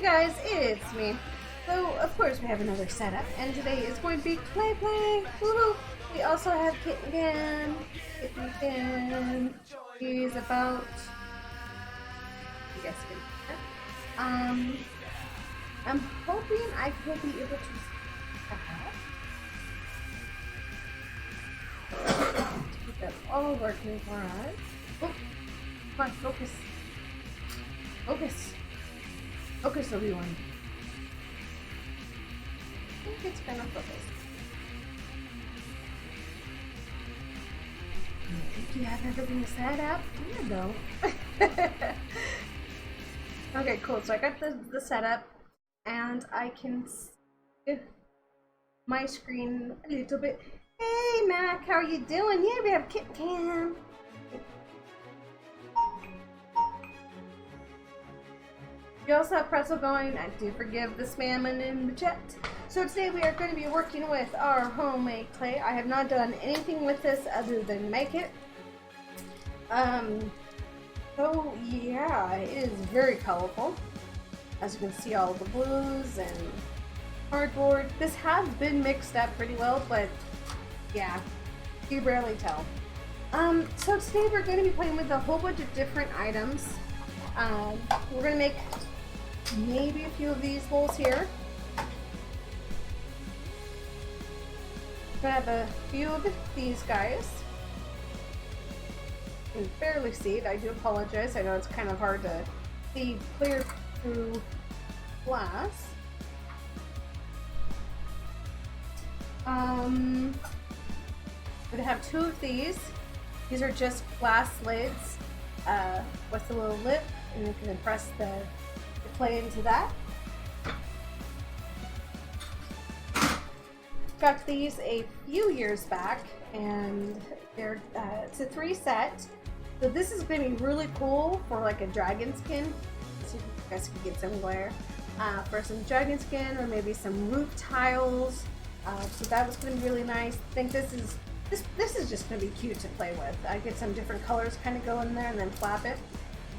Hey guys, it's me. So, of course, we have another setup, and today is going to be play. Woohoo! We also have Kitten Cam. Kitten Cam. He's about. You guys can. I'm hoping I will be able to keep that all working for us. Oh, come on, focus. Focus, everyone. I think it's kind of focused. Do you have everything set up? Yeah, though. Okay, cool. So I got the setup, and I can see my screen a little bit. Hey, Mac, how are you doing? Yeah, we have Kitten Cam. We also have Pretzel going. I do forgive the spamming in the chat. So today we are going to be working with our homemade clay. I have not done anything with this other than make it. So yeah, it is very colorful. As you can see, all the blues and cardboard. This has been mixed up pretty well, but yeah, you barely tell. So today we're going to be playing with a whole bunch of different items. We're going to make maybe a few of these bowls here. I have a few of these guys. You can barely see it. I do apologize. I know it's kind of hard to see clear through glass. I'm gonna have two of these. These are just glass lids with a little lip, and you can press the clay into that. Got these a few years back, and they're it's a 3 set. So this is going to be really cool for like a dragon skin. So you guys can get some glare for some dragon skin, or maybe some roof tiles. So that was going to be really nice. I think this is just going to be cute to play with. I get some different colors kind of go in there and then flap it.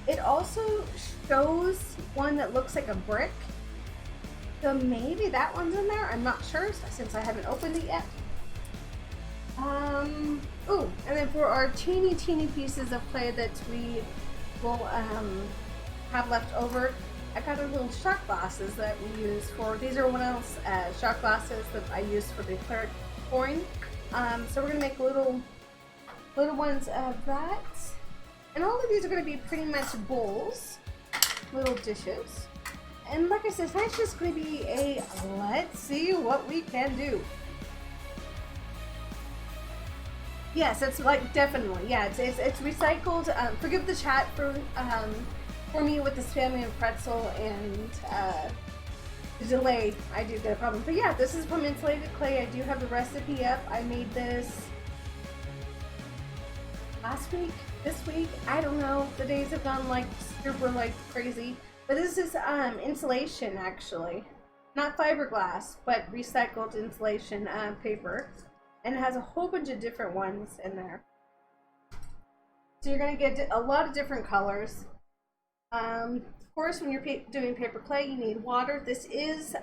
It also shows one that looks like a brick. So maybe that one's in there. I'm not sure since I haven't opened it yet. Ooh, and then for our teeny pieces of clay that we will have left over, I got our little shot glasses that we use for. These are one else shot glasses that I use for the clear pouring. So we're gonna make little ones of that, and all of these are gonna be pretty much bowls, little dishes. And like I said, tonight's just going to be a let's see what we can do. Yes, it's like definitely, yeah, it's recycled. Forgive the chat for me with the spamming of pretzel and the delay. I do get a problem, but yeah, this is from insulated clay. I do have the recipe up. I made this last week, this week. I don't know. The days have gone like super like crazy. But this is insulation, actually. Not fiberglass, but recycled insulation paper. And it has a whole bunch of different ones in there. So you're going to get a lot of different colors. Of course, when you're doing paper clay, you need water. This is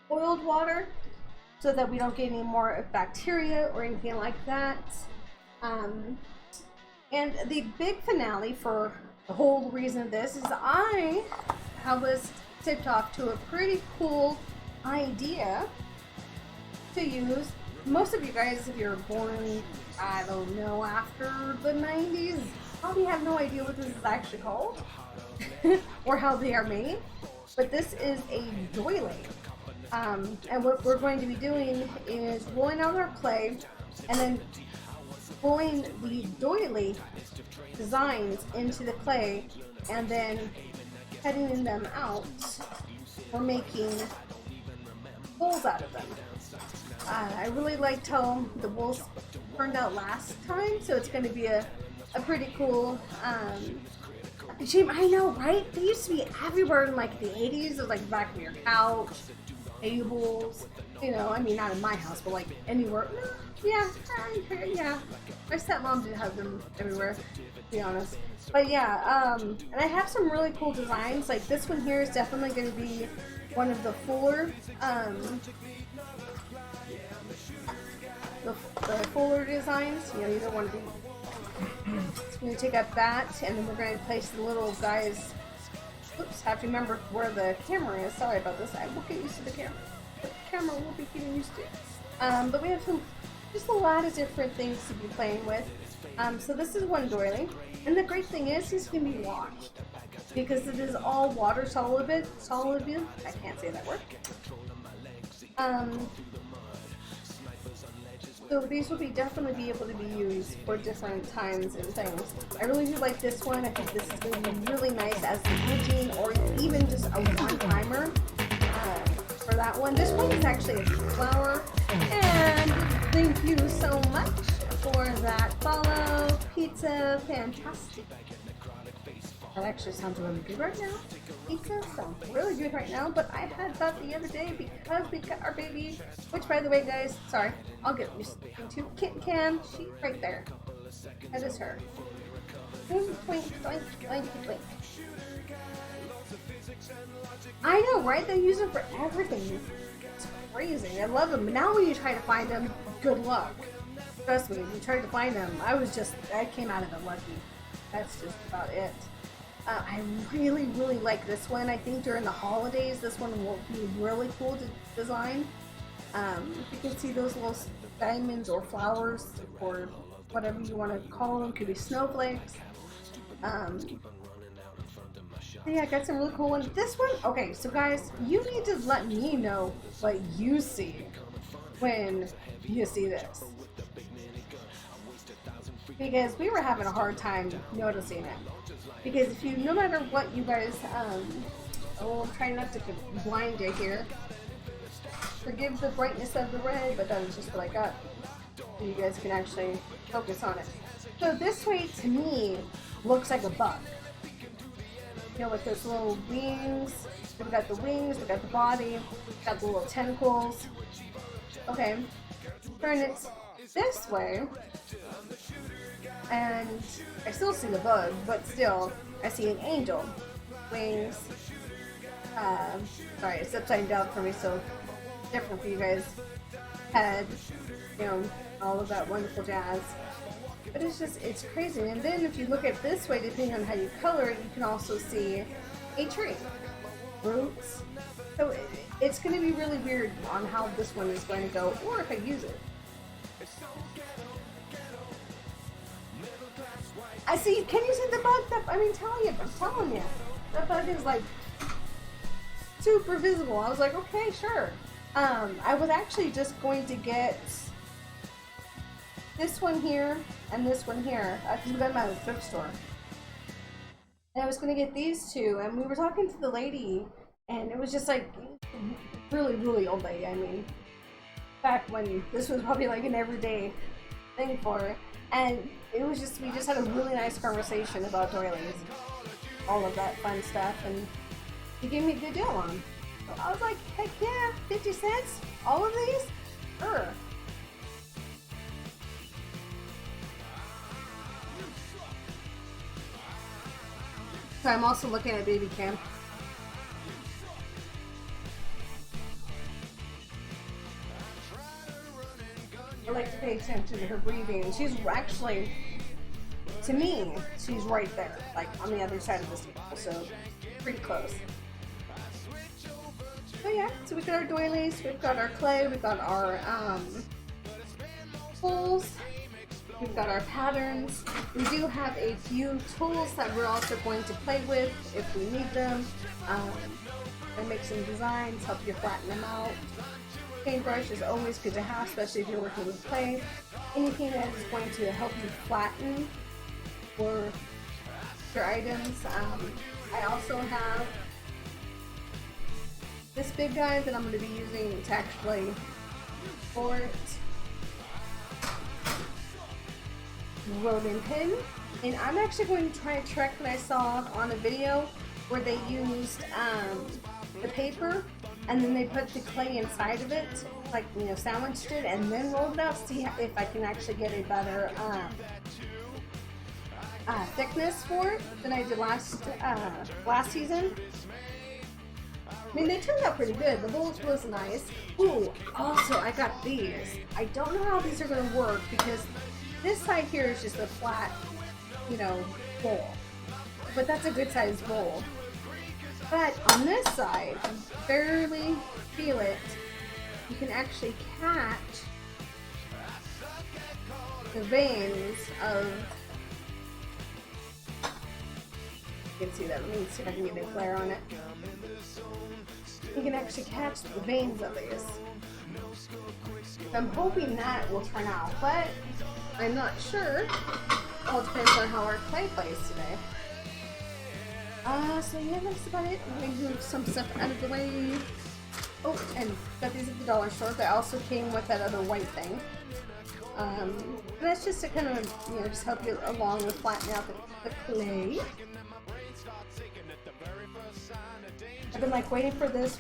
boiled water, so that we don't get any more bacteria or anything like that. And the big finale for the whole reason of this is I was tipped off to a pretty cool idea to use. Most of you guys, if you're born, I don't know, after the 90s, probably have no idea what this is actually called or how they are made. But this is a doily. And what we're going to be doing is rolling out our clay and then pulling the doily designs into the clay and then cutting them out or making bowls out of them. I really liked how the bowls turned out last time, so it's going to be a pretty cool shame. I know, right? They used to be everywhere in like the 80s. It was like back of your couch, tables, you know, I mean not in my house, but like anywhere. Yeah, yeah. My stepmom did have them everywhere, to be honest. But yeah, and I have some really cool designs. Like this one here is definitely going to be one of the fuller, the fuller designs. You know, you don't want to be. So we're going to take up that, and then we're going to place the little guys. Oops, have to remember where the camera is. Sorry about this. I will get used to the camera. The camera will be getting used to. But we have just a lot of different things to be playing with. So this is one doily, and the great thing is he's going to be washed because it is all water soluble. I can't say that word. So these will definitely be able to be used for different times and things. I really do like this one. I think this is going to be really nice as a routine or even just a one-timer for that one. This one is actually a flower. And thank you so much for that follow. Pizza Fantastic. That actually sounds really good right now. Pizza sounds really good right now, but I had that the other day because we got our baby, which by the way guys, sorry, I'll get used to Kitten Cam. She's right there. That is her. Blink, blink, blink, blink, blink. I know, right? They use it for everything. It's crazy. I love them. Now when you try to find them, good luck. Trust me, when you try to find them, I came out of it lucky. That's just about it. I really, really like this one. I think during the holidays, this one will be really cool to design. You can see those little diamonds or flowers or whatever you want to call them. Could be snowflakes. Yeah, I got some really cool ones. This one, okay, so guys, you need to let me know what you see when you see this. Because we were having a hard time noticing it. Because if you, no matter what you guys, I'm trying not to get blinded here. Forgive the brightness of the red, but that is just what I got. So you guys can actually focus on it. So this way, to me, looks like a bug. You know, with those little wings. We've got the wings, we've got the body, we've got the little tentacles. Okay, turn it this way. And I still see the bug, but still, I see an angel. Wings. Sorry, it's upside down for me, so different for you guys. Head, you know, all of that wonderful jazz. But it's crazy. And then if you look at this way, depending on how you color it, you can also see a tree. Roots. So it's going to be really weird on how this one is going to go, or if I use it. I see, can you see the bug? I'm telling you. That bug is like super visible. I was like, okay, sure. I was actually just going to get this one here and this one here because we got them at the thrift store. And I was going to get these two, and we were talking to the lady, and it was just like really, really old lady. I mean, back when this was probably like an everyday thing for her. And it was just, we just had a really nice conversation about doilies, all of that fun stuff, and he gave me a good deal on them. So I was like, heck yeah, 50 cents? All of these? Sure. So I'm also looking at Baby Cam. I like to pay attention to her breathing. She's actually, to me, she's right there, like on the other side of this table, so pretty close. So yeah, so we've got our doilies, we've got our clay, we've got our tools, we've got our patterns. We do have a few tools that we're also going to play with if we need them, and make some designs, help you flatten them out. Paintbrush is always good to have, especially if you're working with clay. Anything that is going to help you flatten for your items. I also have this big guy that I'm going to be using to actually for it. Rolling pin. And I'm actually going to try a trick that I saw on a video where they used the paper and then they put the clay inside of it, like, you know, sandwiched it and then rolled it out to see if I can actually get a better thickness for it than I did last season. I mean, they turned out pretty good. The bowls was nice. Ooh, also I got these. I don't know how these are gonna work because this side here is just a flat, you know, bowl. But that's a good sized bowl. But on this side, I barely feel it. You can actually catch the veins of. You can see that. Let me see if I can get a glare on it. You can actually catch the veins of these. So I'm hoping that will turn out, but I'm not sure. All depends on how our clay plays today. So yeah, that's about it. I'm going to move some stuff out of the way. Oh, and got these at the dollar store. They also came with that other white thing. And that's just to kind of, you know, just help you along with flattening out the clay. I've been like waiting for this.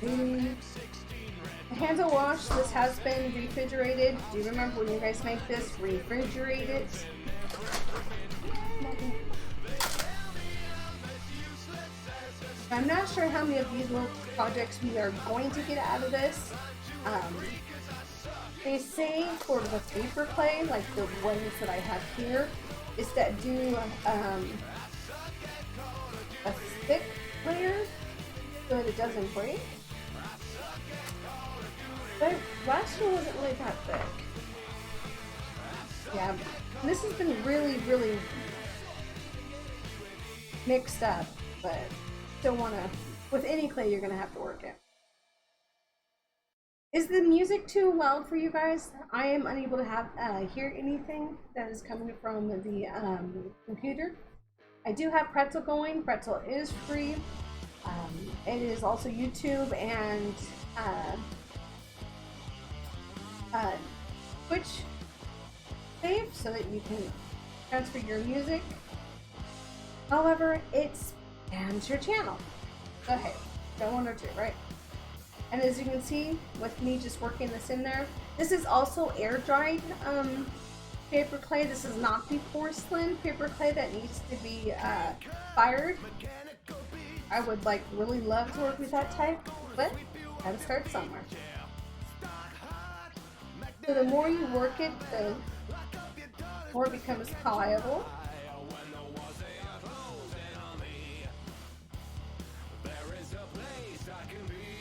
The hands will wash. This has been refrigerated. Do you remember when you guys make this? Refrigerate it. I'm not sure how many of these little projects we are going to get out of this. They say for the paper clay, like the ones that I have here, is that do a thick layer so that it doesn't break. But last one wasn't really that thick. Yeah, this has been really, really mixed up, but don't want to, with any clay you're going to have to work it. Is the music too loud for you guys? I am unable to hear anything that is coming from the computer. I do have Pretzel going. Pretzel is free. It is also YouTube and Twitch save so that you can transfer your music. However, it spams your channel. So hey, don't want to, right? And as you can see, with me just working this in there, this is also air dried paper clay. This is not the porcelain paper clay that needs to be fired. I would like really love to work with that type, but gotta start somewhere. So the more you work it, the more it becomes pliable.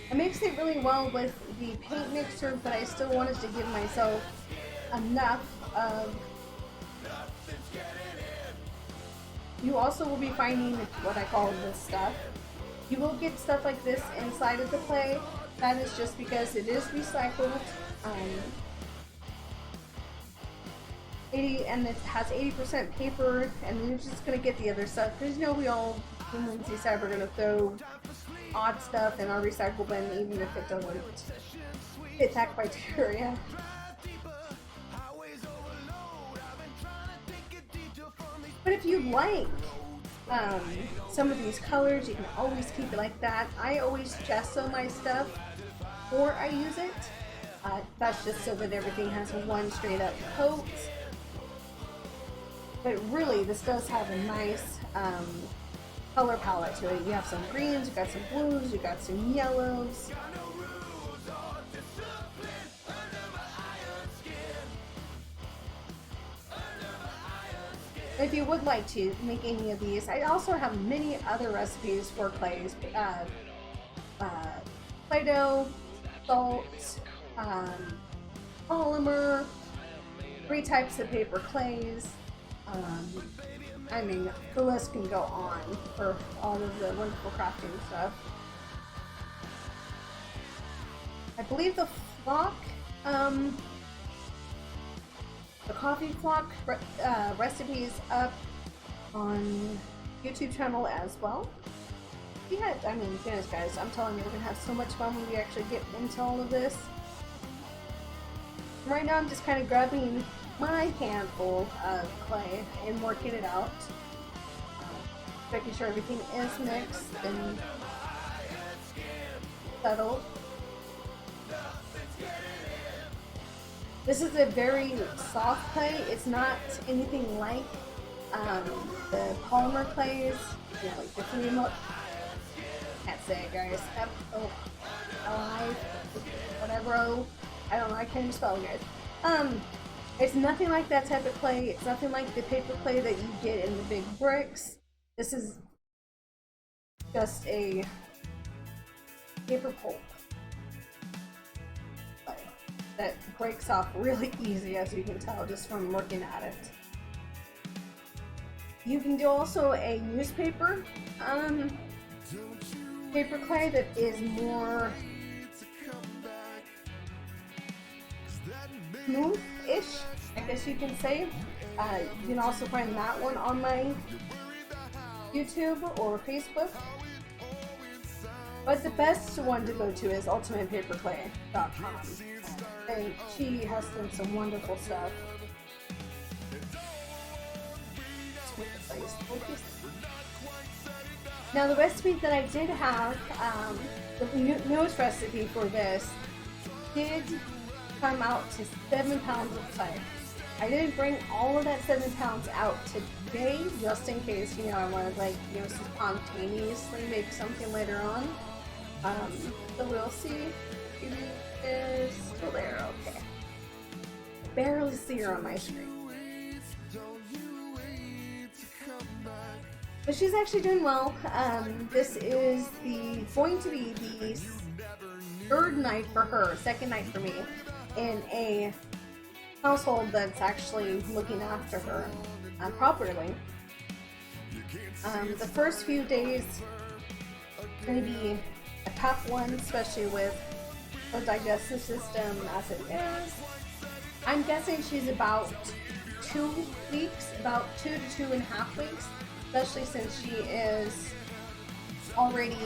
It mixed it really well with the paint mixture, but I still wanted to give myself enough of. You also will be finding what I call this stuff. You will get stuff like this inside of the clay. That is just because it is recycled. And it has 80% paper, and then you're just gonna get the other stuff because you know we all, when we decide we're gonna throw odd stuff in our recycle bin, even if it doesn't fit that criteria. But if you like some of these colors, you can always keep it like that. I always gesso my stuff before I use it. That's just so that everything has one straight up coat. But really, this does have a nice color palette to it. You have some greens, you got some blues, you got some yellows. If you would like to make any of these, I also have many other recipes for clays. Play-Doh, salt, polymer, 3 types of paper clays. I mean, the list can go on for all of the wonderful crafting stuff. I believe the flock, the coffee flock recipes up on YouTube channel as well. Yeah, I mean, goodness guys, I'm telling you, we're gonna have so much fun when we actually get into all of this. Right now I'm just kind of grabbing my handful of clay and working it out. Making sure everything is mixed and settled. This is a very soft clay. It's not anything like um, the polymer clays, you know, like the 3 can't say it, guys. F-O-L-I, whatever. I don't know. I can't even spell it, guys. It's nothing like that type of clay. It's nothing like the paper clay that you get in the big bricks. This is just a paper pulp clay that breaks off really easy, as you can tell just from looking at it. You can do also a newspaper paper clay that is more smooth-ish, I guess you can say. You can also find that one on my YouTube or Facebook. But the best one to go to is ultimatepaperclay.com. And she has done some wonderful stuff. Now the recipe that I did have, the newest recipe for this, did come out to 7 pounds of clay. I didn't bring all of that 7 pounds out today, just in case, you know, I want to, like, you know, spontaneously make something later on. So we'll see. It is still there. Okay. I barely see her on my screen. But she's actually doing well. This is going to be the 3rd night for her, 2nd night for me, in a household that's actually looking after her properly. The first few days going to be a tough one, especially with her digestive system as it is. I'm guessing she's about 2 weeks, about 2 to 2.5 weeks, especially since she is already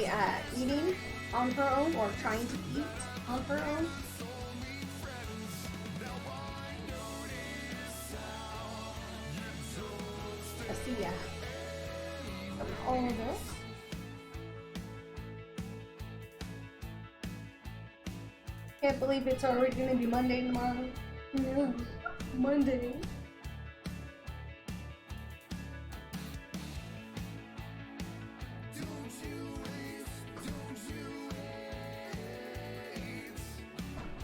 eating on her own, or trying to eat on her own. Let's see, yeah. All of this. Can't believe it's already going to be Monday tomorrow. No, Monday.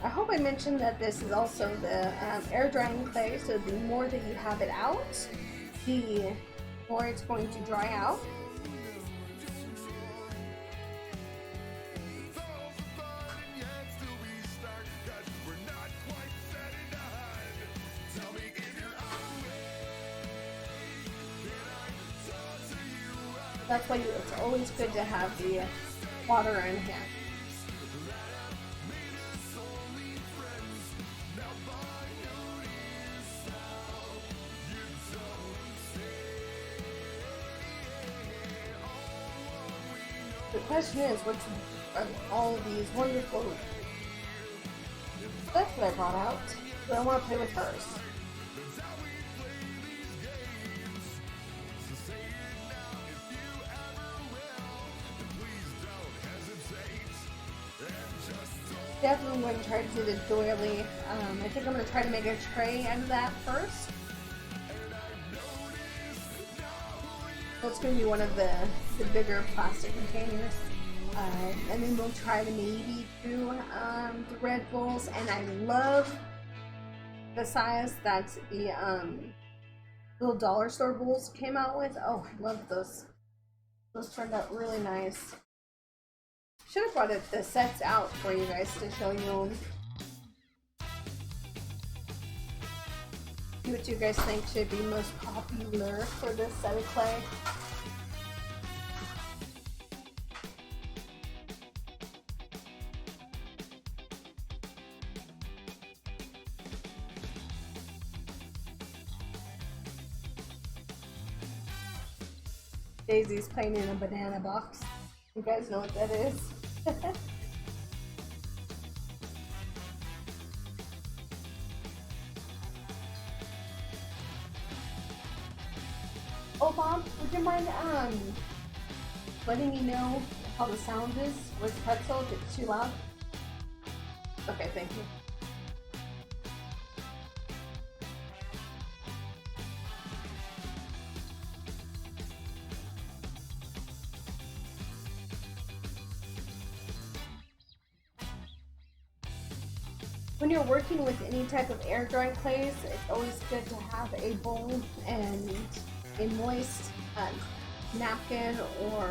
I hope I mentioned that this is also the air drying clay, so the more that you have it out, the more it's going to dry out. That's why it's always good to have the water in hand. The question is, what's all of these wonderful stuff that I brought out? But I want to play with hers. Definitely going to try to do the doily. I think I'm going to try to make a tray out of that first. So it's going to be one of the bigger plastic containers. And then we'll try to maybe do the Red Bulls. And I love the size that the little dollar store bowls came out with. Oh, I love those. Those turned out really nice. Should have brought the sets out for you guys to show you. See what you guys think should be most popular for this set of clay. Daisy's playing in a banana box. You guys know what that is. Oh, Mom, would you mind letting me know how the sound is with the pretzel if it's too loud? Okay, thank you. When you're working with any type of air dry clays, it's always good to have a bowl and a moist napkin or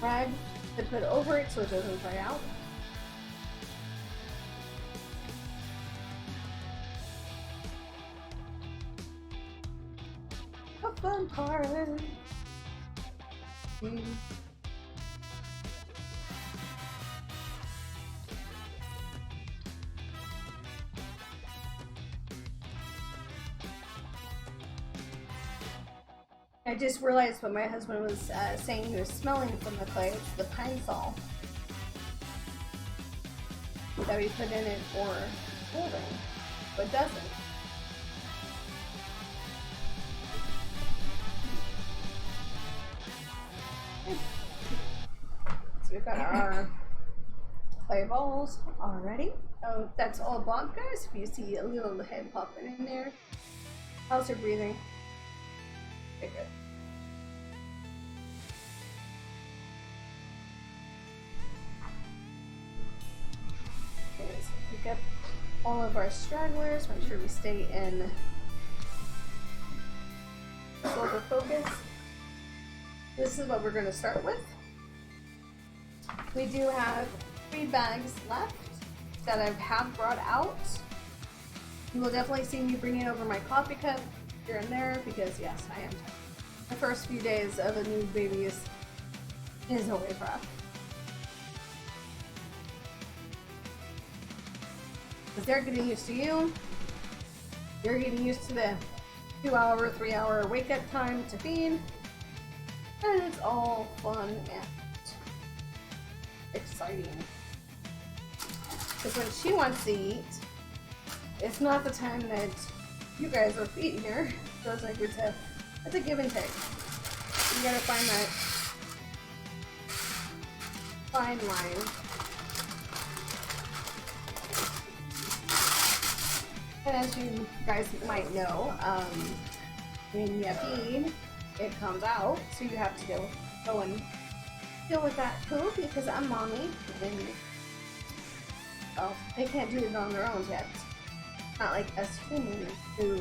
rag to put over it so it doesn't dry out. A fun part. I just realized what my husband was saying he was smelling from the clay. It's the pine sol that we put in it for molding, but doesn't. So we've got our clay balls already. Oh, that's all blocked, guys. If you see a little head popping in there. How's your breathing? Okay, good. Okay, so pick up all of our stragglers. Make sure we stay in shoulder focus. This is what we're going to start with. We do have 3 bags left that I have brought out. You will definitely see me bringing over my coffee cup here and there because yes, I am. The first few days of a new baby is always rough. Because they're getting used to you. You're getting used to the 2-hour, 3-hour wake up time to feed. And it's all fun and exciting. Because when she wants to eat, it's not the time that you guys are feeding her. So it's like it's a give and take. You gotta find that fine line. And as you guys might know, when you feed, it comes out, so you have to go and deal with that too, because I'm mommy, and well, they can't do it on their own yet. Not like us humans who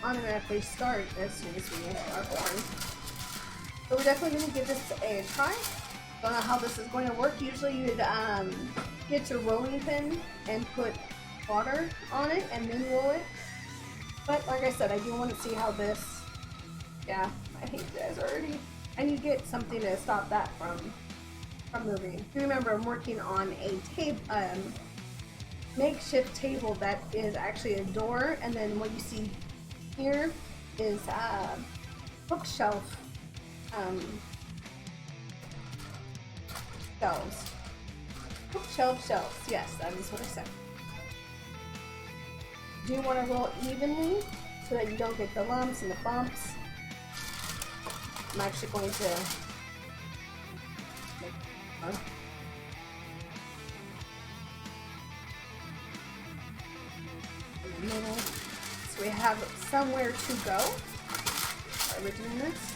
automatically start as soon as we are born. So we're definitely going to give this a try. Don't know how this is going to work. Usually you'd get your rolling pin and put water on it and then roll it. But like I said, I do want to see how this, yeah, I hate you guys already. And you get something to stop that from moving. Remember, I'm working on a makeshift table that is actually a door, and then what you see here is bookshelf shelves. Bookshelf shelves, yes, that is what I said. Do you want to roll evenly so that you don't get the lumps and the bumps? I'm actually going to make in the middle, so we have somewhere to go while we're doing this.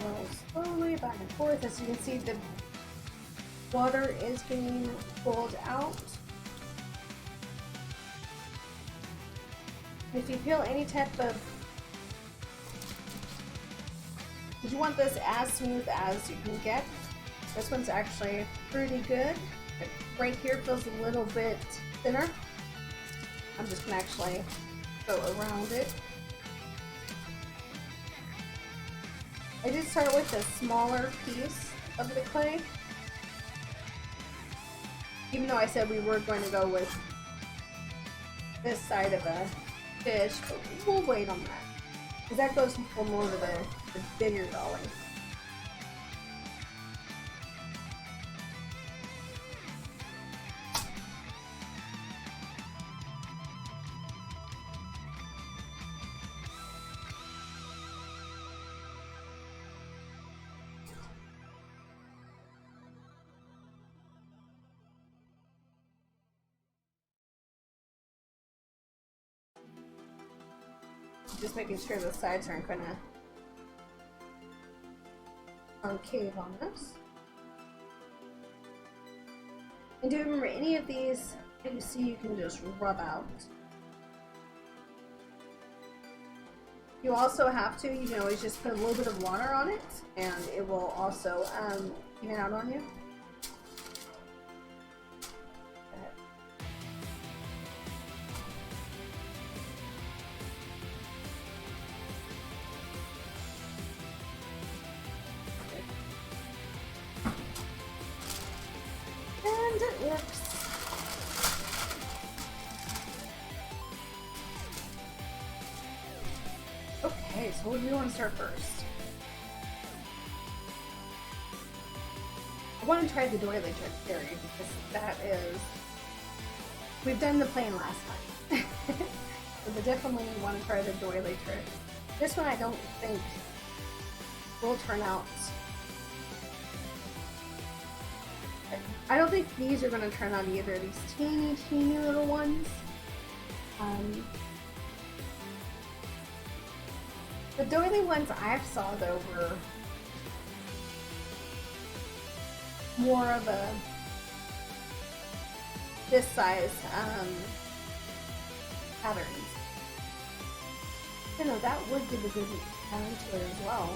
Roll slowly back and forth. As you can see, the water is getting pulled out. If you feel any type of, you want this as smooth as you can get. This one's actually pretty good. But right here feels a little bit thinner. I'm just gonna actually go around it. I did start with a smaller piece of the clay. Even though I said we were going to go with this side of a fish, but we'll wait on that. Because that goes for more of the bigger dolly. Just making sure the sides aren't gonna concave on this. And do remember, any of these that you see you can just rub out. You also have to, you can always just put a little bit of water on it and it will also even out on you. And it works. Okay, so what do we want to start first? I want to try the doily trick theory because that is, we've done the plane last time. So we definitely want to try the doily trick. This one I don't think will turn out. I don't think these are going to turn out either. These teeny little ones. The doily ones I saw though were more of a this size patterns. You know, that would give a good pattern to it as well.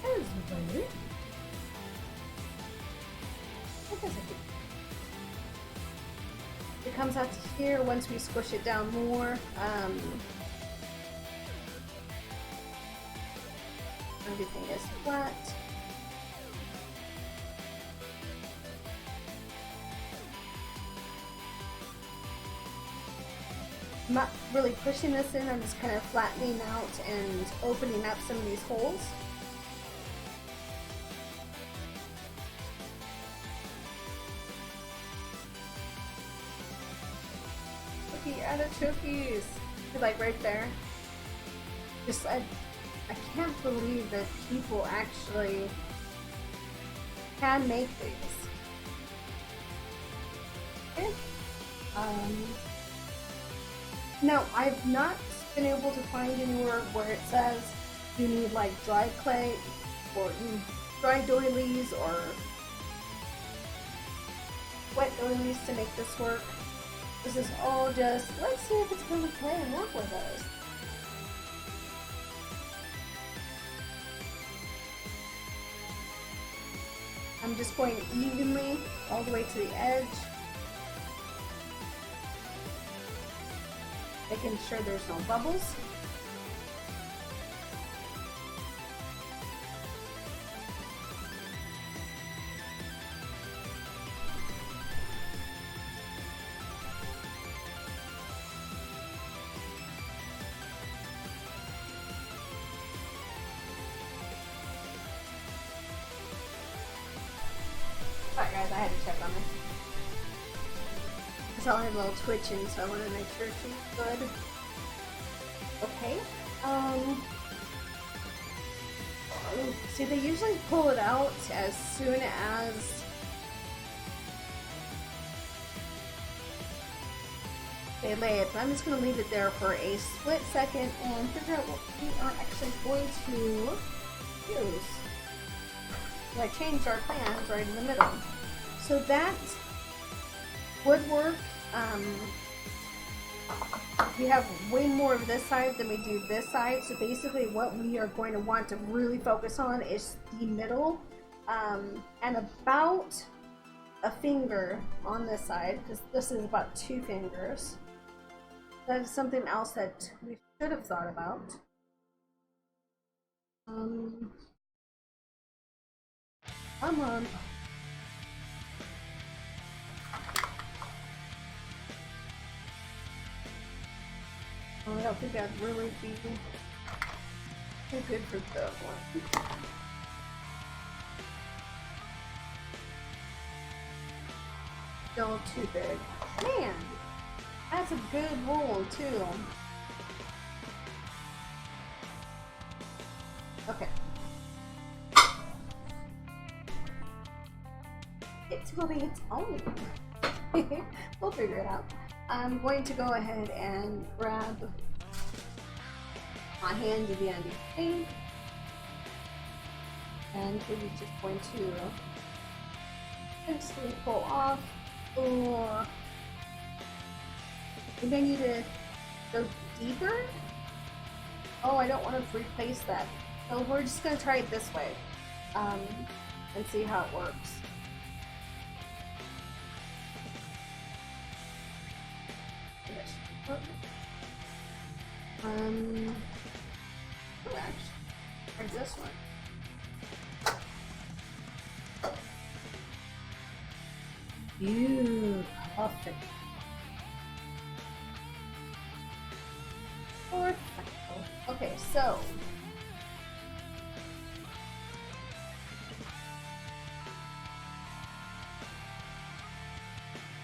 That is weird. I guess I could. It comes out to here once we squish it down more. Everything is flat. I'm not really pushing this in, I'm just kind of flattening out and opening up some of these holes. Cookies, like right there. Just I can't believe that people actually can make these. Okay. No, I've not been able to find anywhere where it says you need like dry clay or dry doilies or wet doilies to make this work. This is all just, let's see if it's going to play and work with us. I'm just going evenly all the way to the edge. Making sure there's no bubbles. Sorry guys, I had to check on her. I saw her a little twitching, so I want to make sure she's good. Okay. See, they usually pull it out as soon as they lay it, but I'm just going to leave it there for a split second and figure out what we are actually going to use. I changed our plans right in the middle. So that would work. We have way more of this side than we do this side. So basically what we are going to want to really focus on is the middle. And about a finger on this side, because this is about 2 fingers. That is something else that we should have thought about. Come on. Oh, I don't think that'd really be too good for that one. Still too big. Man, that's a good roll too. Okay. It's gonna be its own. We'll figure it out. I'm going to go ahead and grab my hand to the end of the thing And we're just going to gently pull off. Oh, maybe I need to go deeper. Oh, I don't want to replace that. So we're just going to try it this way and see how it works. Oh, actually, there's this one. Perfect. Perfect. Okay, so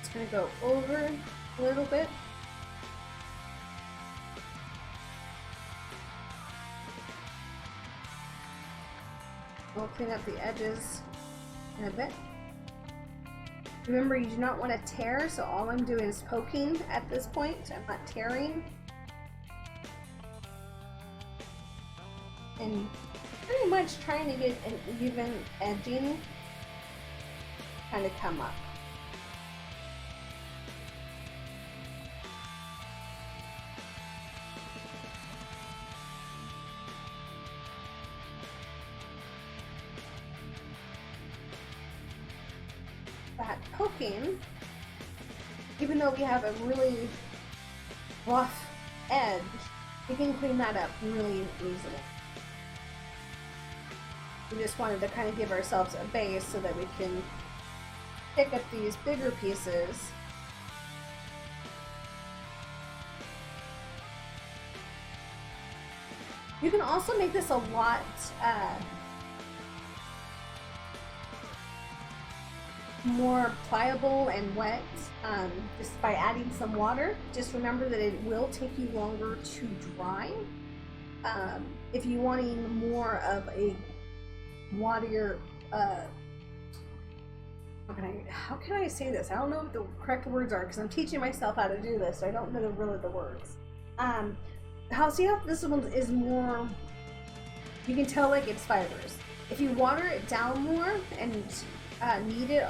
it's gonna go over a little bit. We'll clean up the edges in a bit. Remember, you do not want to tear, so all I'm doing is poking at this point. I'm not tearing. And pretty much trying to get an even edging kind of come up. That poking, even though we have a really rough edge, we can clean that up really easily. We just wanted to kind of give ourselves a base so that we can pick up these bigger pieces. You can also make this a lot more pliable and wet just by adding some water. Just remember that it will take you longer to dry. If you're wanting more of a waterier, how can I say this? I don't know what the correct words are because I'm teaching myself how to do this, so I don't know really the words. See how this one is more, you can tell like it's fibers. If you water it down more and knead it,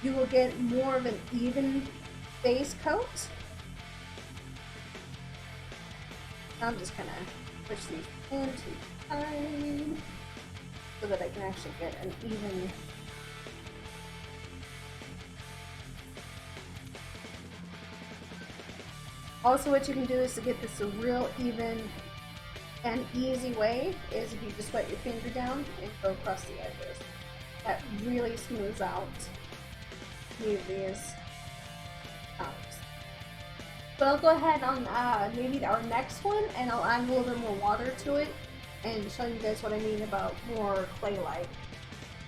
you will get more of an even base coat. I'm just gonna push these into the side so that I can actually get an even Also, what you can do is to get this a real even and easy way is if you just wet your finger down and go across the edges. That really smooths out these colors. But I'll go ahead on maybe our next one and I'll add a little bit more water to it and show you guys what I mean about more clay-like.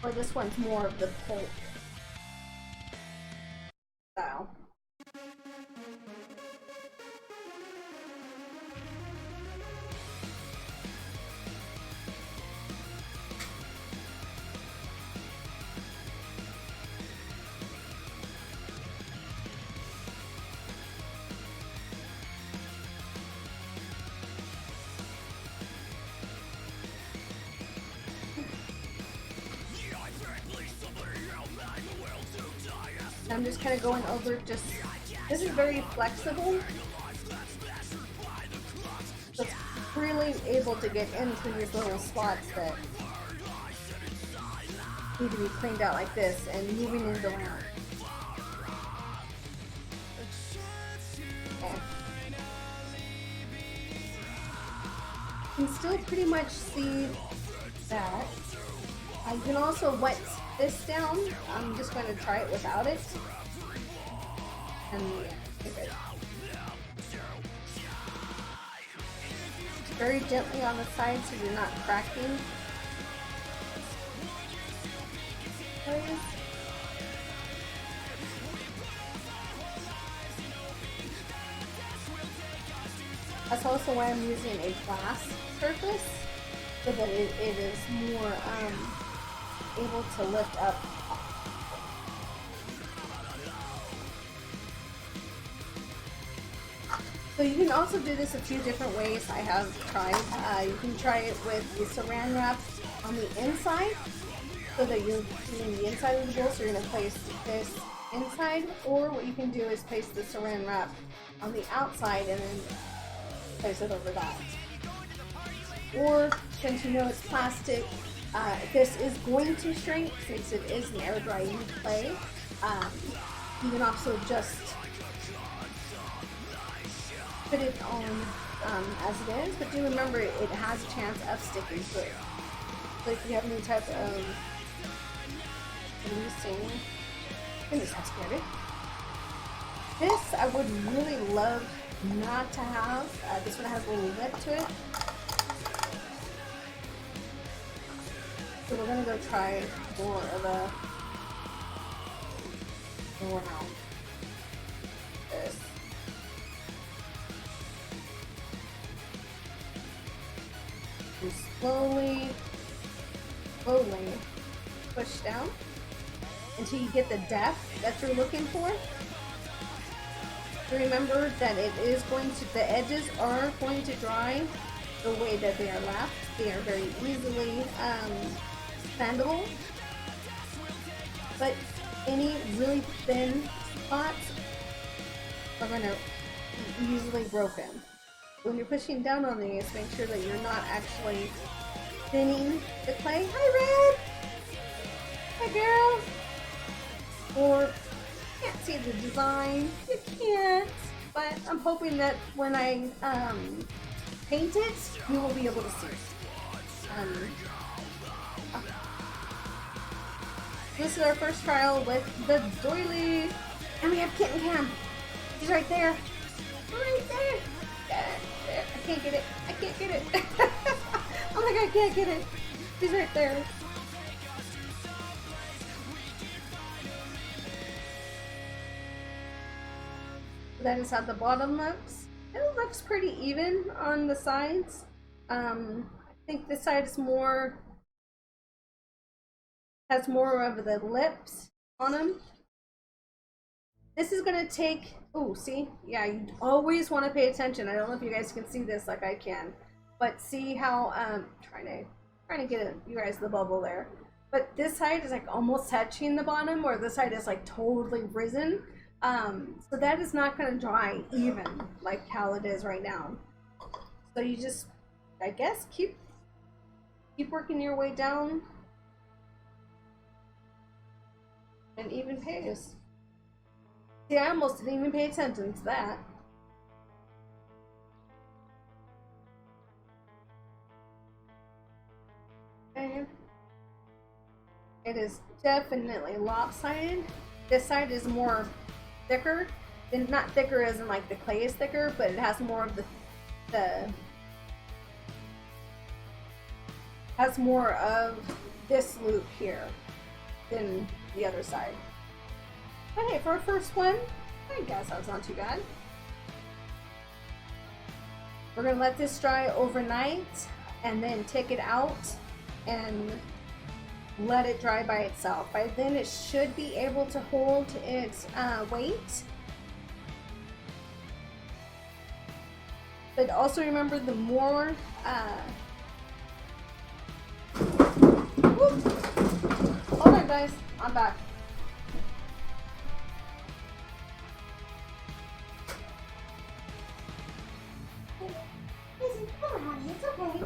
Or this one's more of the pulp style. I'm just kind of going over this is very flexible, so it's really able to get into these little spots that need to be cleaned out like this and moving it around. Okay. You can still pretty much see that. You can also wet this down. I'm just going to try it without it. And yeah, okay. Very gently on the side so you're not cracking. That's also why I'm using a glass surface so that it is more able to lift up. So you can also do this a few different ways I have tried. You can try it with the saran wrap on the inside so that you're doing the inside of the bowl. So you're going to place this inside, or what you can do is place the saran wrap on the outside and then place it over that. Or since you know it's plastic, this is going to shrink since it is an air drying clay. You can also just put it on as it is, but do remember it has a chance of sticking to it. So if you have any type of releasing, goodness, that's scary. This I would really love not to have. This one has a little lip to it. So we're gonna go try more of a round. This. And slowly push down until you get the depth that you're looking for. So remember that it is going to, the edges are going to dry the way that they are left. They are very easily expandable, but any really thin spots are going to be easily broken. When you're pushing down on these, make sure that you're not actually thinning the clay. Hi, Red! Hi, girl! Or, you can't see the design. You can't. But I'm hoping that when I paint it, you will be able to see it. This is our first trial with the Dollies. And we have Kitten Cam. He's right there. Right there. I can't get it. I can't get it. Oh my god, I can't get it. He's right there. That is how the bottom looks. It looks pretty even on the sides. I think this side is more, has more of the lips on them. This is gonna take, oh, see? Yeah, you always want to pay attention. I don't know if you guys can see this like I can, but see how, trying to get you guys the bubble there. But this side is like almost touching the bottom, or this side is like totally risen. So that is not gonna dry even like how it is right now. So you just, I guess, keep working your way down an even pace. See, I almost didn't even pay attention to that. Okay. It is definitely lopsided. This side is more thicker. And not thicker as in like the clay is thicker, but it has more of the has more of this loop here than the other side. Okay, for our first one, I guess that was not too bad. We're gonna let this dry overnight and then take it out and let it dry by itself. By then it should be able to hold its weight. But also remember, the more hold on guys, I'm back. Come on, honey, it's okay.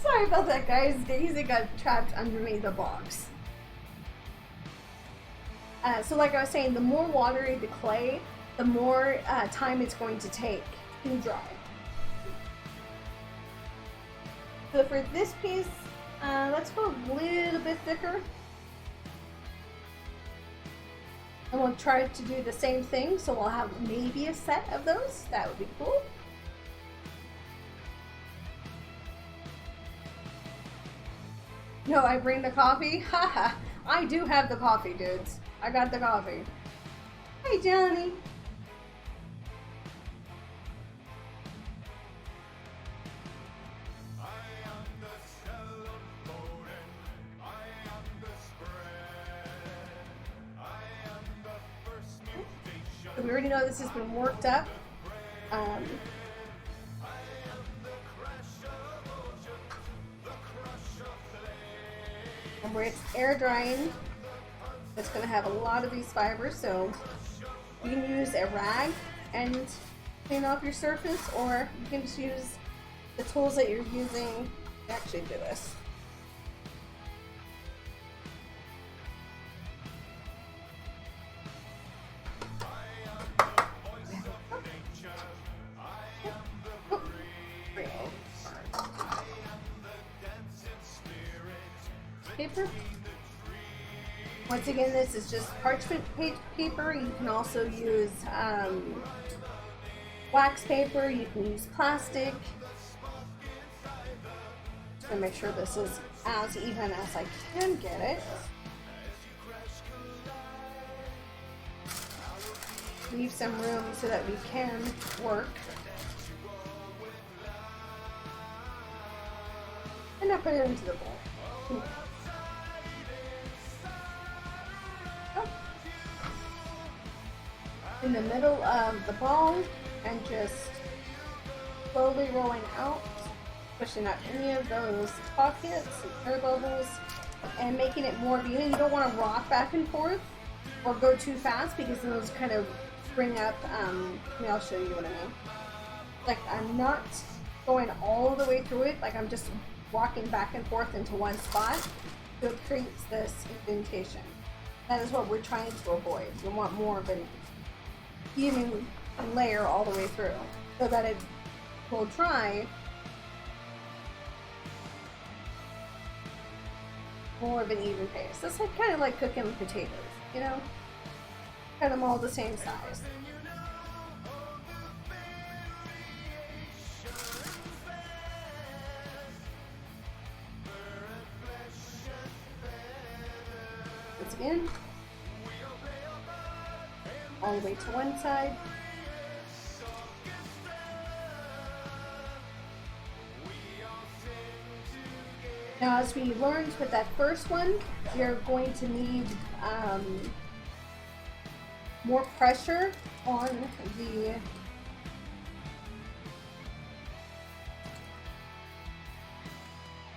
Sorry about that, guys. Daisy got trapped underneath the box. So like I was saying, the more watery the clay, the more time it's going to take to dry. So for this piece, let's go a little bit thicker. And we'll try to do the same thing, so we'll have maybe a set of those. That would be cool. No, I bring the coffee? Haha, I do have the coffee, dudes. I got the coffee. Hey, Johnny. So we already know this has been worked up. Remember, it's air drying. It's going to have a lot of these fibers, so you can use a rag and clean off your surface, or you can just use the tools that you're using to actually do this. Paper. Once again, this is just parchment paper. You can also use wax paper. You can use plastic. Just gonna make sure this is as even as I can get it. Leave some room so that we can work. And now put it into the bowl. In the middle of the ball and just slowly rolling out, pushing out any of those pockets and air bubbles and making it more even. You don't want to rock back and forth or go too fast because those kind of bring up, I'll show you what I mean. Like, I'm not going all the way through it, like I'm just walking back and forth into one spot, so it creates this indentation. That is what we're trying to avoid. We want more of an even layer all the way through so that it will dry more of an even pace. That's like, kind of like cooking potatoes, you know? Cut them all the same size. Once again, all the way to one side. Now, as we learned with that first one, you're going to need more pressure on the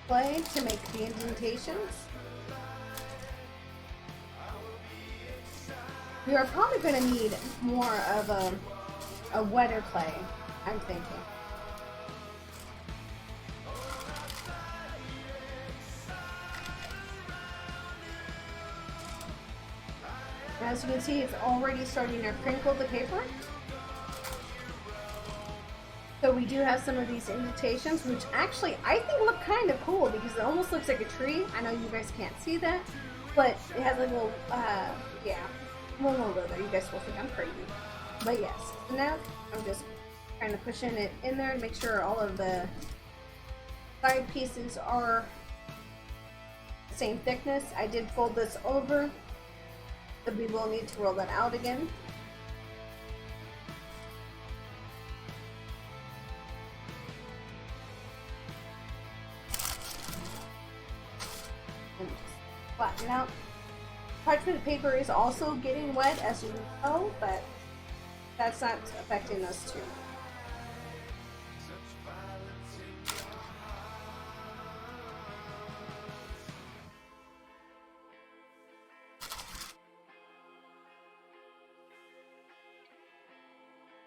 clay to make the indentations. We are probably going to need more of a wetter clay, I'm thinking. As you can see, it's already starting to crinkle the paper. So we do have some of these indentations, which actually I think look kind of cool because it almost looks like a tree. I know you guys can't see that, but it has a little, yeah. Well, we'll go there. You guys will think I'm crazy. But yes, so now I'm just kind of pushing it in there and make sure all of the side pieces are the same thickness. I did fold this over, but we will need to roll that out again. And just flatten out. Parchment paper is also getting wet, as you can tell, but that's not affecting us too.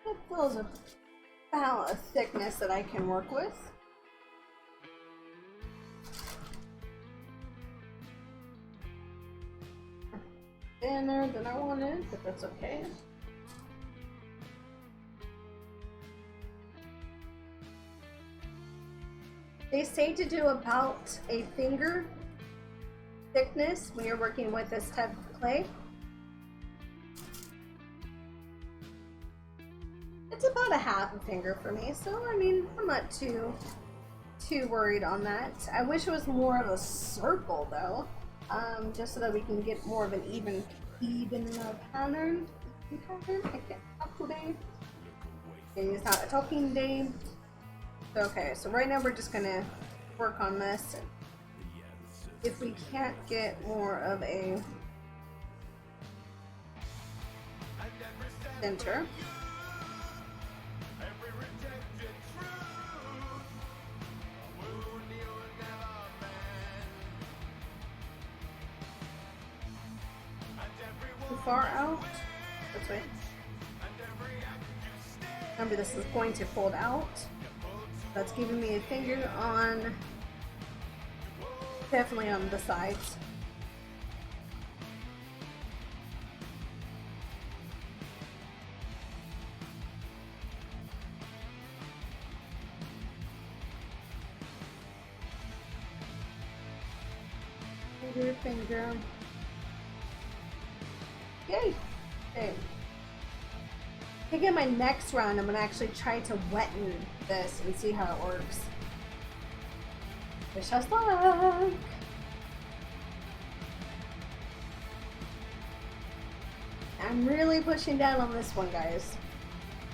That feels about a thickness that I can work with. Thinner than I wanted, but that's okay. They say to do about a finger thickness when you're working with this type of clay. It's about a half a finger for me, so I mean, I'm not too worried on that. I wish it was more of a circle though. Just so that we can get more of an even pattern. I can't talk today. Okay, it's not a talking day. Okay, so right now we're just gonna work on this. If we can't get more of a center, too far out. This way. Remember, this is going to fold out. That's giving me a finger on, definitely on the sides. Finger. Yay! Okay. I think in my next round, I'm gonna actually try to wetten this and see how it works. Wish us luck! I'm really pushing down on this one, guys.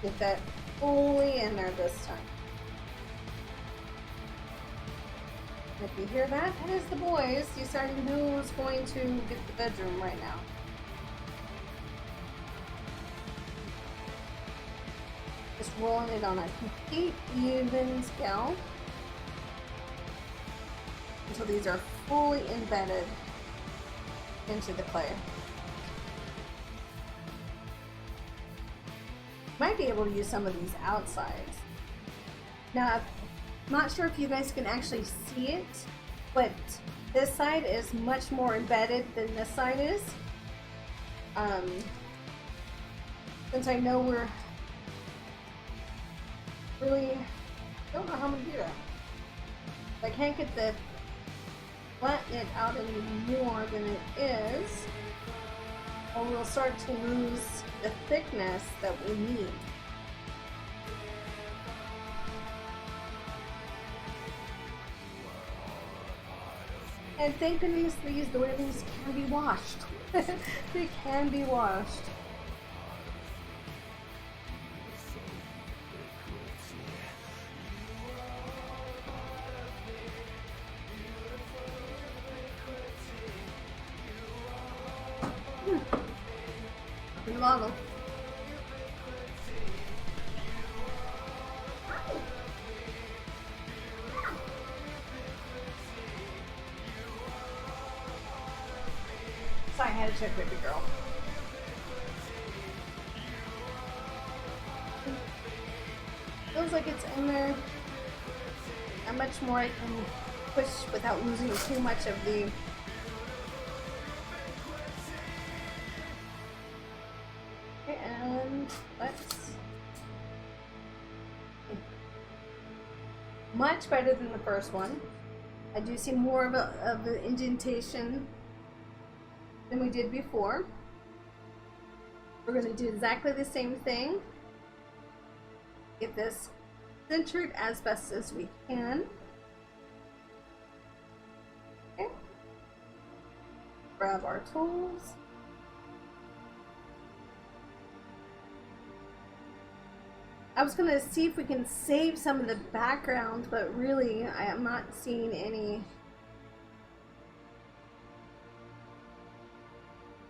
Get that fully in there this time. If you hear that, that is the boys deciding who's going to get the bedroom right now. Just rolling it on a complete even scale until these are fully embedded into the clay. Might be able to use some of these outsides. Now, I'm not sure if you guys can actually see it, but this side is much more embedded than this side is. Since I know we're really, don't know how I'm gonna do that. I can't get the flatten it out any more than it is, or we'll start to lose the thickness that we need. And thank goodness these doilies can be washed. They can be washed. In the bottle. Sorry, I had to check baby girl. Feels like it's in there. How much more I can push without losing too much of the and let's much better than the first one. I do see more of the indentation than we did before. We're going to do exactly the same thing. Get this centered as best as we can. Okay. Grab our tools. I was going to see if we can save some of the background, but really I am not seeing any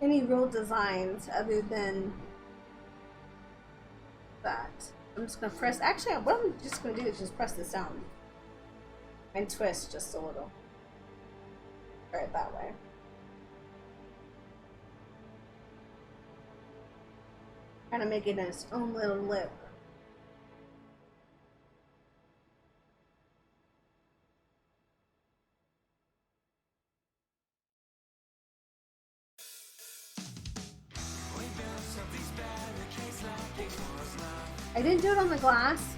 real designs other than that. I'm just going to press, actually what I'm just going to do is just press this down and twist just a little. Try it that way. Kind of making its own little lip. I didn't do it on the glass.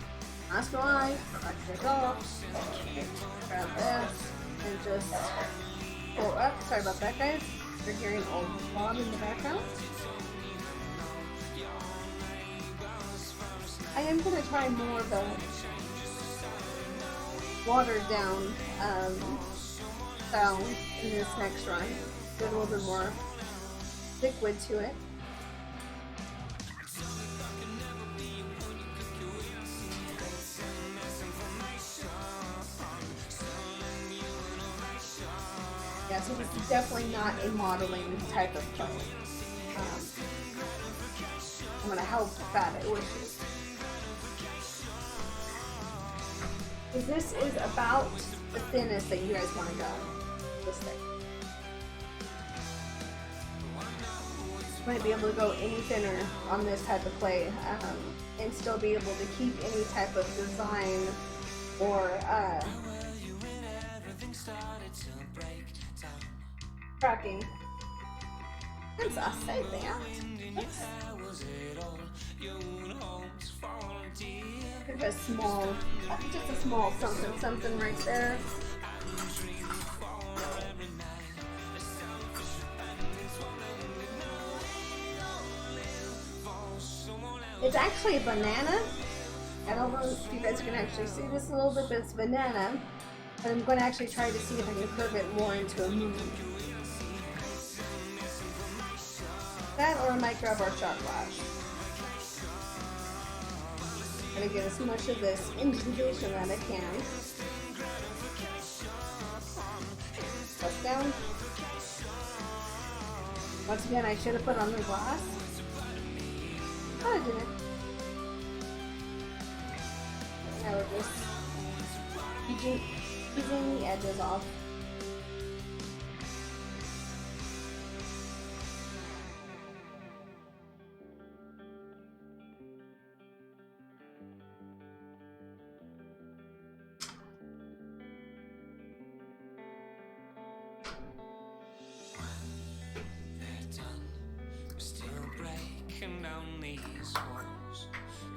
That's why. Back it off. Grab this and just pull up. Sorry about that, guys. You're hearing old Bob in the background. I am going to try more of the watered down style in this next run. Get a little bit more liquid to it. Yeah, so this is definitely not a modeling type of clay. I'm going to help that it wishes. So this is about the thinness that you guys want to go. This thing. might be able to go any thinner on this type of clay and still be able to keep any type of design or tracking. Since I say that, give a small, just a small something right there. It's actually a banana. I don't know if you guys can actually see this a little bit, but it's banana. And I'm going to actually try to see if I can curve it more into a moon. That, or I might grab our shot glass. I'm going to get as much of this indentation that I can. Press down. Once again, I should have put on the glass. Oh, I didn't. Now we're just easing the edges off.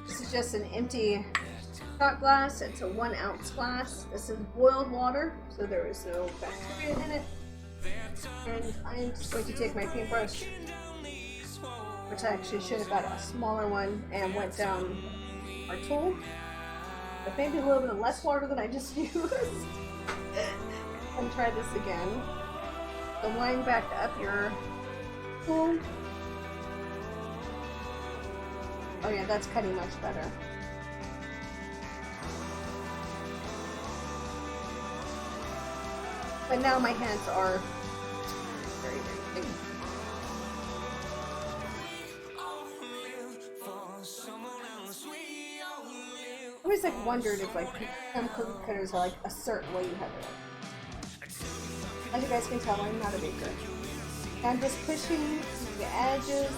This is just an empty shot glass. It's a 1 ounce glass. This is boiled water, so there is no bacteria in it. And I'm just going to take my paintbrush, which I actually should have got a smaller one, and went down our tool. But maybe a little bit less water than I just used. And try this again. So wind back up your tool. Oh yeah, that's cutting much better. But now my hands are very, very big. I always like wondered if like some cookie cutters are like a certain way you have it. As you guys can tell, I'm not a baker. I'm just pushing the edges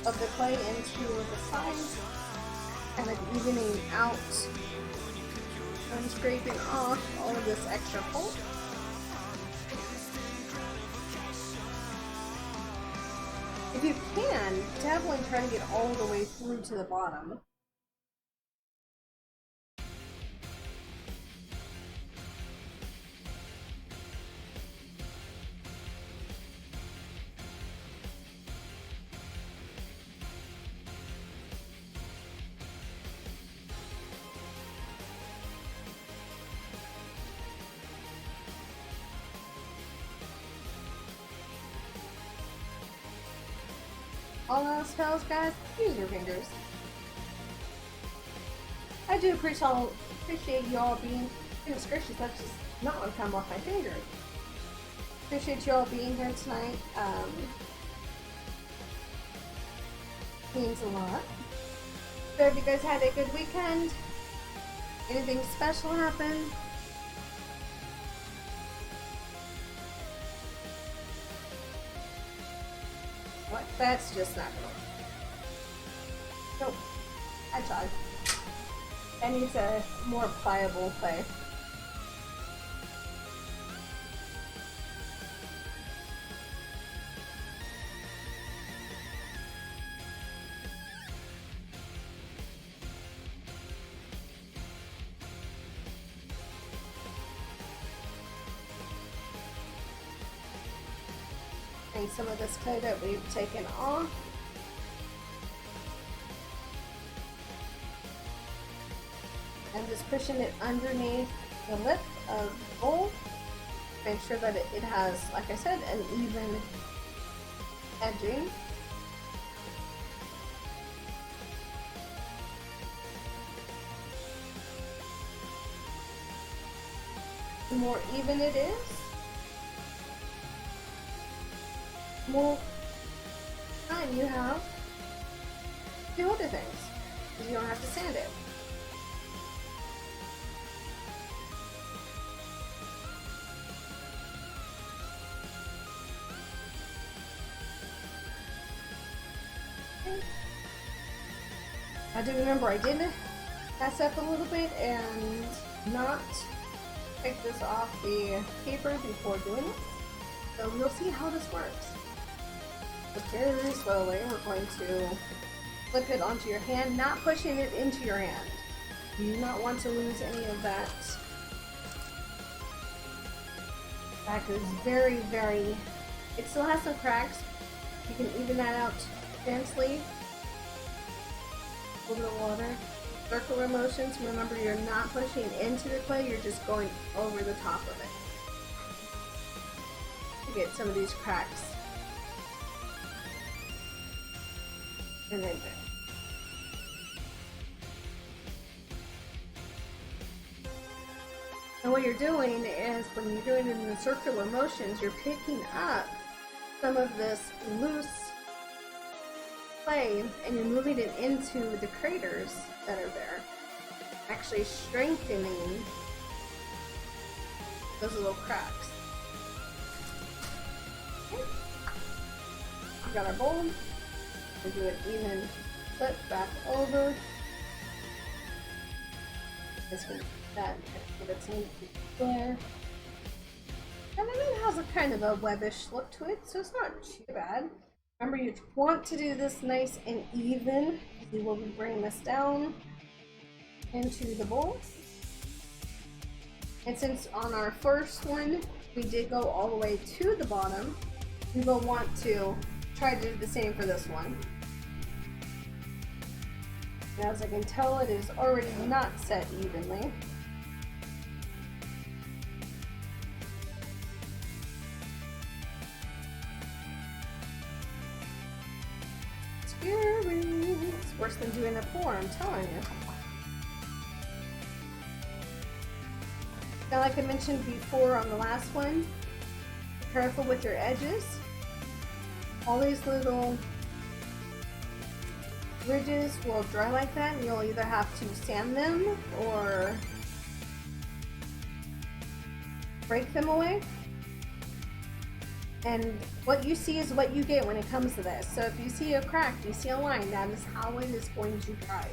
of the clay into the sides, kind of evening out and scraping off all of this extra pulp. If you can, definitely try to get all the way through to the bottom. All else fails, guys, use your fingers. I do appreciate y'all being, goodness gracious, that's just not what come off my finger. Appreciate y'all being here tonight. Means a lot. So if you guys had a good weekend, anything special happened? What? That's just not gonna work. Nope. I tried. That needs a more pliable clay. And some of this clay that we've taken off. I'm just pushing it underneath the lip of the bowl. Make sure that it has, like I said, an even edging. The more even it is, the more time you have to do other things, because you don't have to sand it. I do remember I did mess up a little bit and not take this off the paper before doing it. So we'll see how this works. But very slowly, we're going to flip it onto your hand, not pushing it into your hand. You do not want to lose any of that. That is very, very, it still has some cracks. You can even that out gently. A little bit of water. Circular motions. Remember, you're not pushing into the clay, you're just going over the top of it to get some of these cracks. And then and what you're doing is, when you're doing it in the circular motions, you're picking up some of this loose clay and you're moving it into the craters that are there, actually strengthening those little cracks. Okay. We got our bowl. We do an even flip back over. Just gonna that give it some flare. And then it has a kind of a webbish look to it, so it's not too bad. Remember, you want to do this nice and even. We will bring this down into the bowl. And since on our first one we did go all the way to the bottom, we will want to try to do the same for this one. And as I can tell, it is already not set evenly. It's worse than doing a pour, I'm telling you. Now, like I mentioned before on the last one, be careful with your edges. All these little ridges will dry like that, and you'll either have to sand them or break them away. And what you see is what you get when it comes to this. So if you see a crack, you see a line, that is how it is going to dry.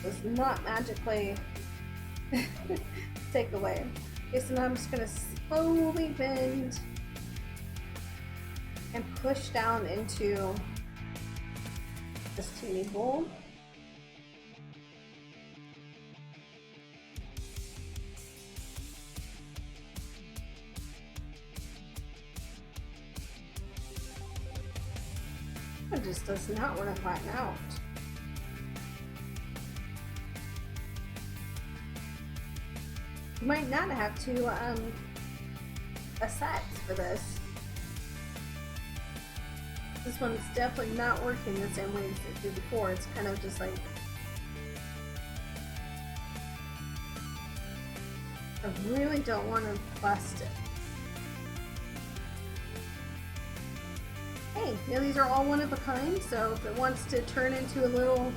It's not magically take away. Okay, so now I'm just going to slowly bend and push down into this teeny bowl. It just does not want to flatten out. You might not have to assess for this. This one's definitely not working the same way as it did before. It's kind of just like, I really don't want to bust it. Hey, you know, these are all one of a kind, so if it wants to turn into a little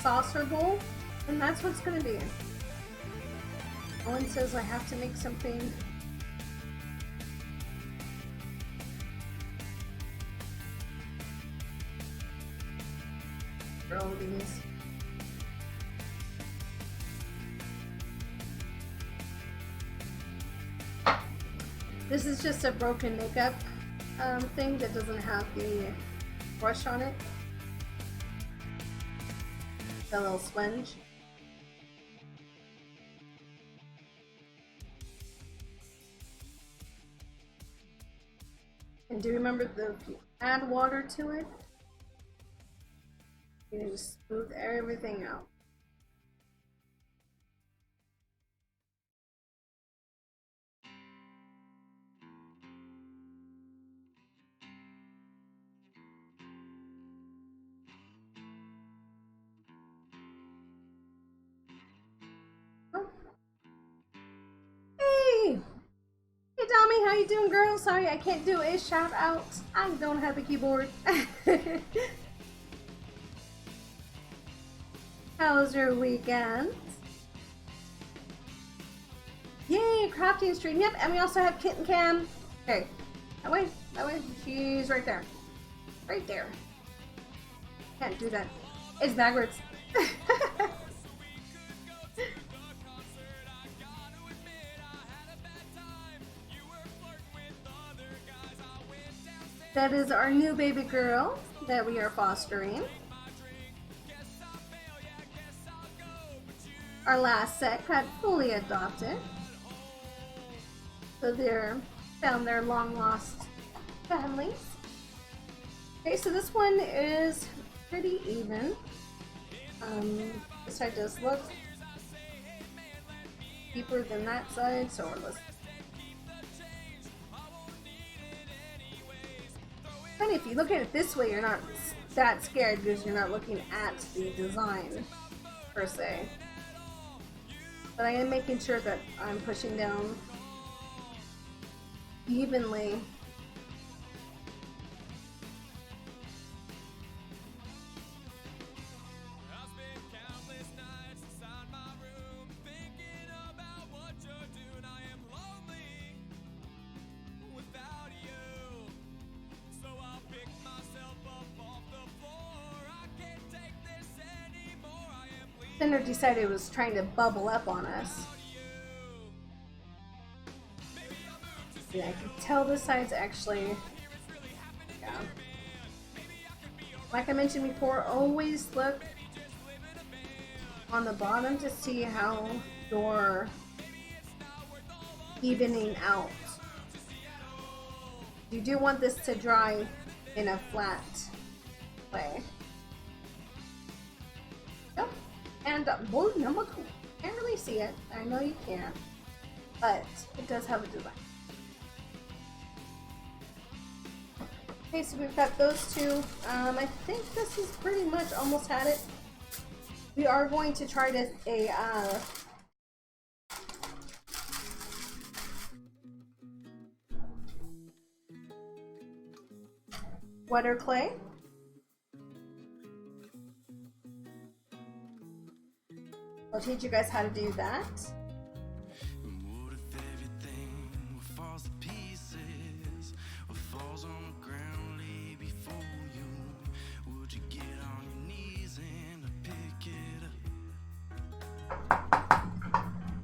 saucer bowl, then that's what it's going to be. Owen says I have to make something. For all these. This is just a broken makeup thing that doesn't have the brush on it. The little sponge. And do remember that if you add water to it, you can just smooth everything out. Hey! Hey Tommy, how you doing, girl? Sorry I can't do a shout out. I don't have a keyboard. How was your weekend? Yay, crafting stream. Yep, and we also have Kitten Cam. Okay, that way, she's right there. Right there. Can't do that. It's backwards. That is our new baby girl that we are fostering. Our last set got fully adopted. So they're found their long lost families. Okay, so this one is pretty even. This side does look deeper than that side, so let's. Funny, if you look at it this way, you're not that scared because you're not looking at the design per se. But I am making sure that I'm pushing down evenly. Center decided it was trying to bubble up on us. Yeah, I can tell this side's actually, yeah. Like I mentioned before, always look on the bottom to see how you're evening out. You do want this to dry in a flat way. Yep. And board number 2. Can't really see it. I know you can't, but it does have a design. Okay, so we've got those two. I think this is pretty much almost had it. We are going to try to wetter clay. I'll teach you guys how to do that.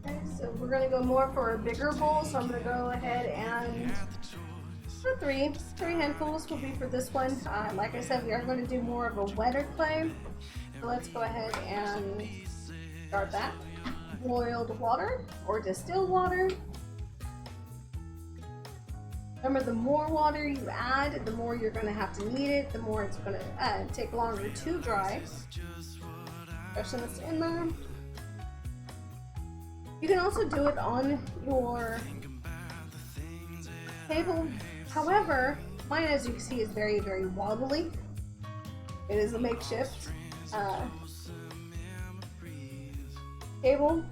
Okay, so we're going to go more for a bigger bowl, so I'm going to go ahead and for three handfuls will be for this one. Like I said, we are going to do more of a wetter clay, so let's go ahead and start that. Boiled water or distilled water. Remember, the more water you add, the more you're going to have to knead it, the more it's going to take longer to dry. Especially this in there. You can also do it on your table. However, mine, as you can see, is very, very wobbly. It is a makeshift table.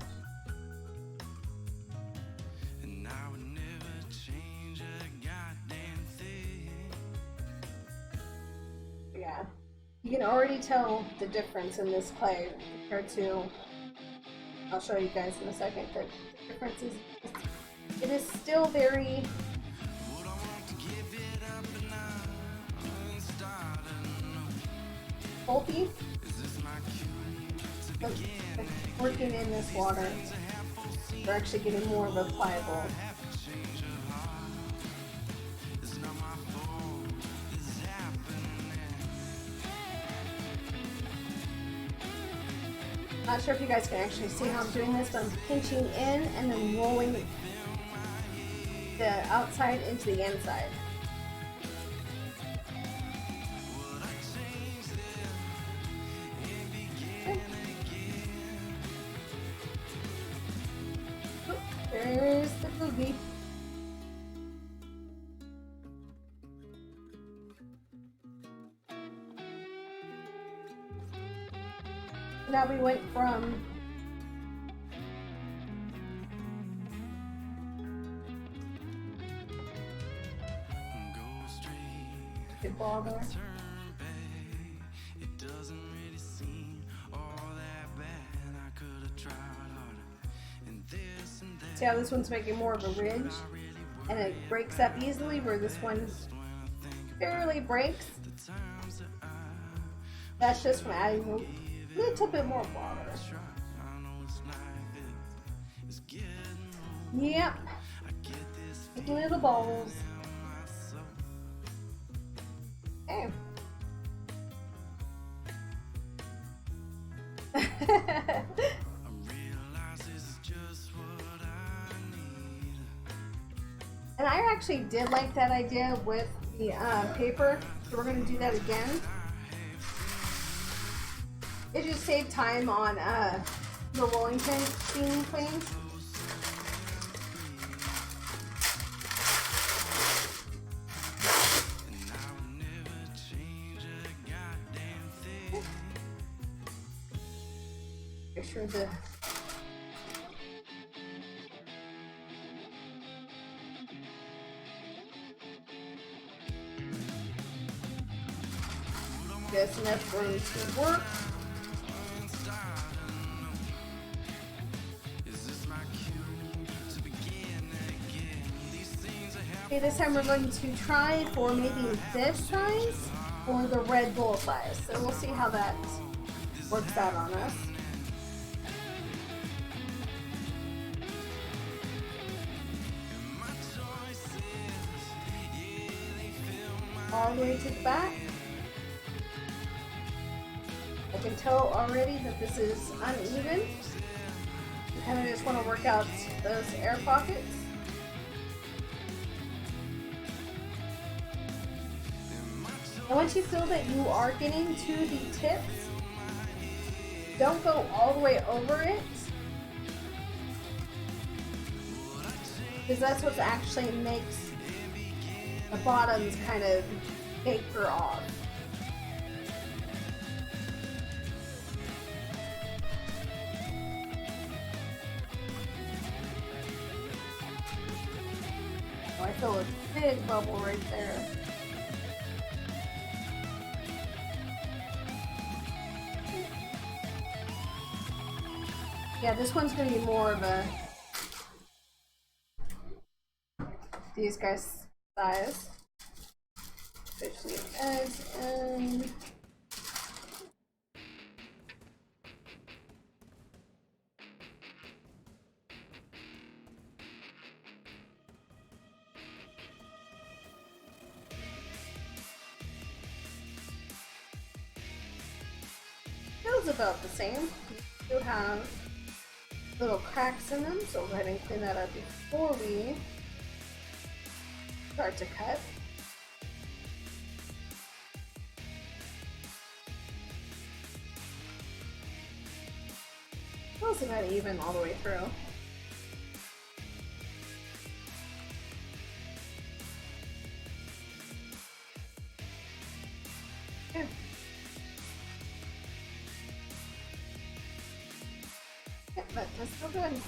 Yeah, you can already tell the difference in this clay compared to, I'll show you guys in a second, the difference is, it is still very pulpy. But working in this water, we're actually getting more of a pliable. Not sure if you guys can actually see how I'm doing this, but I'm pinching in and then rolling the outside into the inside. There's the boogie. Now we went from good ball there. See how this one's making more of a ridge and it breaks up easily, where this one barely breaks. That's just from adding a little bit more water. Yep. Little bowls. Okay. And I actually did like that idea with the paper, so we're going to do that again. It just saved time on the rolling pin being cleaned. Make sure the there's enough room to work. Okay, this time we're going to try for maybe this size or the red bowl size. So we'll see how that works out on us. All the way to the back. I can tell already that this is uneven. I kind of just want to work out those air pockets. And once you feel that you are getting to the tips, don't go all the way over it, because that's what actually makes the bottoms kind of taper off. Oh, I feel a big bubble right there. Yeah, this one's going to be more of a these guys size. Especially eggs and feels about the same. You do have little cracks in them, so we'll go ahead and clean that up before we start to cut. Feels about even all the way through. Okay. Yep, that does feel good.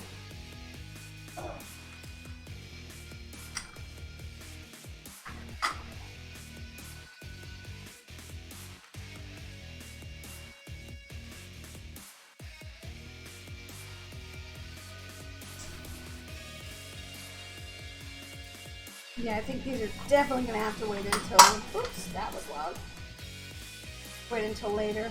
Yeah, I think these are definitely going to have to wait until, oops, that was loud. Wait until later.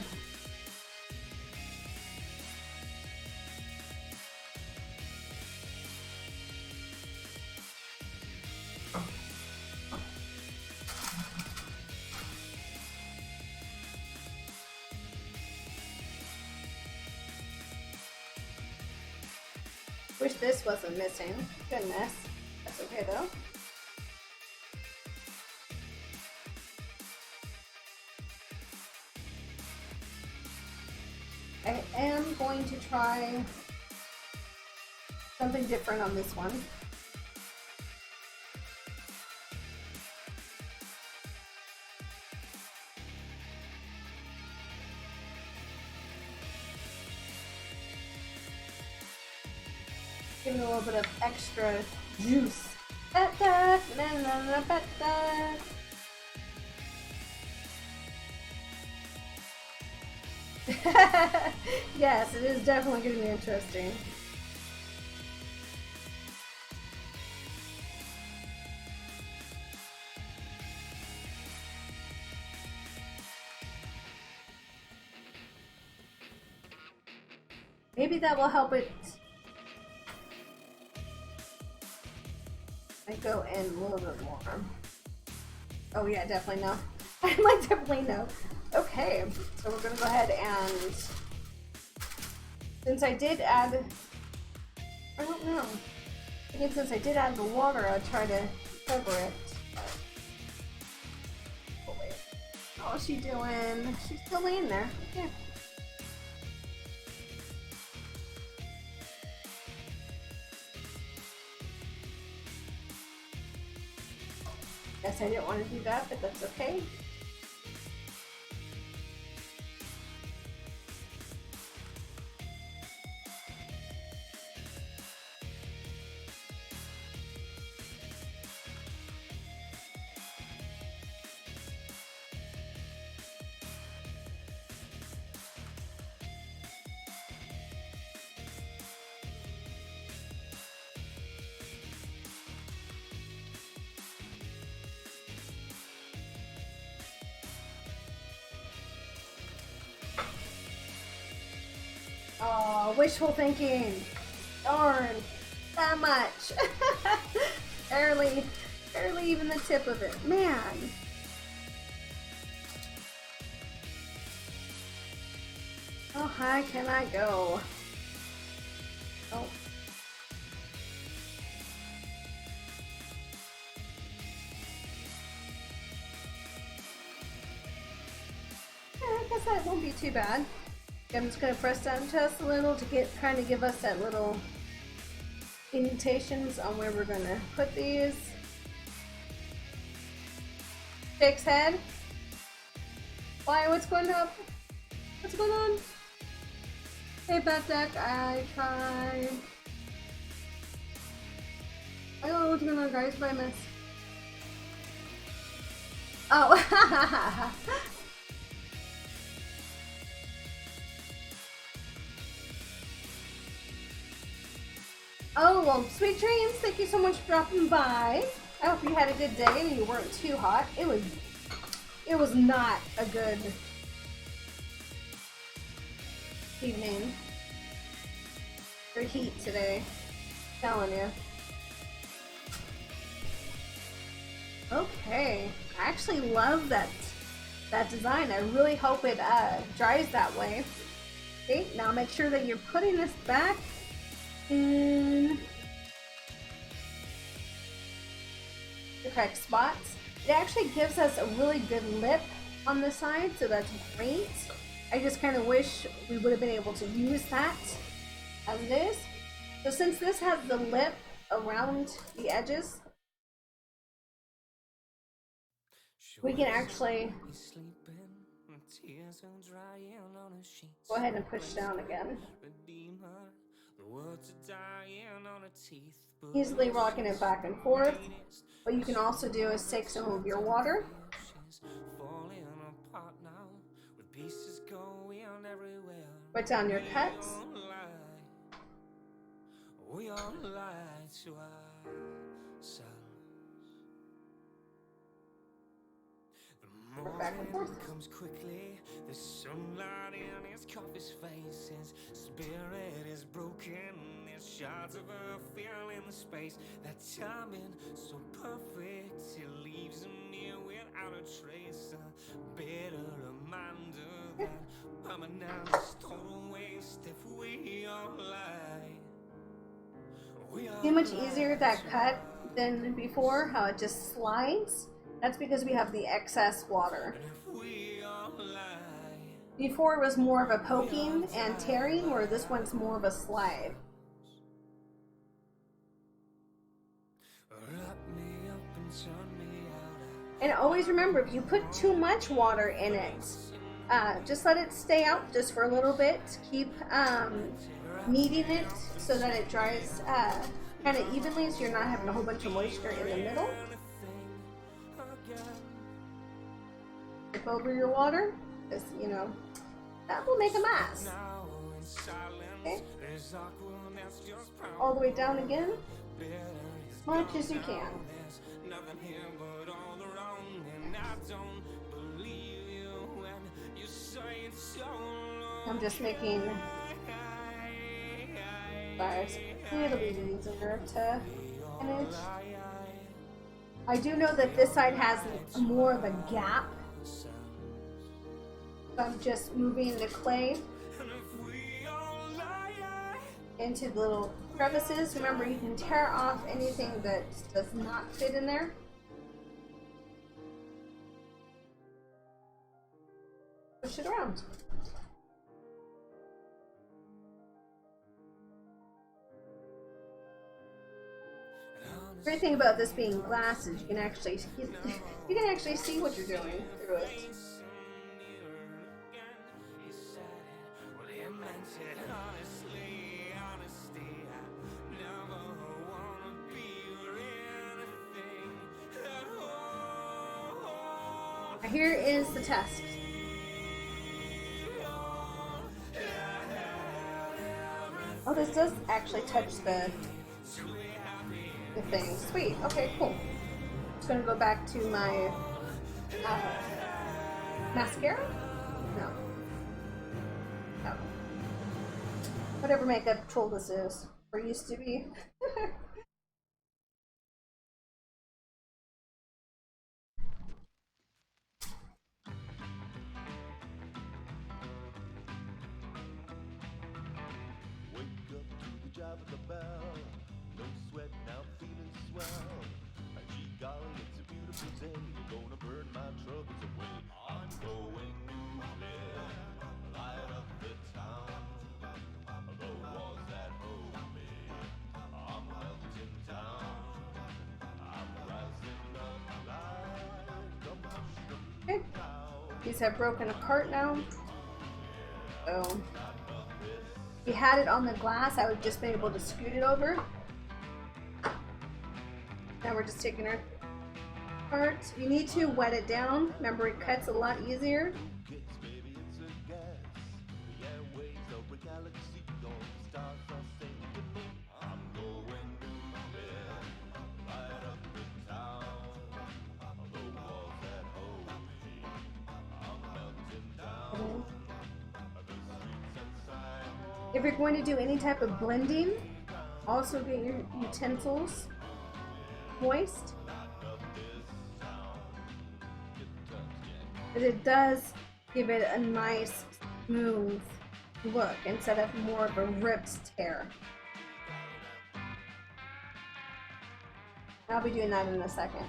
Wish this wasn't missing. Goodness. That's okay though. I am going to try something different on this one. Give it a little bit of extra juice. Yes, it is definitely going to be interesting. Maybe that will help it go in a little bit more. Oh yeah, definitely no. I like definitely no. Okay, so we're gonna go ahead and, since I did add, I don't know. Again, since I did add the water, I'll try to cover it. Oh wait, how's she doing? She's still laying there. Okay. Guess I didn't want to do that, but that's okay. Oh, wishful thinking. Darn, that much. barely even the tip of it. Man. How high can I go? Oh. Yeah, I guess that won't be too bad. I'm just going to press down just a little to kind of give us that little indentations on where we're going to put these. Jake's head. Why? What's going on? What's going on? Hey, back deck. I tried. I don't know what's going on, guys, but I missed. Oh. Oh, well, sweet dreams. Thank you so much for dropping by. I hope you had a good day and you weren't too hot. It was not a good evening for heat today. I'm telling you. Okay. I actually love that design. I really hope it dries that way. Okay, now make sure that you're putting this back in the correct spots. It actually gives us a really good lip on the side, so that's great. I just kind of wish we would have been able to use that as it is. So since this has the lip around the edges, we can actually go ahead and push down again. Easily rocking it back and forth. What you can also do is take some of your water. Put down your cuts. Work back and forth. Comes quickly, the sunlight in his coffee's face. His spirit is broken. There's shards of a feeling the space. That timing so perfect. It leaves him near without a trace. A bitter reminder that permanence total waste if we all lie. See how much easier that cut than before? How it just slides? That's because we have the excess water. Before it was more of a poking and tearing, where this one's more of a slide. And always remember, if you put too much water in it, just let it stay out just for a little bit. Keep kneading it so that it dries kind of evenly, so you're not having a whole bunch of moisture in the middle. Tip over your water, because you know that will make a mess. Okay, all the way down again, as much as you can. I'm just making size. It'll be easier to manage. I do know that this side has more of a gap. So I'm just moving the clay into the little crevices. Remember, you can tear off anything that does not fit in there. Push it around. The great thing about this being glass is you can actually see what you're doing through it. Here is the test. Oh, this does actually touch the thing. Sweet. Okay, cool. Just gonna go back to my mascara? No. No. Whatever makeup tool this is, or used to be. Okay. These have broken apart now. So if you had it on the glass, I would just be able to scoot it over. Now we're just taking our part. You need to wet it down. Remember, it cuts a lot easier. If you're going to do any type of blending, also get your utensils moist. But it does give it a nice smooth look instead of more of a ripped tear. I'll be doing that in a second.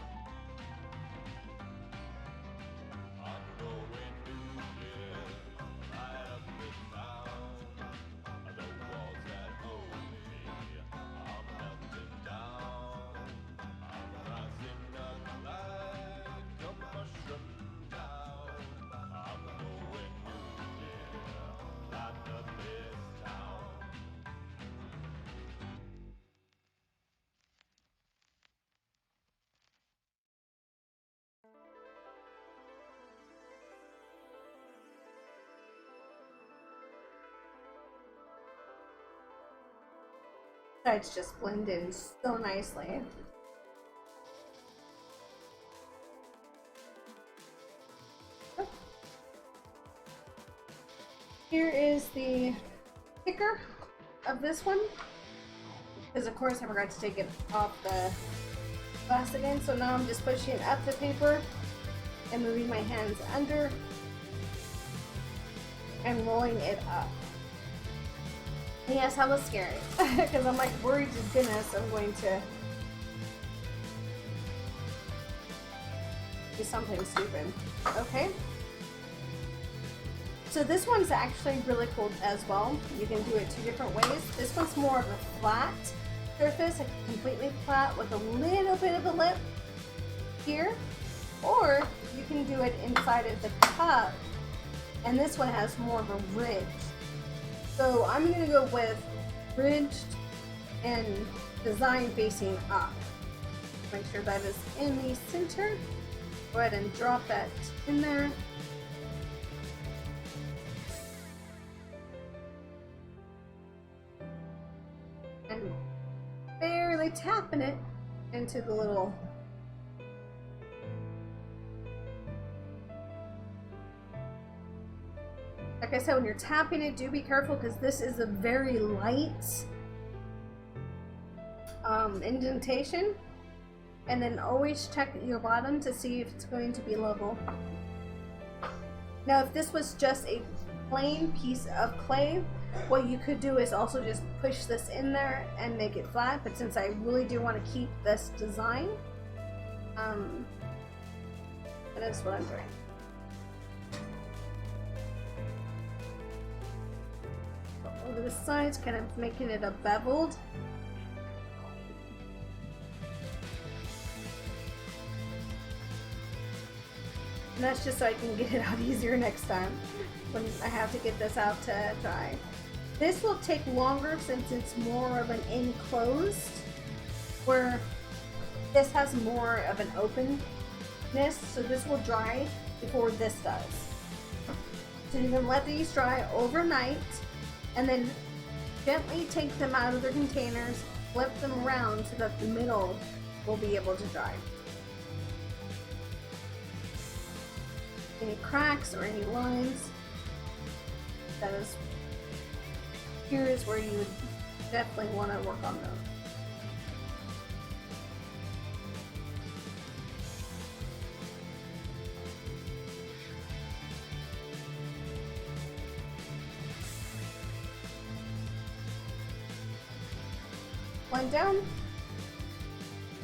Sides just blend in so nicely. Here is the sticker of this one, because of course I forgot to take it off the glass again. So now I'm just pushing up the paper and moving my hands under and rolling it up. Yes, that was scary because I'm like worried to goodness I'm going to do something stupid. Okay. So this one's actually really cool as well. You can do it two different ways. This one's more of a flat surface, like completely flat with a little bit of a lip here, or you can do it inside of the cup, and this one has more of a ridge. So I'm going to go with ridged and design facing up. Make sure that is in the center. Go ahead and drop that in there. And barely tapping it into the little like I said, when you're tapping it, do be careful because this is a very light indentation, and then always check your bottom to see if it's going to be level. Now if this was just a plain piece of clay, what you could do is also just push this in there and make it flat, but since I really do want to keep this design, that is what I'm doing. Over the sides, kind of making it a beveled. And that's just so I can get it out easier next time when I have to get this out to dry. This will take longer since it's more of an enclosed, where this has more of an openness, so this will dry before this does. So you can let these dry overnight and then gently take them out of their containers, flip them around so that the middle will be able to dry. Any cracks or any lines, that is, here is where you would definitely want to work on those. One down.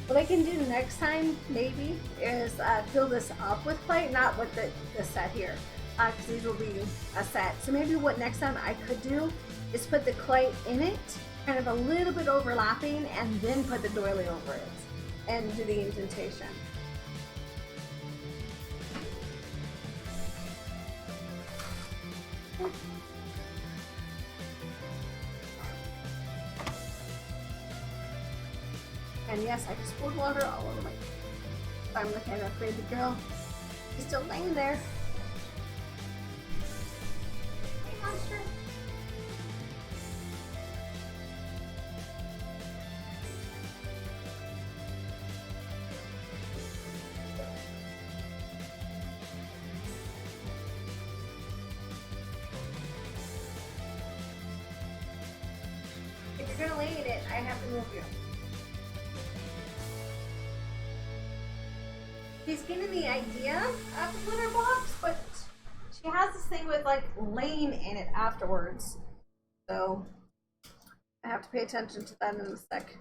What I can do next time, maybe, is fill this up with clay, not with the set here, because these will be a set. So maybe what next time I could do is put the clay in it, kind of a little bit overlapping, and then put the doily over it, and do the indentation. And yes, I just poured water all over my. I'm looking at a baby girl. She's still laying there. Hey, monster. If you're gonna lay in it, I have to move you. She's getting the idea of the glitter box, but she has this thing with like laying in it afterwards. So I have to pay attention to that in a sec.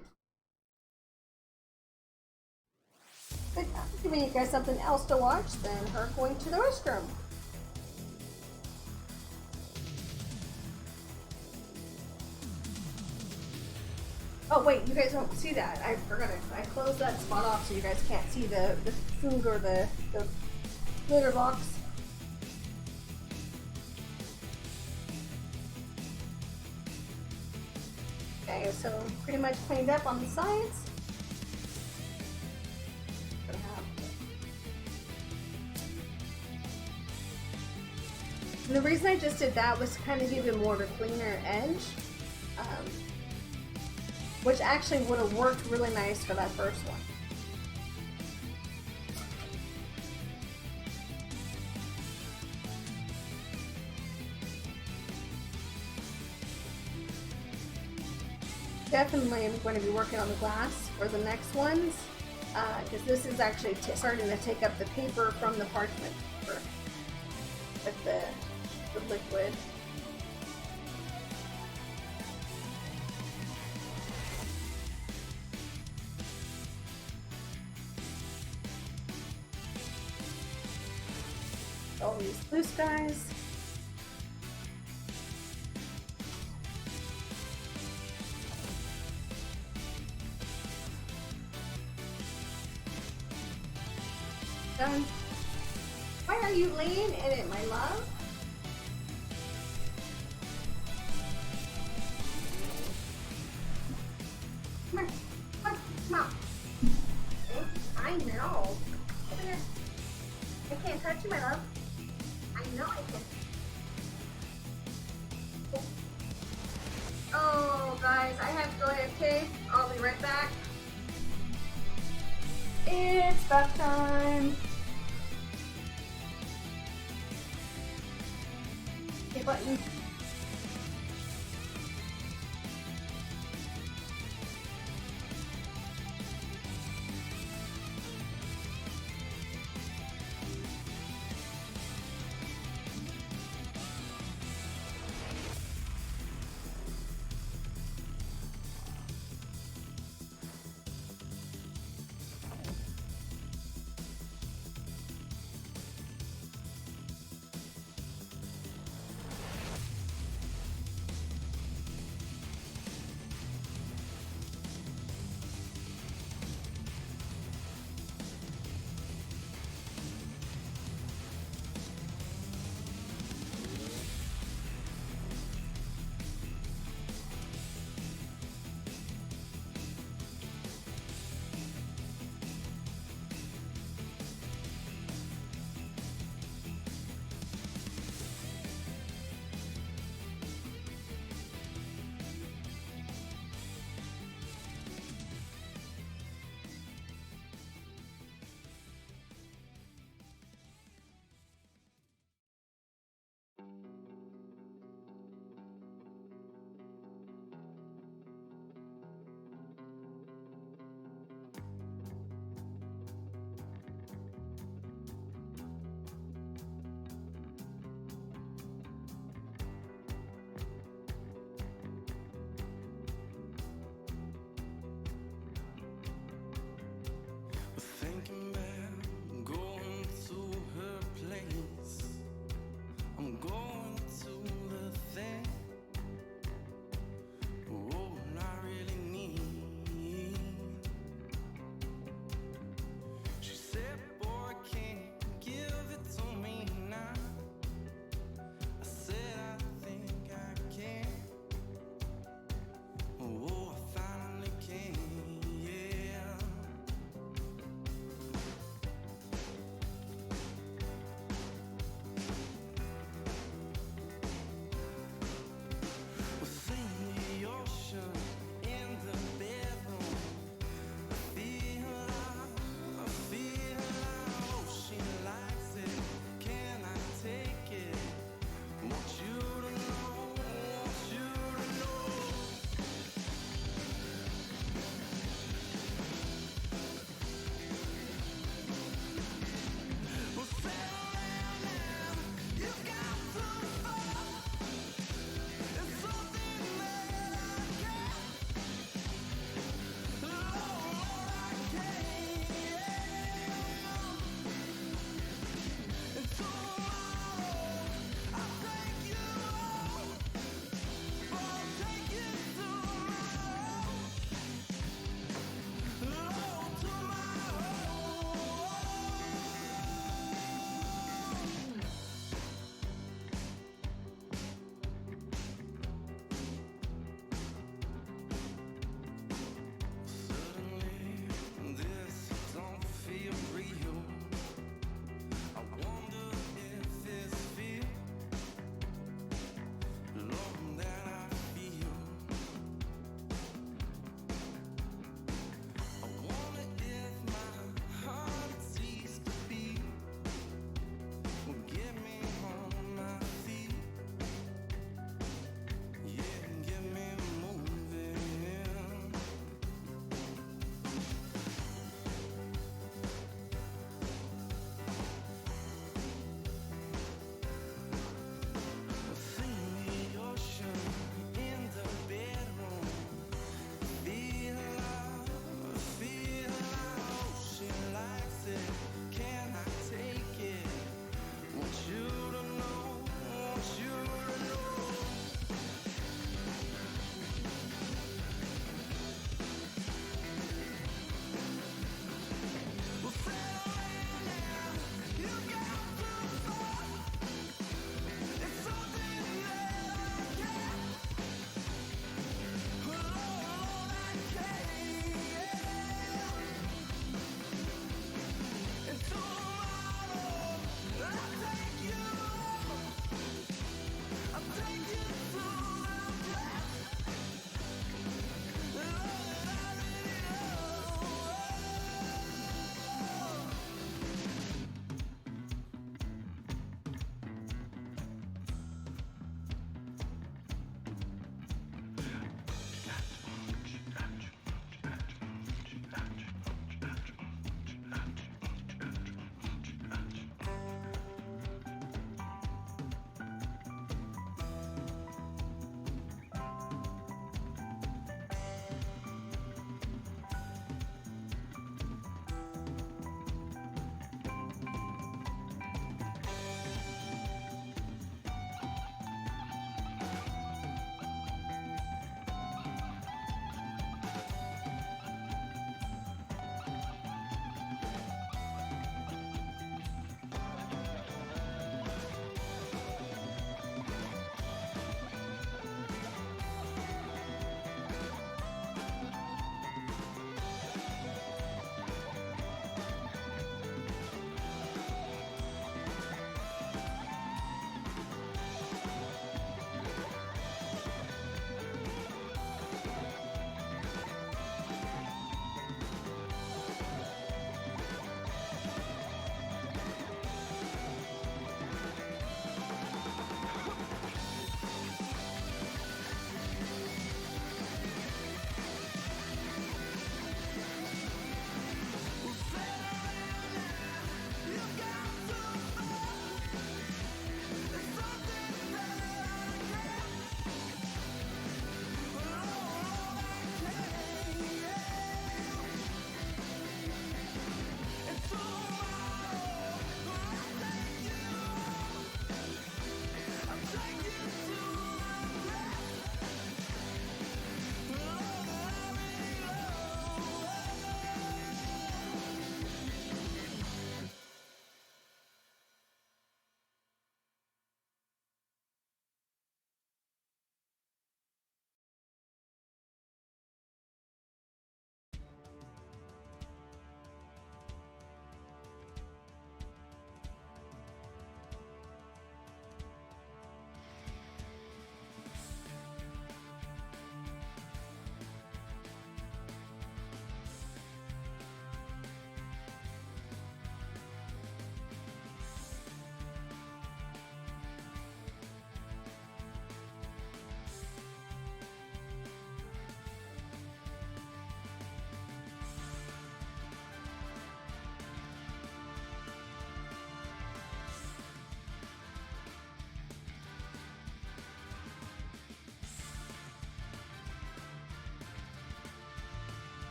But I'm giving you guys something else to watch than her going to the restroom. Oh wait, you guys won't see that. I forgot it. I closed that spot off so you guys can't see the food or the glitter box. Okay, so pretty much cleaned up on the sides. And the reason I just did that was to kind of give it more of a cleaner edge. Which actually would have worked really nice for that first one. Definitely I'm going to be working on the glass for the next ones, because this is actually starting to take up the paper from the parchment paper with the liquid. All these blue skies. Done. Why are you laying in it, my love? Come here. Come on. I know. Over here. I can't touch you, my love. I know I can. Oh, guys, I have to go ahead, okay? I'll be right back. It's bath time. Okay, button.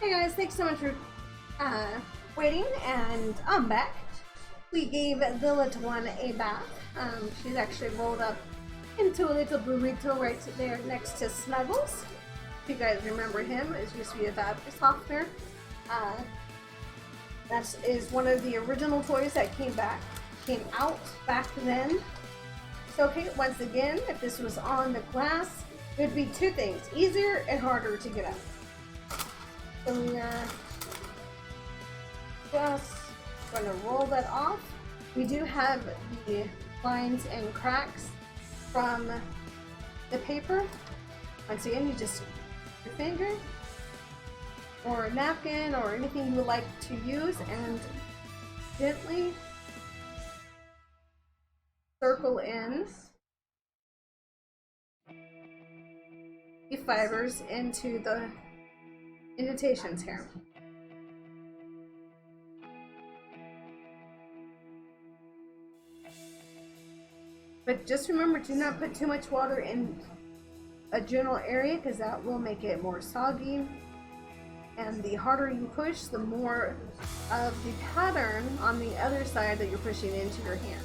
Hey guys, thanks so much for waiting, and I'm back. We gave the little one a bath. She's actually rolled up into a little burrito right there next to Snuggles. If you guys remember him, it used to be a fabric softener. That is one of the original toys that came out back then. So okay, once again, if this was on the glass, it would be two things: easier and harder to get up. So we are just going to roll that off. We do have the lines and cracks from the paper. Once again, you just use your finger or a napkin or anything you would like to use and gently circle in the fibers into the indentations here. But just remember, do not put too much water in a general area because that will make it more soggy. And the harder you push, the more of the pattern on the other side that you're pushing into your hand.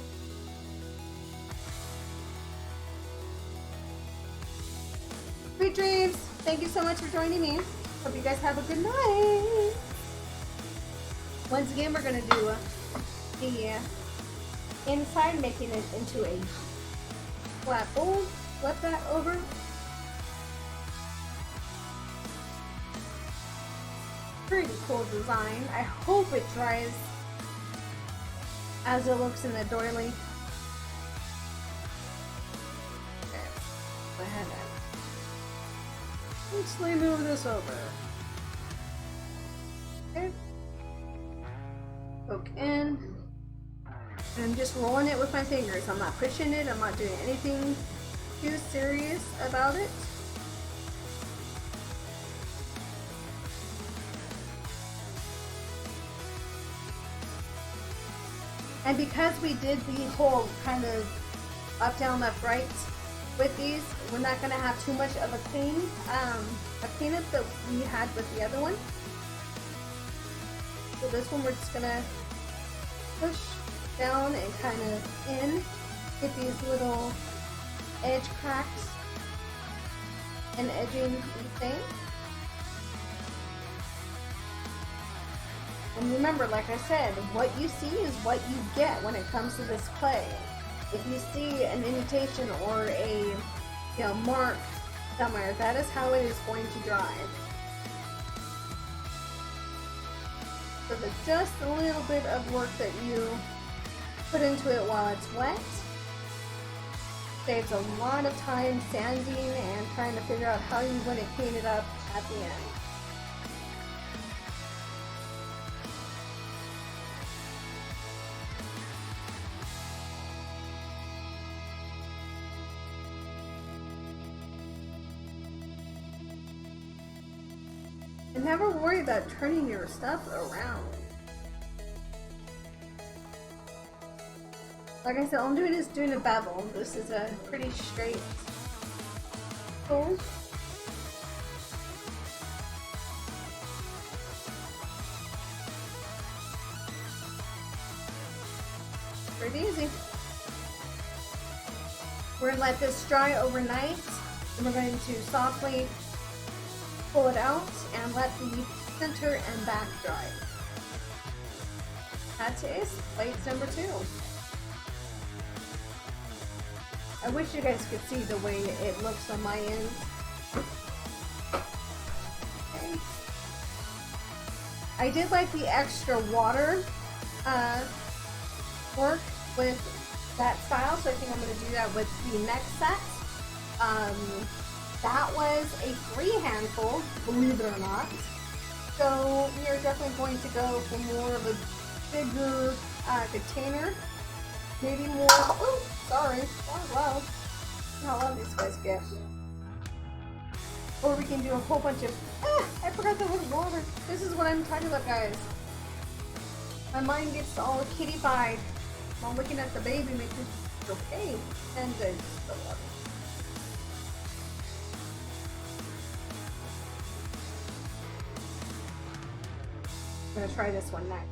Sweet dreams! Thank you so much for joining me. Hope you guys have a good night. Once again, we're going to do the inside, making it into a flat bowl. Flip that over. Pretty cool design. I hope it dries as it looks in the doily. Okay, go ahead and loosely move this over. Okay. Poke in. And I'm just rolling it with my fingers. I'm not pushing it. I'm not doing anything too serious about it. And because we did the whole kind of up, down, left, right with these, we're not going to have too much of a cleanup that we had with the other one. So this one we're just going to push down and kind of in, get these little edge cracks and edging each thing. And remember, like I said, what you see is what you get when it comes to this clay. If you see an indentation or a mark somewhere, that is how it is going to dry. So there's just a little bit of work that you put into it while it's wet saves a lot of time sanding and trying to figure out how you want to clean it up at the end. And never worry about turning your stuff around. Like I said, all I'm doing is doing a bevel. This is a pretty straight tool. Pretty easy. We're going to let this dry overnight, and we're going to softly pull it out and let the center and back dry. That is plates number 2. I wish you guys could see the way it looks on my end. Okay. I did like the extra water work with that style, so I think I'm going to do that with the next set. That was a free handful, believe it or not. So we are definitely going to go for more of a bigger container. Maybe more, oh, sorry, oh wow, how loud these guys get. Or we can do a whole bunch of, I forgot there was water. This is what I'm talking about, guys. My mind gets all kitty-fied while looking at the baby making it okay. And I still love it. I'm gonna try this one next.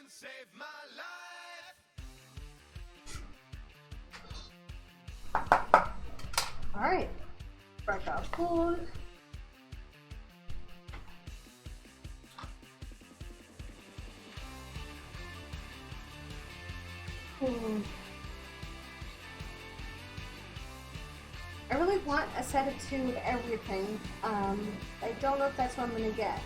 And saved my life. all right, break our food. I really want a set of 2 everything. I don't know if that's what I'm gonna get.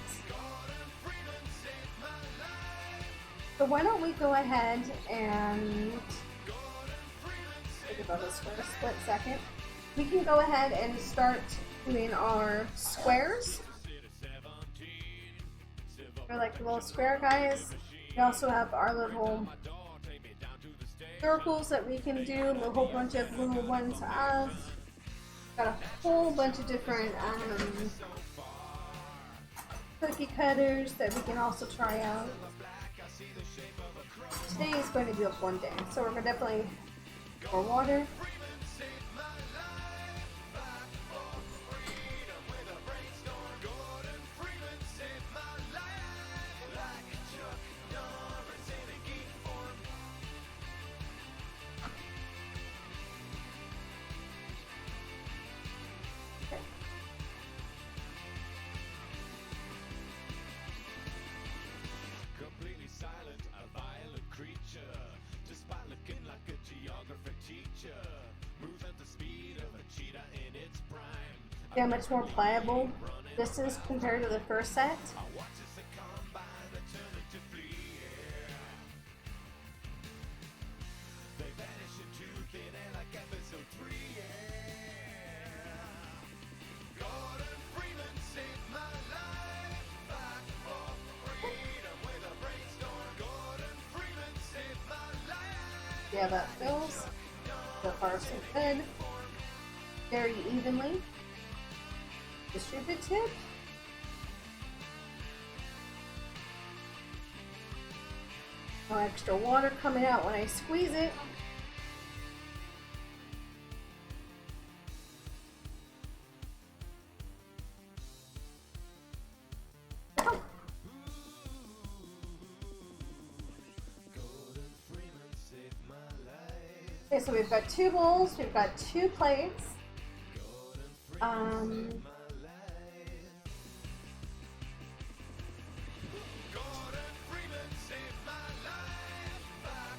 So why don't we go ahead and think about this for a split second. We can go ahead and start doing our squares. They're like the little square guys. We also have our little circles that we can do, a whole bunch of little ones of. Got a whole bunch of different cookie cutters that we can also try out. Today is going to be a fun day, so we're going to definitely pour water. Yeah, much more pliable this is compared to the first set. Yeah, that fills so far so good. Very evenly distributed. No extra water coming out when I squeeze it. Oh. Okay, so we've got 2 bowls, we've got 2 plates.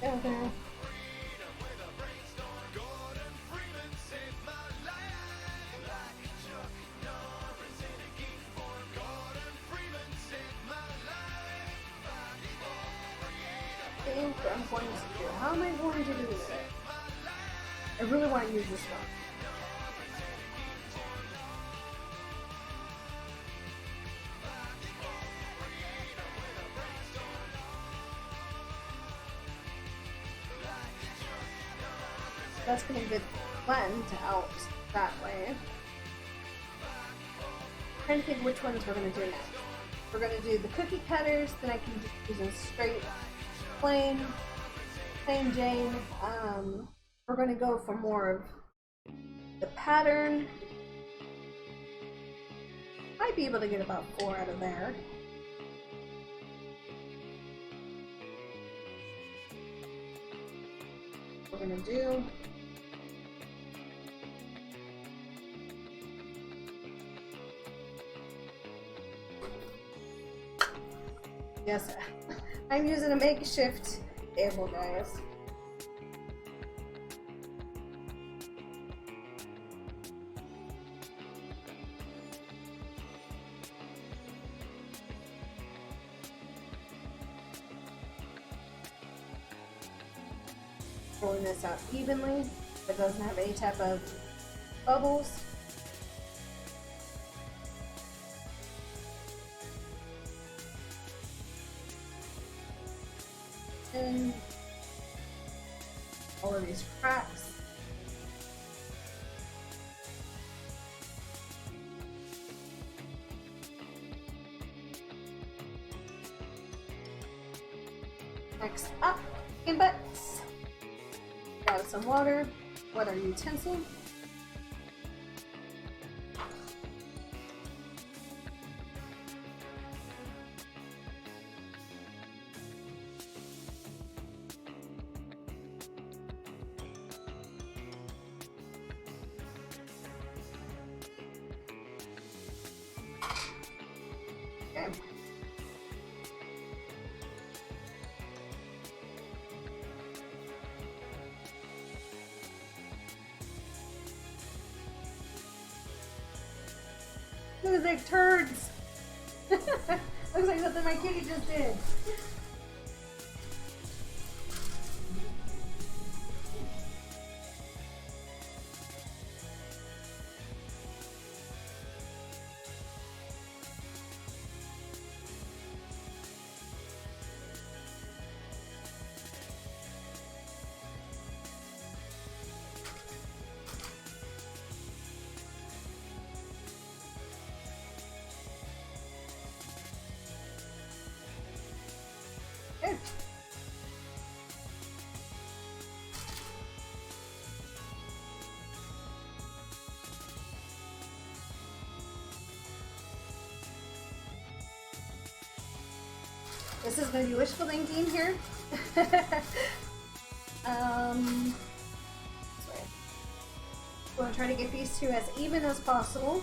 Okay. I'm going to do. How am I going to do this? I really want to use this one. That's going to get flattened out that way. I'm trying to think which ones we're going to do next. We're going to do the cookie cutters, then I can just use them straight, plain Jane. We're going to go for more of the pattern. Might be able to get about 4 out of there. We're going to do yes, I'm using a makeshift table, guys. Rolling this out evenly. It doesn't have any type of bubbles. in all of these cracks. Next up, chicken butts. Grab some water, water utensil. Okay. Look at those turds. Looks like something my kitty just did. Okay. This is going to be wishful thinking here. Sorry. We're going to try to get these two as even as possible.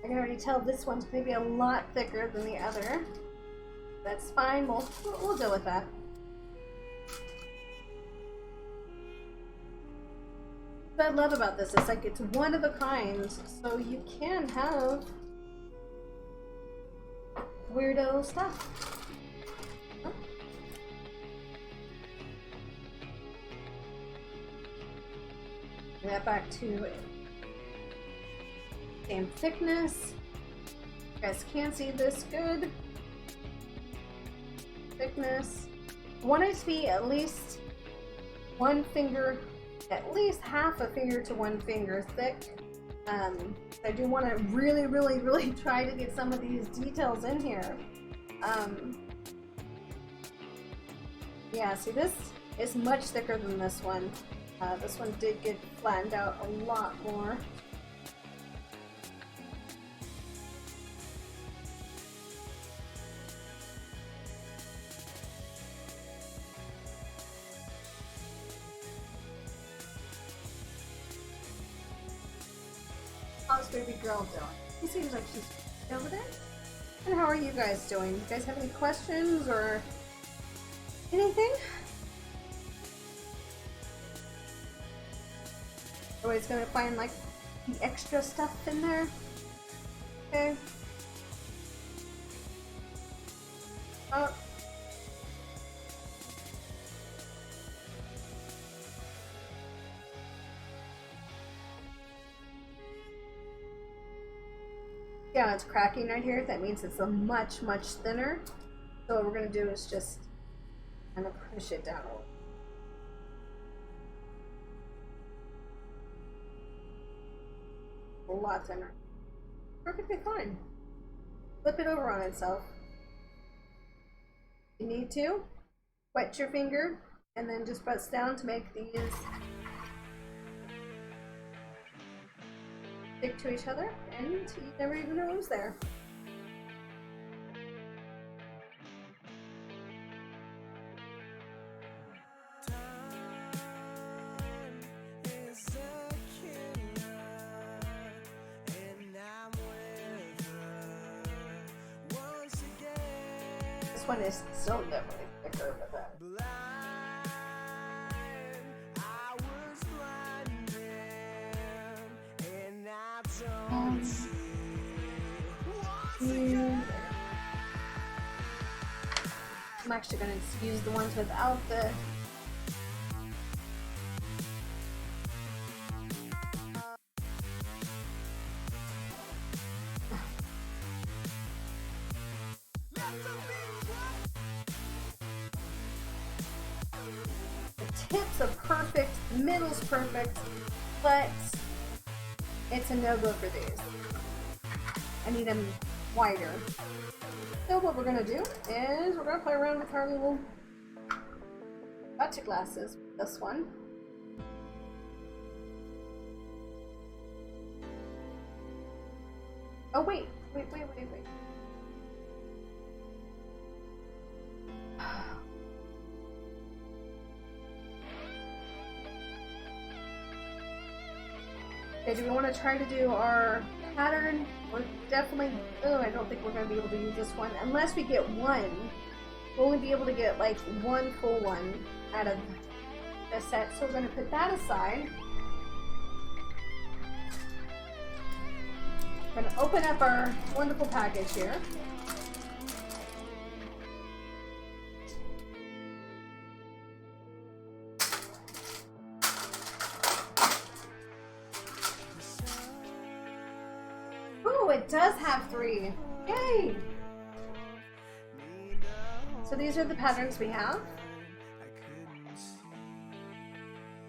I can already tell this one's going to be a lot thicker than the other. That's fine, we'll deal with that. What I love about this is like it's one of a kind, so you can have weirdo stuff. Huh? Bring that back to same thickness. You guys can't see this good. Thickness. I want it to be at least one finger, at least half a finger to one finger thick. I do want to really try to get some of these details in here. Yeah, see, this is much thicker than this one. This one did get flattened out a lot more. How's baby girl doing? She seems like she's over there. And how are you guys doing? You guys have any questions or anything? Everybody's gonna find like the extra stuff in there. Okay. Oh. Yeah, it's cracking right here. That means it's a much thinner. So what we're gonna do is just kind of push it down a little. A lot thinner. Perfectly fine. Flip it over on itself. You need to wet your finger and then just press down to make these stick to each other, and you never even know who's there. This one is still definitely thicker, but that. I'm actually going to use the ones without the... The tips are perfect, the middle's perfect, but it's a no-go for these. I need them wider. So what we're gonna do is we're gonna play around with our little gotcha glasses with this one. Oh wait. Okay, do we want to try to do our pattern? We're definitely, oh, I don't think we're going to be able to use this one unless we get one. We'll only be able to get like one full one out of the set, so we're going to put that aside. We're going to open up our wonderful package here. Oh, it does have 3. Yay! So these are the patterns we have.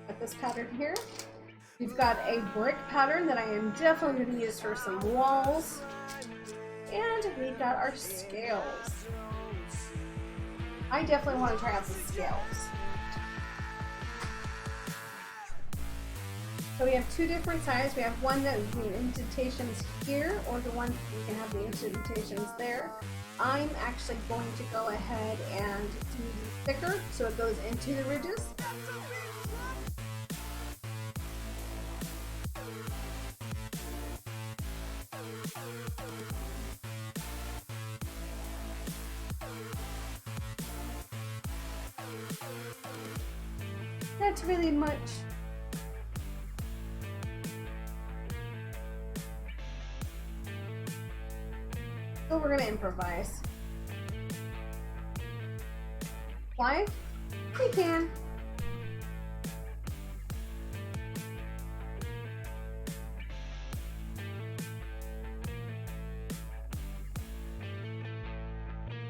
Got this pattern here. We've got a brick pattern that I am definitely going to use for some walls. And we've got our scales. I definitely want to try out the scales. So we have 2 different sizes. We have one that we can indentations here, or the one we can have the indentations there. I'm actually going to go ahead and do the thicker so it goes into the ridges. That's really much. So we're gonna improvise. Why? We can.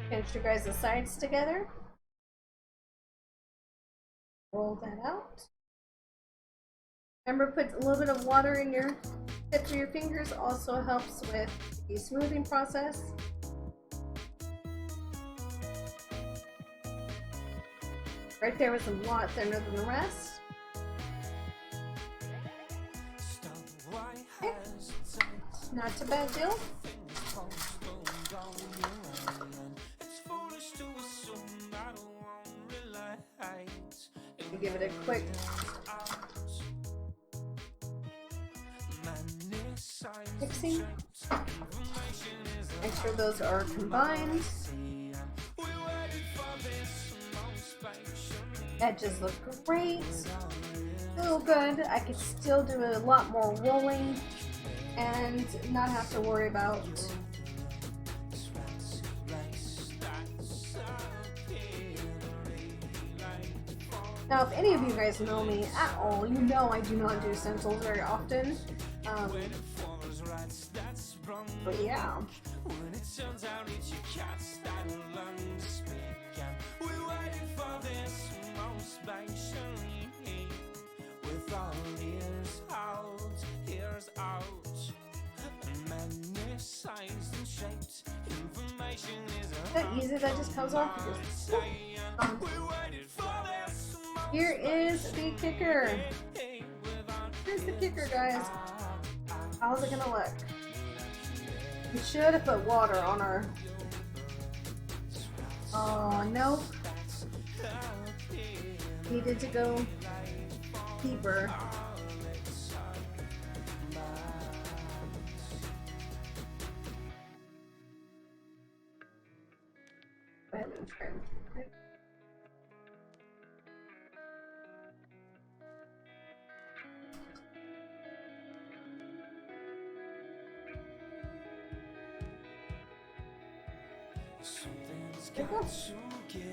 Pinch your guys' sides together. Roll that out. Remember, put a little bit of water in your tips of your fingers. Also helps with the smoothing process. Right there was a lot thinner than the rest. Okay. Not too bad, Jill. Give it a quick mixing. Make sure those are combined. Edges look great. Feel good. I could still do a lot more rolling and not have to worry about now, if any of you guys know me at all, you know I do not do stencils very often. But yeah. That easy, that just comes off. Here is the kicker. Here's the kicker, guys. How's it gonna look? We should have put water on our... Oh, no. Needed to go deeper. Go ahead and trim. forgive.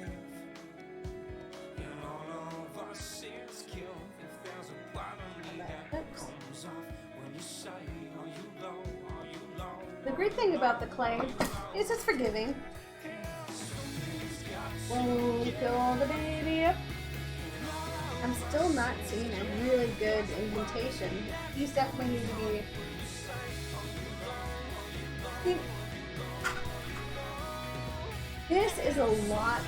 And all of our sins kill. If there's a part of me that comes off when you say, are you low, are you low? The great thing about the clay is it's forgiving. Won't fill the baby up. I'm still not seeing a really good indentation. These definitely need to be. See, this is a lot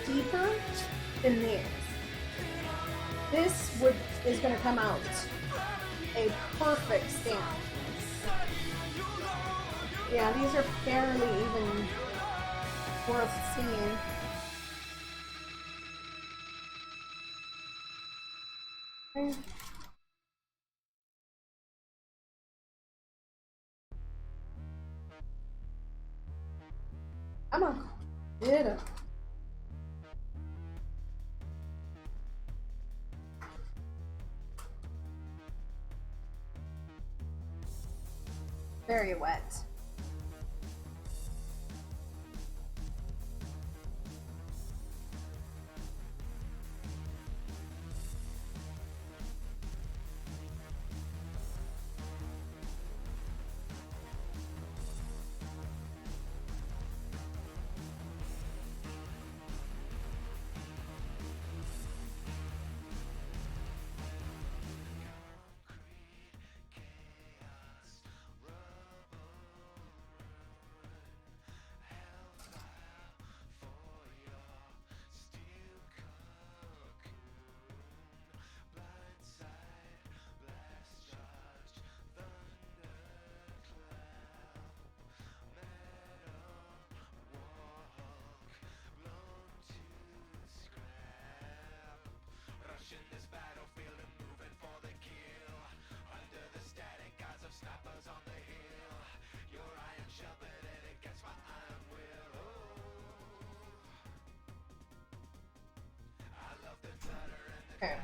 deeper than theirs. This is going to come out a perfect stamp. Yeah, these are fairly even worth seeing. Okay. Come on. Get it. Very wet. Okay.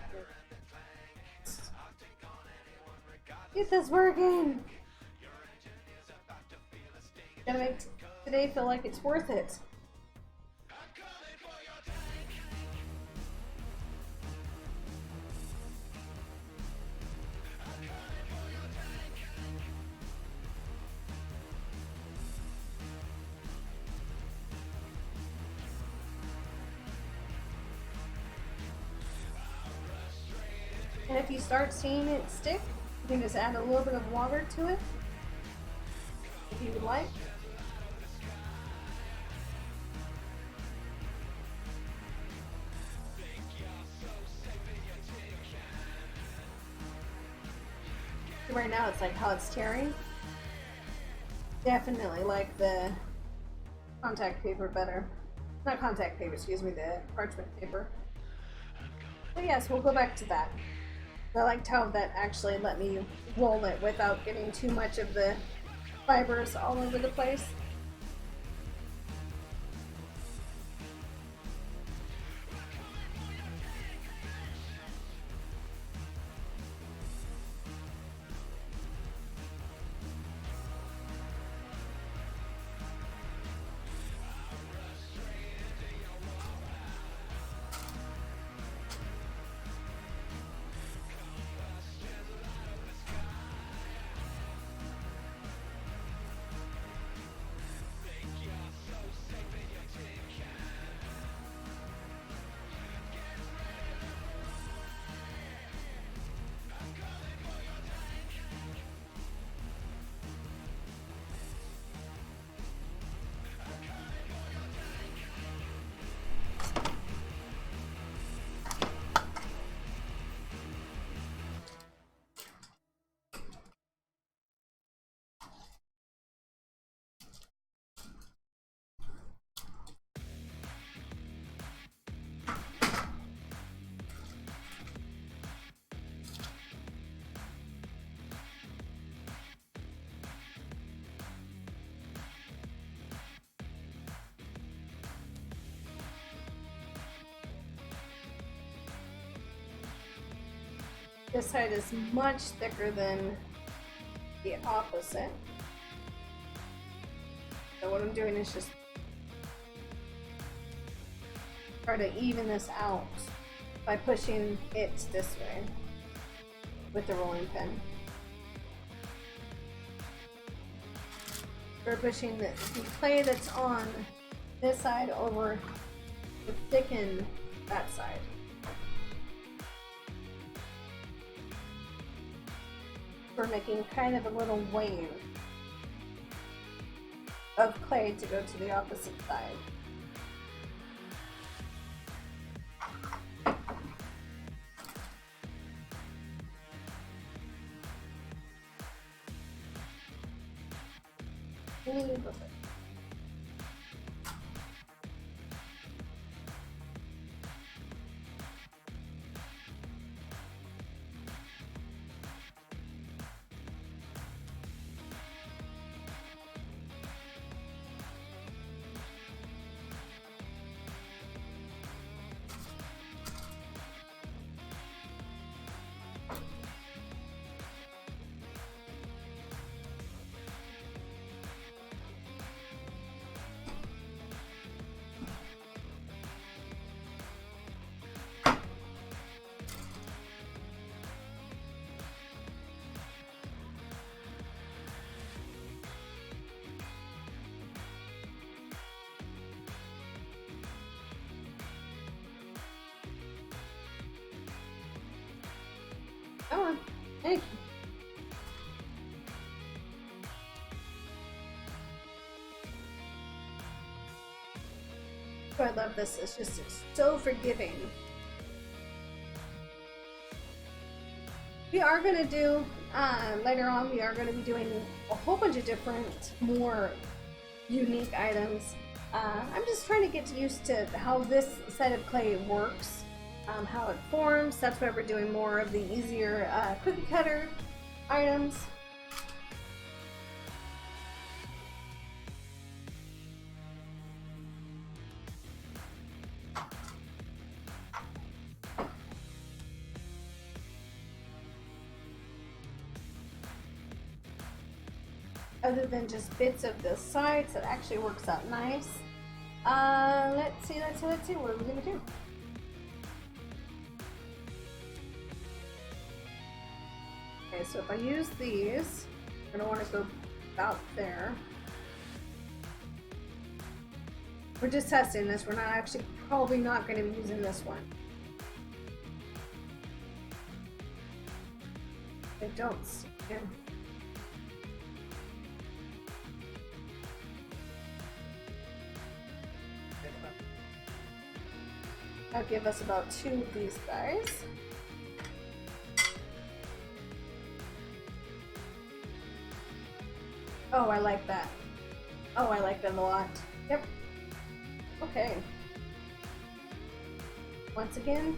Get this working. Gotta make today feel like it's worth it. And if you start seeing it stick, you can just add a little bit of water to it, if you would like. Right now it's like how it's tearing. Definitely like the contact paper better. Not contact paper, excuse me, the parchment paper. But yes, we'll go back to that. I liked how that actually let me roll it without getting too much of the fibers all over the place. This side is much thicker than the opposite. So what I'm doing is just try to even this out by pushing it this way with the rolling pin. We're pushing the clay that's on this side over to thicken that side. We're making kind of a little wave of clay to go to the opposite side. Come on. Thank you. Oh, I love this. It's just so forgiving. We are going to do, later on, we are going to be doing a whole bunch of different, more unique items. I'm just trying to get used to how this set of clay works. How it forms. That's why we're doing more of the easier cookie cutter items. Other than just bits of the sides, it actually works out nice. Let's see. What are we gonna do? Okay, so if I use these, I'm gonna want to go about there. We're just testing this. We're not actually, probably not going to be using this one. I don't see it. I'll give us about 2 of these guys. Oh, I like that. Oh, I like them a lot. Yep. Okay. Once again,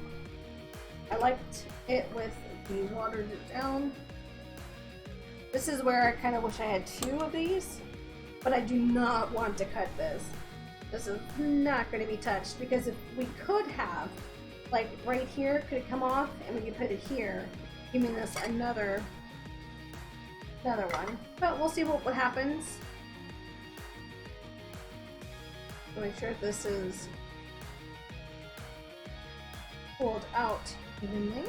I liked it with the watered it down. This is where I kind of wish I had 2 of these, but I do not want to cut this. This is not going to be touched, because if we could have, like right here, could it come off and we could put it here, giving us another one. But we'll see what happens. Make sure this is pulled out evenly.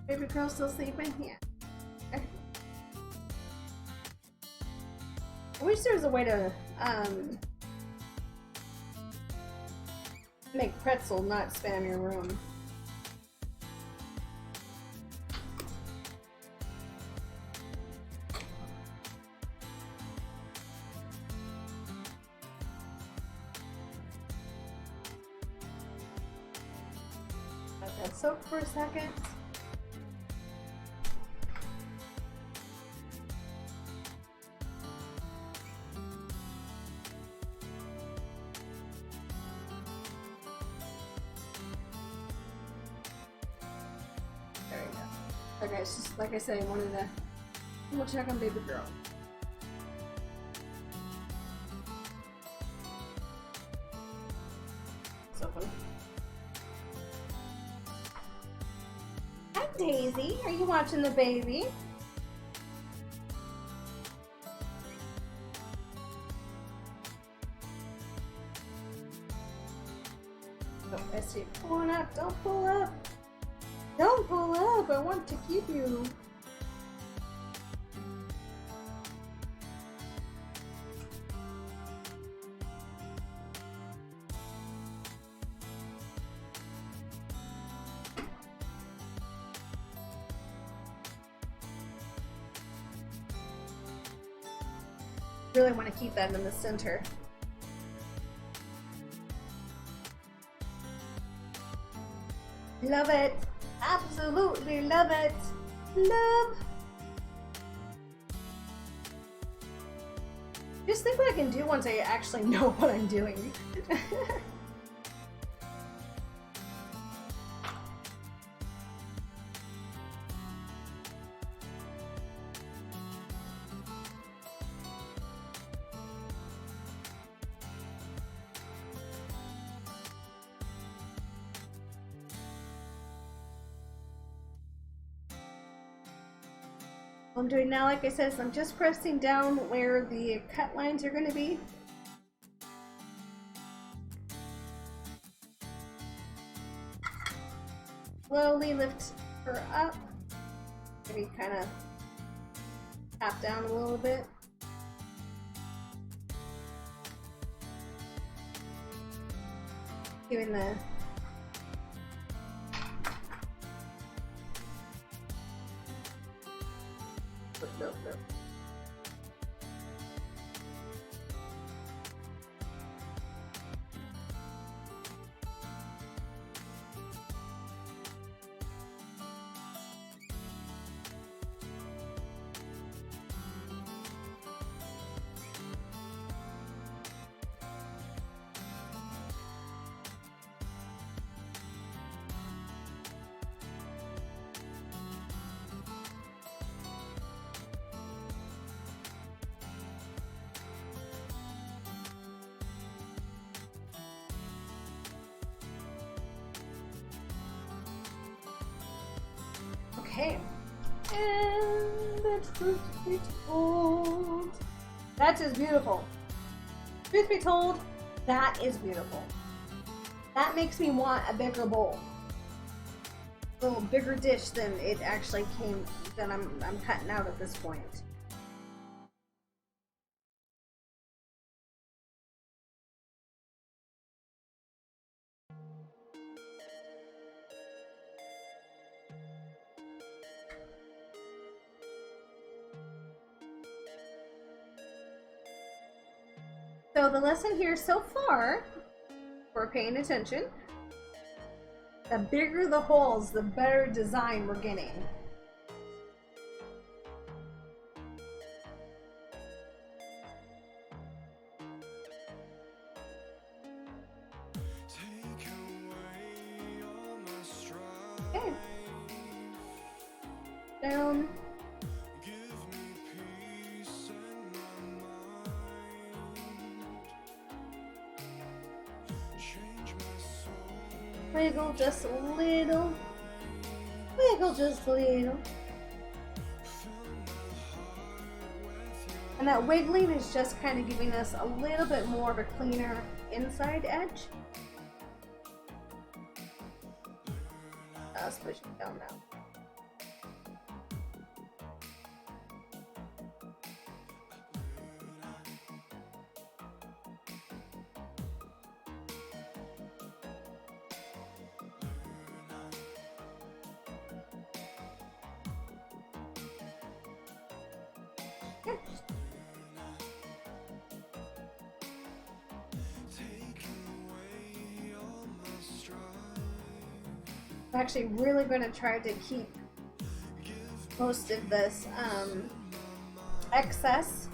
Baby girl still sleeping? Yeah. Okay. I wish there was a way to make pretzel not spam your room. Let that soak for a second. Okay, it's just like I said, I wanted to double check on baby girl. Daisy? Are you watching the baby? Oh, I see it pulling up. Don't pull up. Don't pull up. I want to keep you. Really want to keep that in the center. Love it. Absolutely love it. Love. Just think what I can do once I actually know what I'm doing. What I'm doing now, like I said, is I'm just pressing down where the cut lines are going to be. Slowly lift her up. Maybe kind of tap down a little bit. Doing the no. Okay, and the truth be told, that is beautiful. Truth be told, that is beautiful. That makes me want a bigger bowl, a little bigger dish than it actually came. That I'm cutting out at this point. So the lesson here so far, for paying attention, the bigger the holes, the better design we're getting. Okay. Down. Wiggle just a little. Wiggle just a little. And that wiggling is just kind of giving us a little bit more of a cleaner inside edge. Let's push it down now. I'm actually really going to try to keep most of this excess.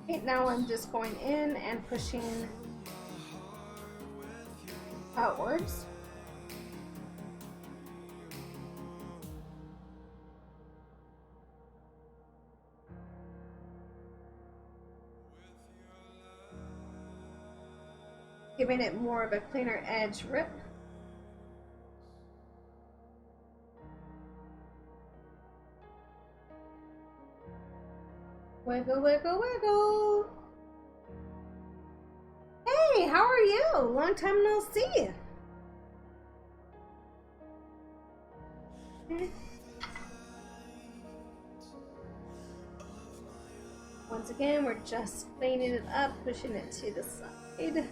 Okay, now I'm just going in and pushing outwards. giving it more of a cleaner edge rip. Wiggle, wiggle, wiggle. Hey, how are you? Long time no see. Once again, we're just cleaning it up, pushing it to the side.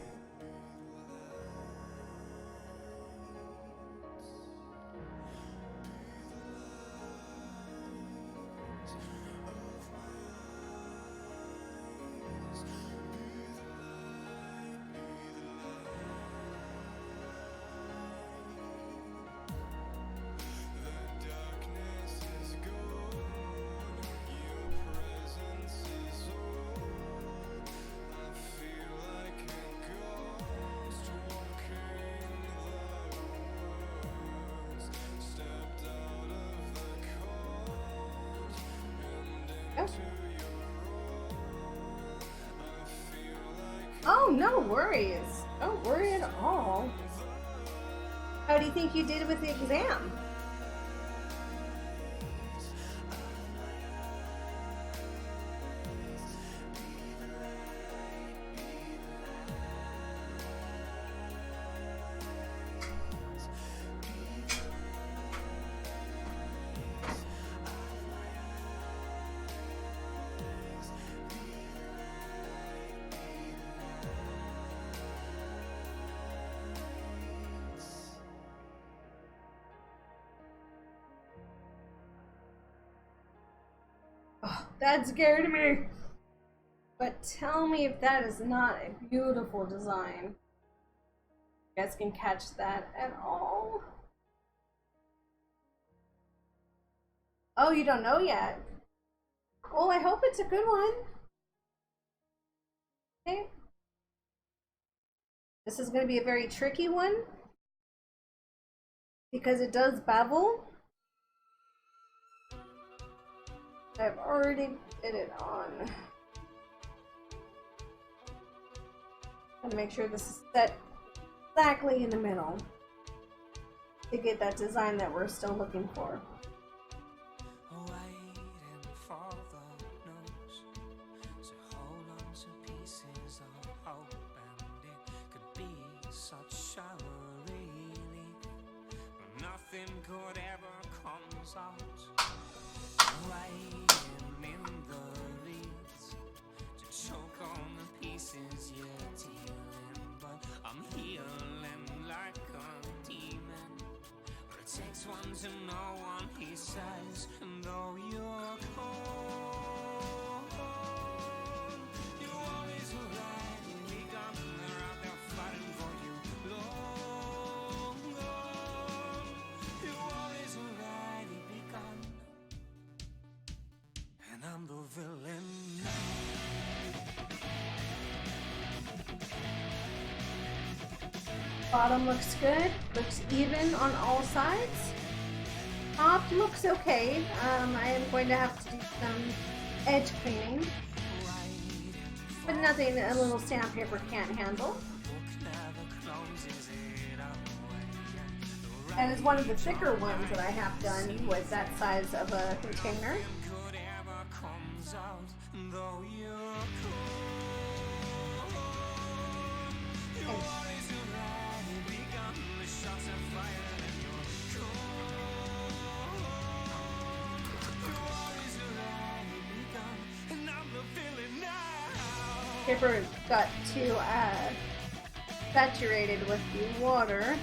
Oh, no worries. Don't worry at all. How do you think you did with the exam? Oh, that scared me. But tell me if that is not a beautiful design. You guys can catch that at all? Oh, you don't know yet? Well, I hope it's a good one. Okay. This is going to be a very tricky one because it does bevel. I've already did it on. I'm gonna make sure this is set exactly in the middle to get that design that we're still looking for. Waiting for the news, so hold on to pieces of hope, and it could be such a relief, but nothing good ever comes out. Waiting in the reeds to choke on the pieces you're dealing, but I'm healing like a demon. But it takes one to know one, he says, and though you're cold, you always already begun. They're out there fighting for you, long gone. You always already begun, and I'm the villain now. Bottom looks good, looks even on all sides. Top looks okay. I am going to have to do some edge cleaning, but nothing a little sandpaper can't handle. And it's one of the thicker ones that I have done with that size of a container. Paper got too saturated with the water,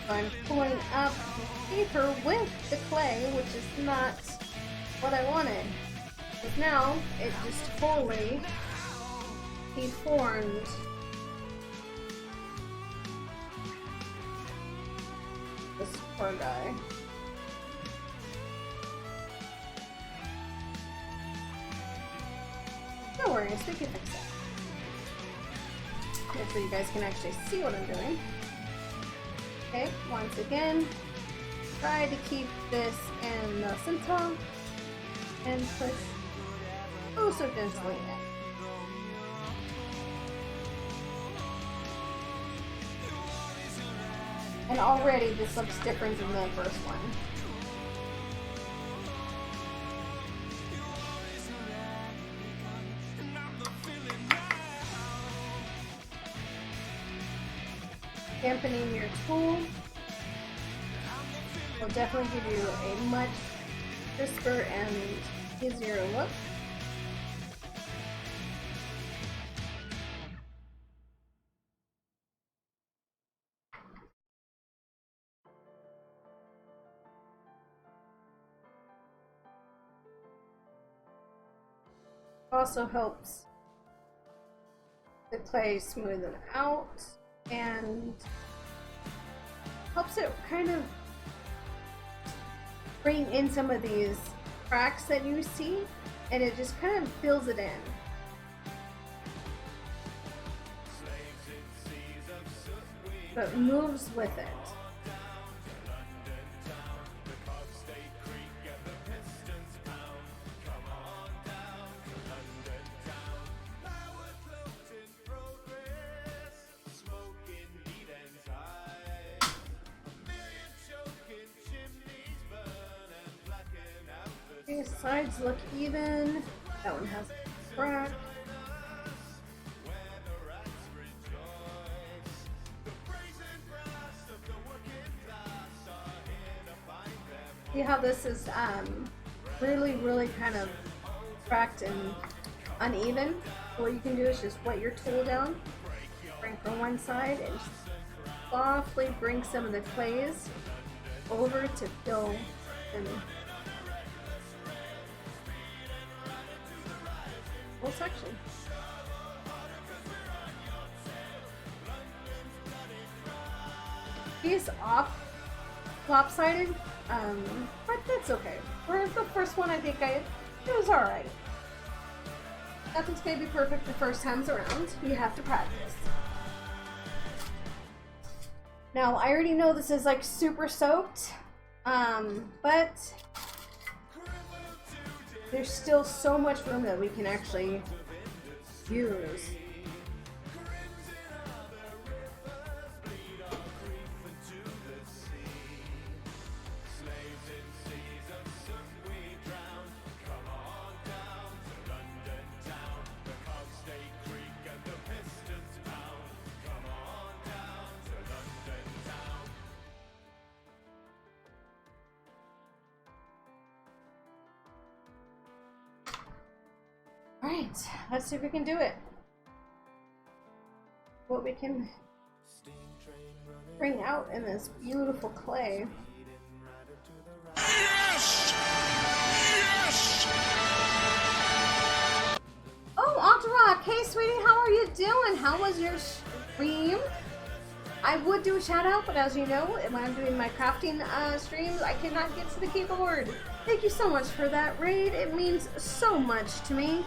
so I'm pulling up the paper with the clay, which is not what I wanted. Because now it just fully deformed. This poor guy. No worries, we can fix that. Hopefully you guys can actually see what I'm doing. Okay, once again, try to keep this in the center and push oh so gently in. And already this looks different than the first one. Dampening your tool will definitely give you a much crisper and easier look. Also helps the clay smoothen out and helps it kind of bring in some of these cracks that you see, and it just kind of fills it in. So it moves with it. Okay, sides look even. That one has a crack. See how this is really kind of cracked and uneven? So what you can do is just wet your tool down, bring from one side, and softly bring some of the clays over to fill in whole section. He's off lopsided, but that's okay. For the first one, I think it was alright. Nothing's gonna be perfect the first times around. You have to practice. Now, I already know this is like super soaked, but there's still so much room that we can actually use. Alright, let's see if we can do it. What we can bring out in this beautiful clay. Yes! Yes! Oh, Altarock! Hey, sweetie, how are you doing? How was your stream? I would do a shout out, but as you know, when I'm doing my crafting streams, I cannot get to the keyboard. Thank you so much for that raid. It means so much to me.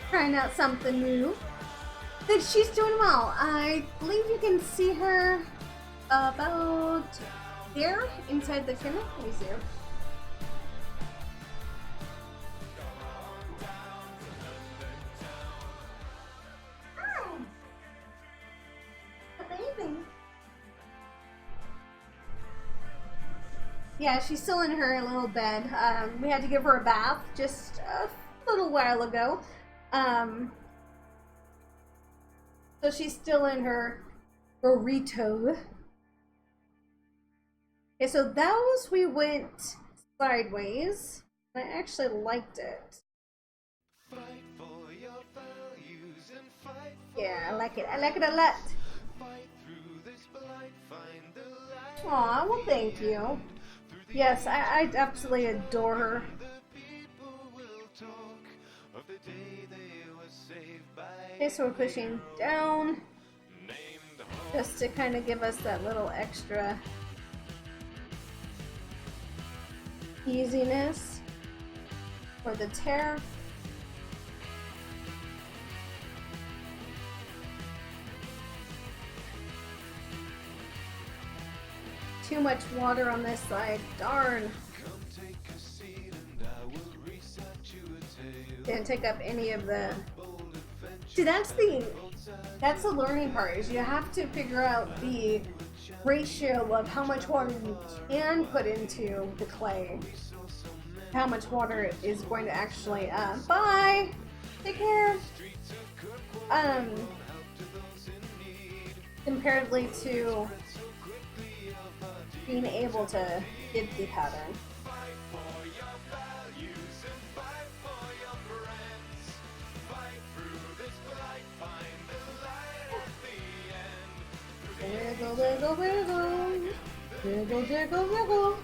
Trying out something new. Think she's doing well. I believe you can see her about there inside the camera. Let me see her. Hi. Amazing. Yeah, she's still in her little bed. We had to give her a bath just a little while ago. So she's still in her burrito. Okay, so those we went sideways. I actually liked it. Fight for your values and fight for Yeah, I like it. I like it a lot. fight through this blight, find the light. Aw, well thank you. Yes, I absolutely adore her. The people will talk of the day they were saved by. Okay, so we're pushing down Name the just to kind of give us that little extra easiness for the tear. too much water on this side. Darn. Didn't take up any of the... See, that's the learning part, is you have to figure out the ratio of how much water you can put into the clay. How much water is going to actually, bye! Take care! Comparatively to being able to get the pattern. Wiggle, wiggle, wiggle. Wiggle, jiggle, wiggle.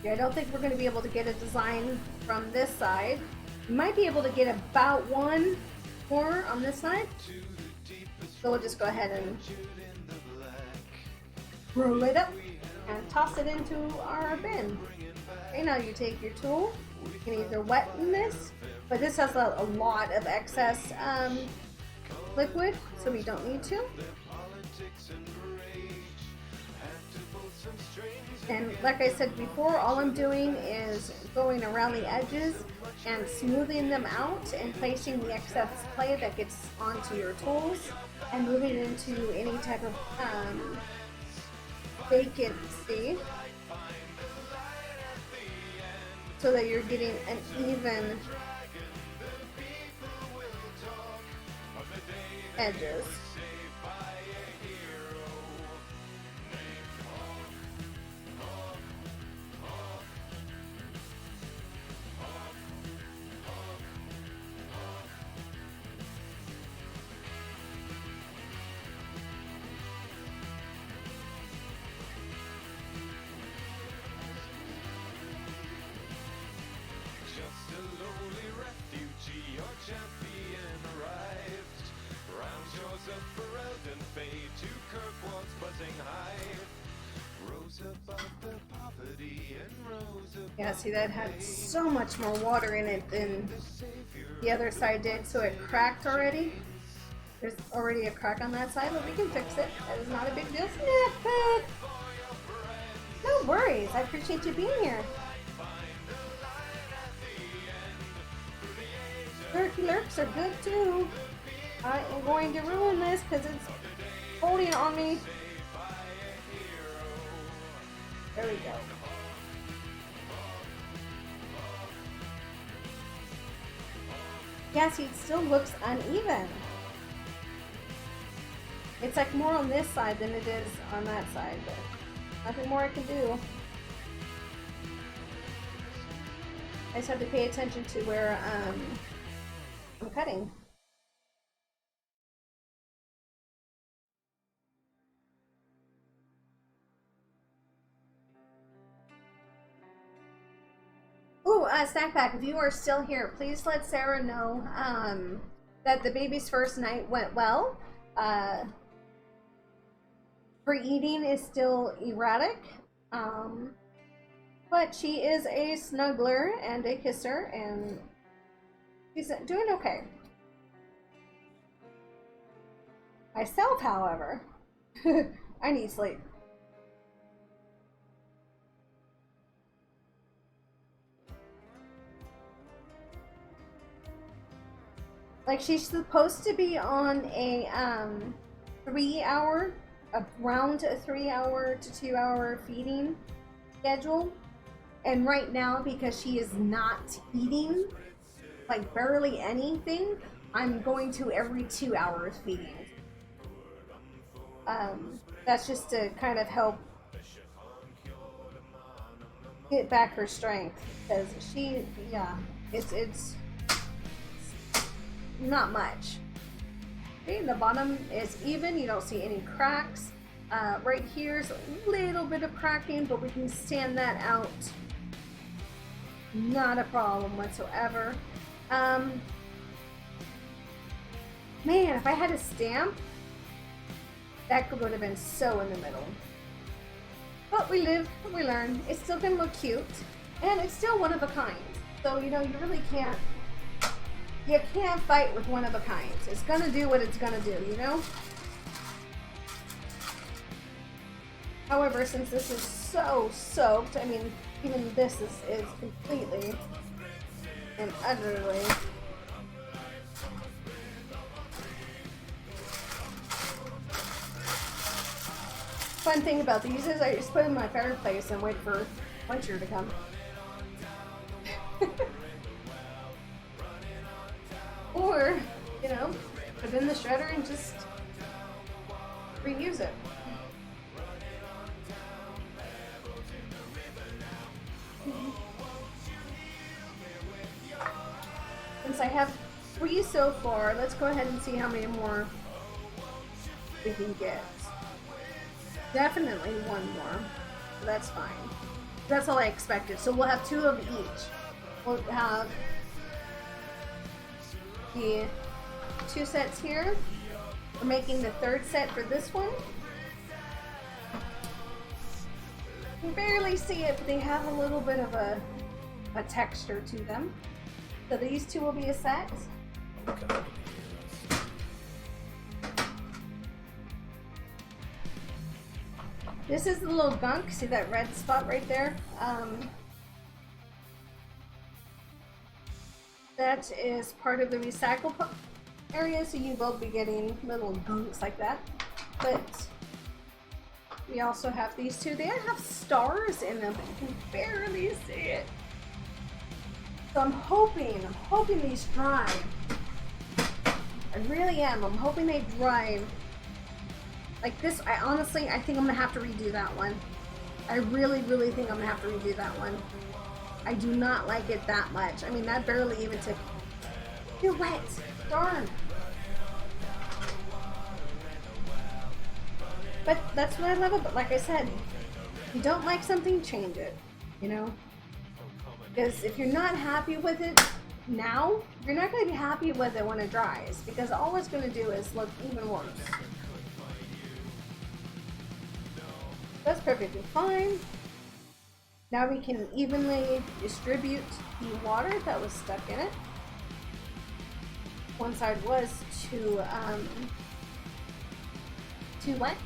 Yeah, I don't think we're going to be able to get a design from this side. We might be able to get about one more on this side. So we'll just go ahead and roll it up and toss it into our bin. Okay, now you take your tool. You can either weten this, but this has a lot of excess liquid, so we don't need to. And like I said before, all I'm doing is going around the edges and smoothing them out and placing the excess clay that gets onto your tools and moving into any type of vacancy so that you're getting an even edges. Yeah, see, that had so much more water in it than the other side did, so it cracked already. There's already a crack on that side, but we can fix it. That is not a big deal. Snippet! No worries, I appreciate you being here. Turkey lurks are good too. I am going to ruin this because it's holding on me. There we go. Yeah, see, it still looks uneven. It's like more on this side than it is on that side, but nothing more I can do. I just have to pay attention to where I'm cutting. Ooh, Snack Pack, if you are still here, please let Sarah know that the baby's first night went well. Her eating is still erratic, but she is a snuggler and a kisser, and she's doing okay. Myself, however, I need sleep. Like, she's supposed to be on a 3 hour, around a 3 hour to 2 hour feeding schedule. And right now, because she is not eating, like barely anything, I'm going to every 2 hours feeding. That's just to kind of help get back her strength, because she, yeah, it's not much. Okay, the bottom is even, you don't see any cracks. Right here's a little bit of cracking, but we can stand that out. Not a problem whatsoever. Man, if I had a stamp, that would have been so in the middle. But we live, we learn. It's still gonna look cute, and it's still one of a kind. So, you know, you really can't You can't fight with one of a kind. It's gonna do what it's gonna do, you know? However, since this is so soaked, I mean, even this is completely and utterly fun thing about these is I just put them in my fireplace and wait for winter to come. Or, you know, put it in the shredder and just reuse it. Since I have 3 so far, let's go ahead and see how many more we can get. Definitely 1 more. So that's fine. That's all I expected. So we'll have 2 of each. We'll have the 2 sets here. We're making the 3rd set for this one. You can barely see it, but they have a little bit of a texture to them. So these 2 will be a set. This is the little gunk. See that red spot right there? That is part of the recycle area, so you will be getting little gunks like that. But we also have these 2. They have stars in them, but you can barely see it. So I'm hoping these dry. I really am. I'm hoping they dry. Like this, I think I'm gonna have to redo that one. I really think I'm gonna have to redo that one. I do not like it that much. I mean, that barely even took. You're wet. Darn. But that's what I love about, like I said, if you don't like something, change it. You know? Because if you're not happy with it now, you're not going to be happy with it when it dries. Because all it's going to do is look even worse. That's perfectly fine. Now we can evenly distribute the water that was stuck in it. One side was too wet.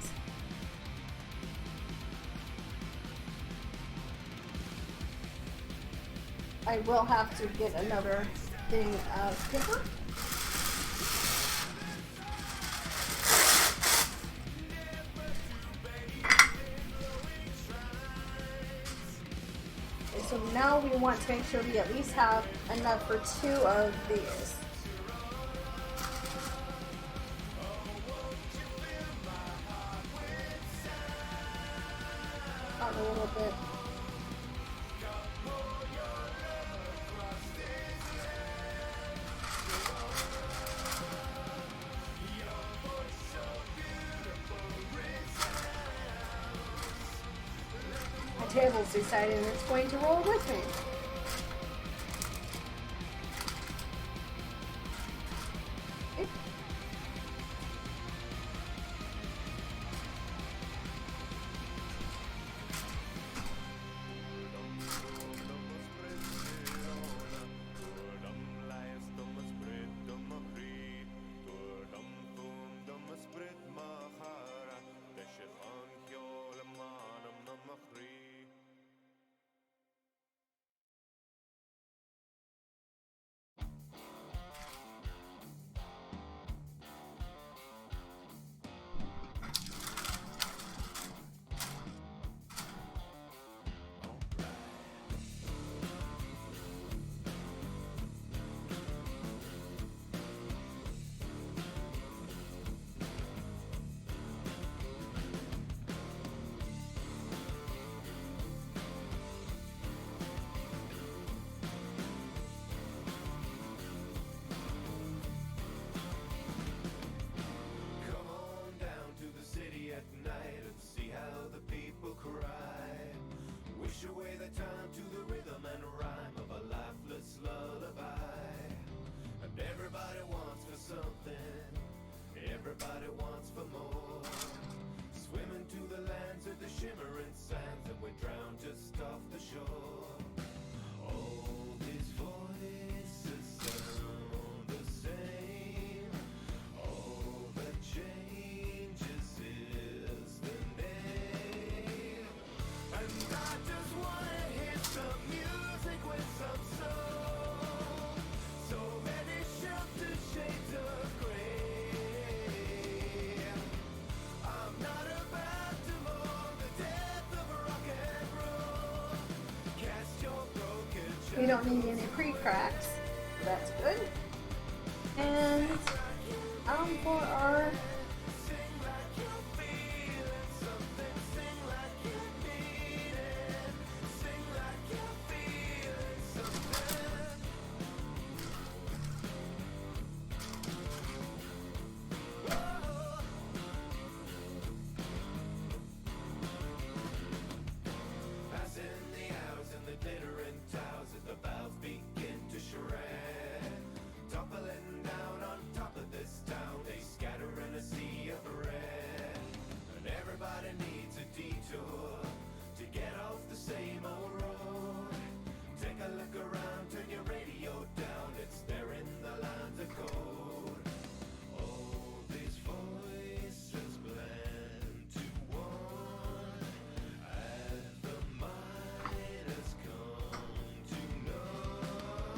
I will have to get another thing of paper. Okay, so now we want to make sure we at least have enough for 2 of these. A little bit. My table's deciding it's going to roll with me. We don't need any pre-cracks. That's good. And for our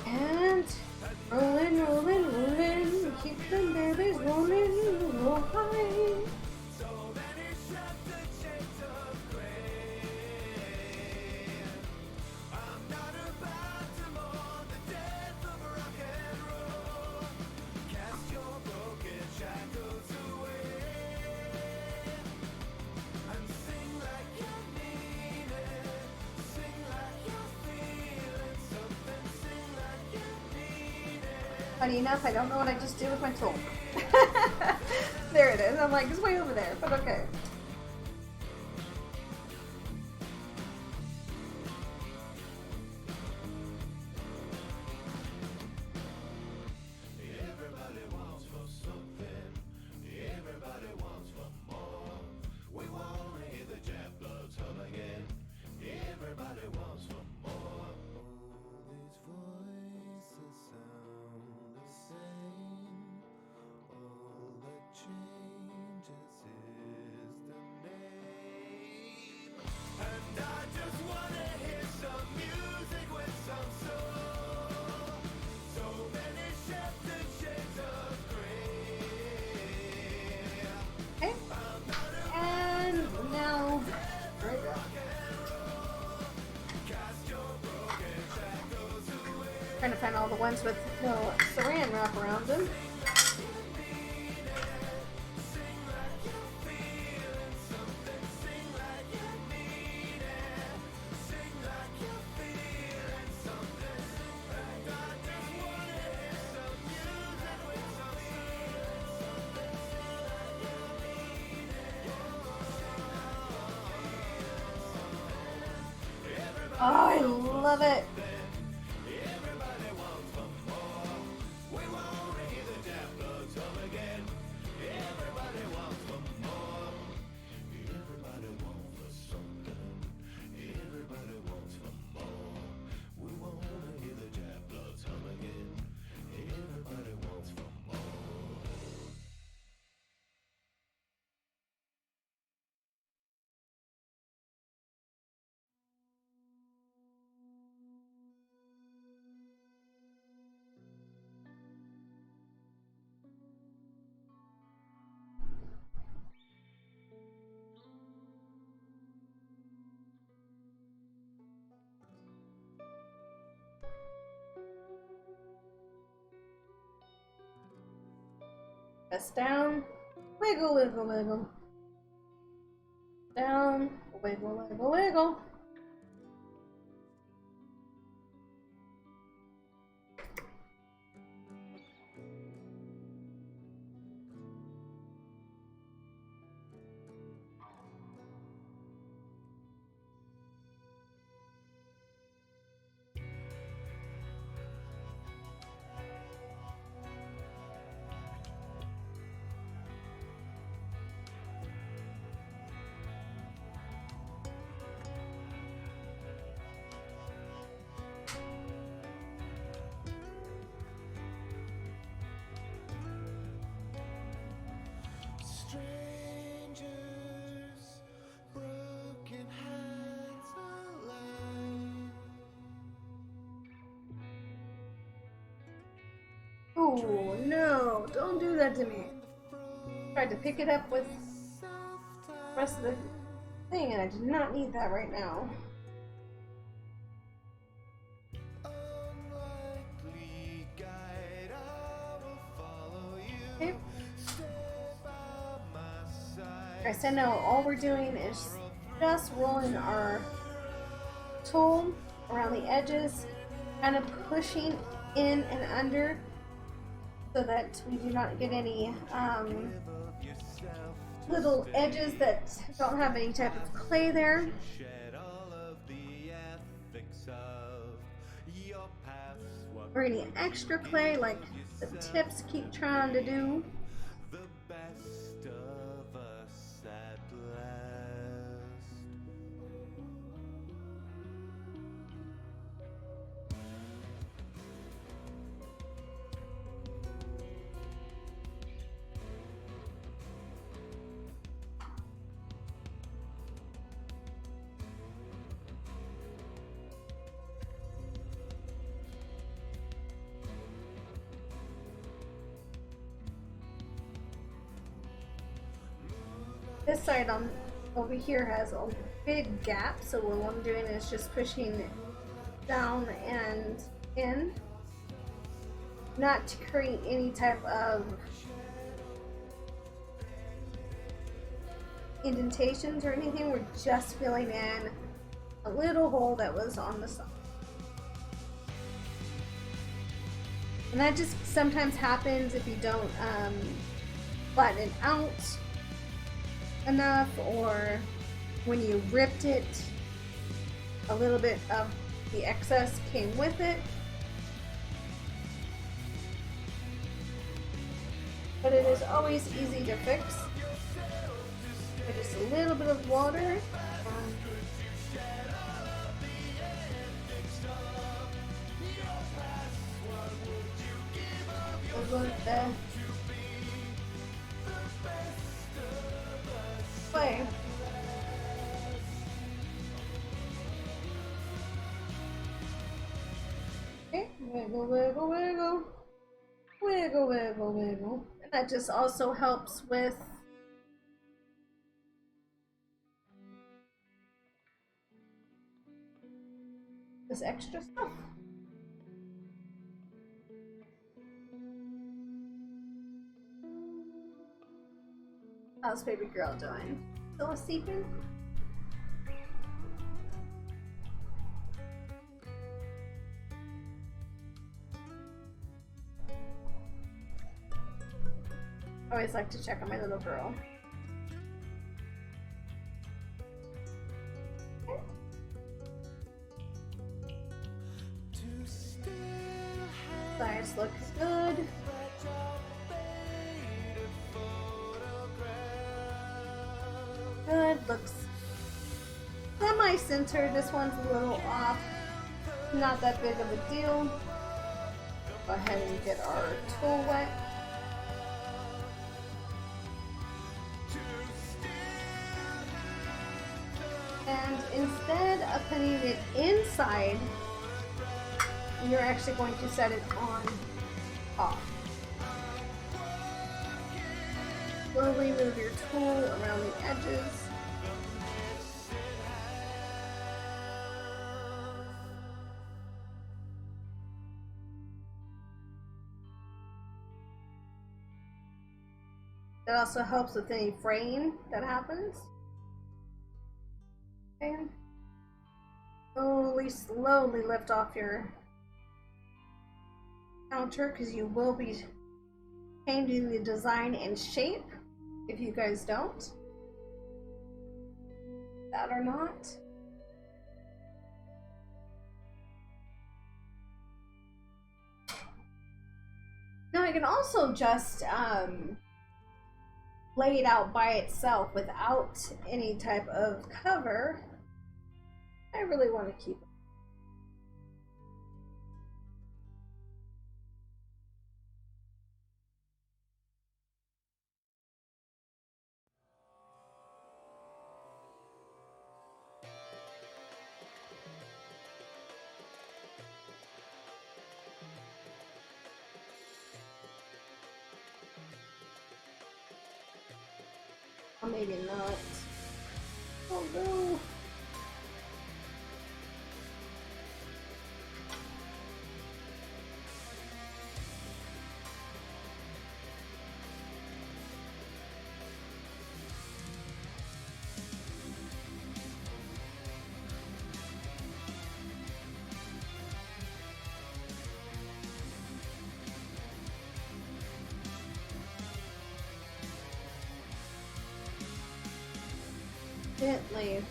and rolling, rolling, rolling. Keep them babies rolling, roll high. Funny enough, I don't know what I just did with my tool. There it is. I'm like, it's way over there, but okay. Okay. And now, trying to find all the ones with no saran wrap around them. Oh, I love it. Press down, wiggle, wiggle, wiggle. Down, wiggle, wiggle, wiggle. Oh no, don't do that to me. Tried to pick it up with the rest of the thing and I do not need that right now. So now all we're doing is just rolling our tool around the edges, kind of pushing in and under so that we do not get any little edges that don't have any type of clay there. Or any extra clay like the tips keep trying to do. The best of us at last. This side on over here has a big gap, so what I'm doing is just pushing down and in, not to create any type of indentations or anything. We're just filling in a little hole that was on the side. And that just sometimes happens if you don't flatten it out enough, or when you ripped it, a little bit of the excess came with it. But it is always easy to fix with just a little bit of water. With the clay. Okay, wiggle, wiggle, wiggle. Wiggle, wiggle, wiggle. And that just also helps with this extra stuff. How's baby girl doing? Still sleeping? I always like to check on my little girl. Sides look good. Good, looks semi-centered. This one's a little off. Not that big of a deal. Go ahead and get our tool wet. And instead of putting it inside, you're actually going to set it on top. Slowly move your tool around the edges. That also helps with any fraying that happens. And slowly lift off your counter, because you will be changing the design and shape if you guys don't. That or not. Now I can also just lay it out by itself without any type of cover. I really want to keep it. Or maybe not. Oh no. gently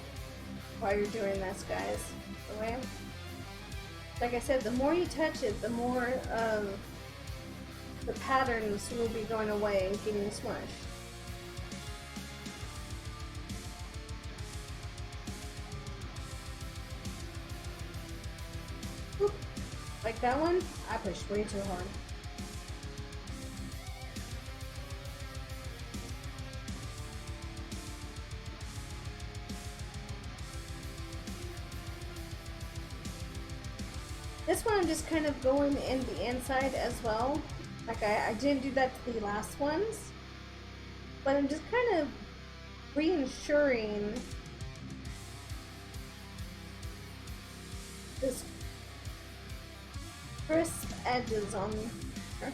while you're doing this, guys. Okay? Like I said, the more you touch it, the more of the patterns will be going away and getting smushed. Oop. Like that one, I pushed way too hard. This one I'm just kind of going in the inside as well. Like I didn't do that to the last ones. But I'm just kind of reinsuring this crisp edges on here.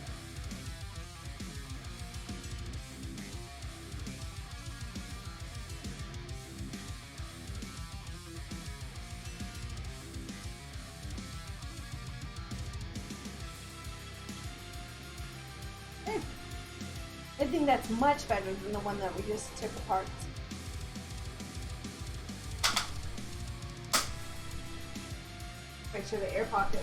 I think that's much better than the one that we just took apart. Make sure the air pockets.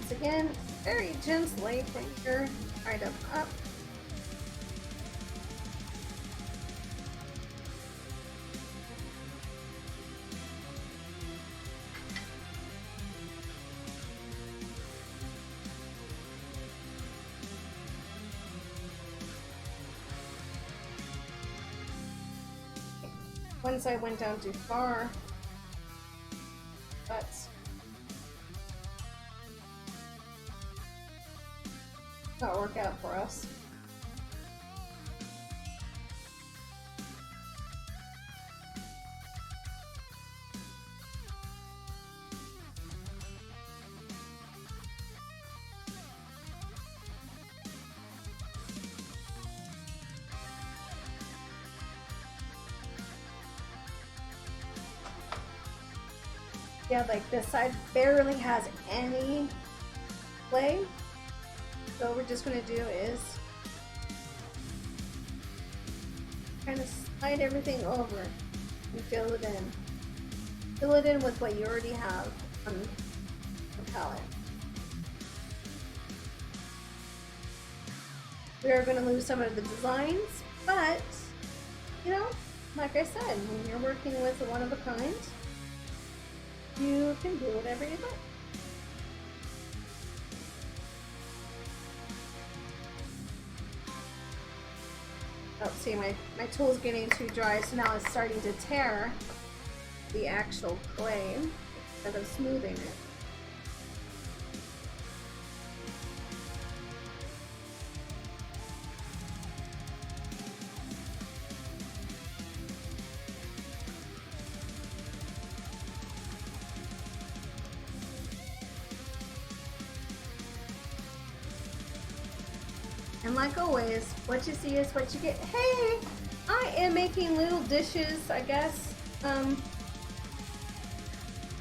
Again, very gently bring your item up. Once I went down too far, but not work out for us. Yeah, like this side barely has any clay. So what we're just going to do is kind of slide everything over and fill it in. Fill it in with what you already have on the palette. We are going to lose some of the designs, but, you know, like I said, when you're working with a one of a kind, you can do whatever you like. Oh, see, my tool's getting too dry, so now it's starting to tear the actual clay instead of smoothing it. And like always, what you see is what you get. Hey, I am making little dishes, I guess.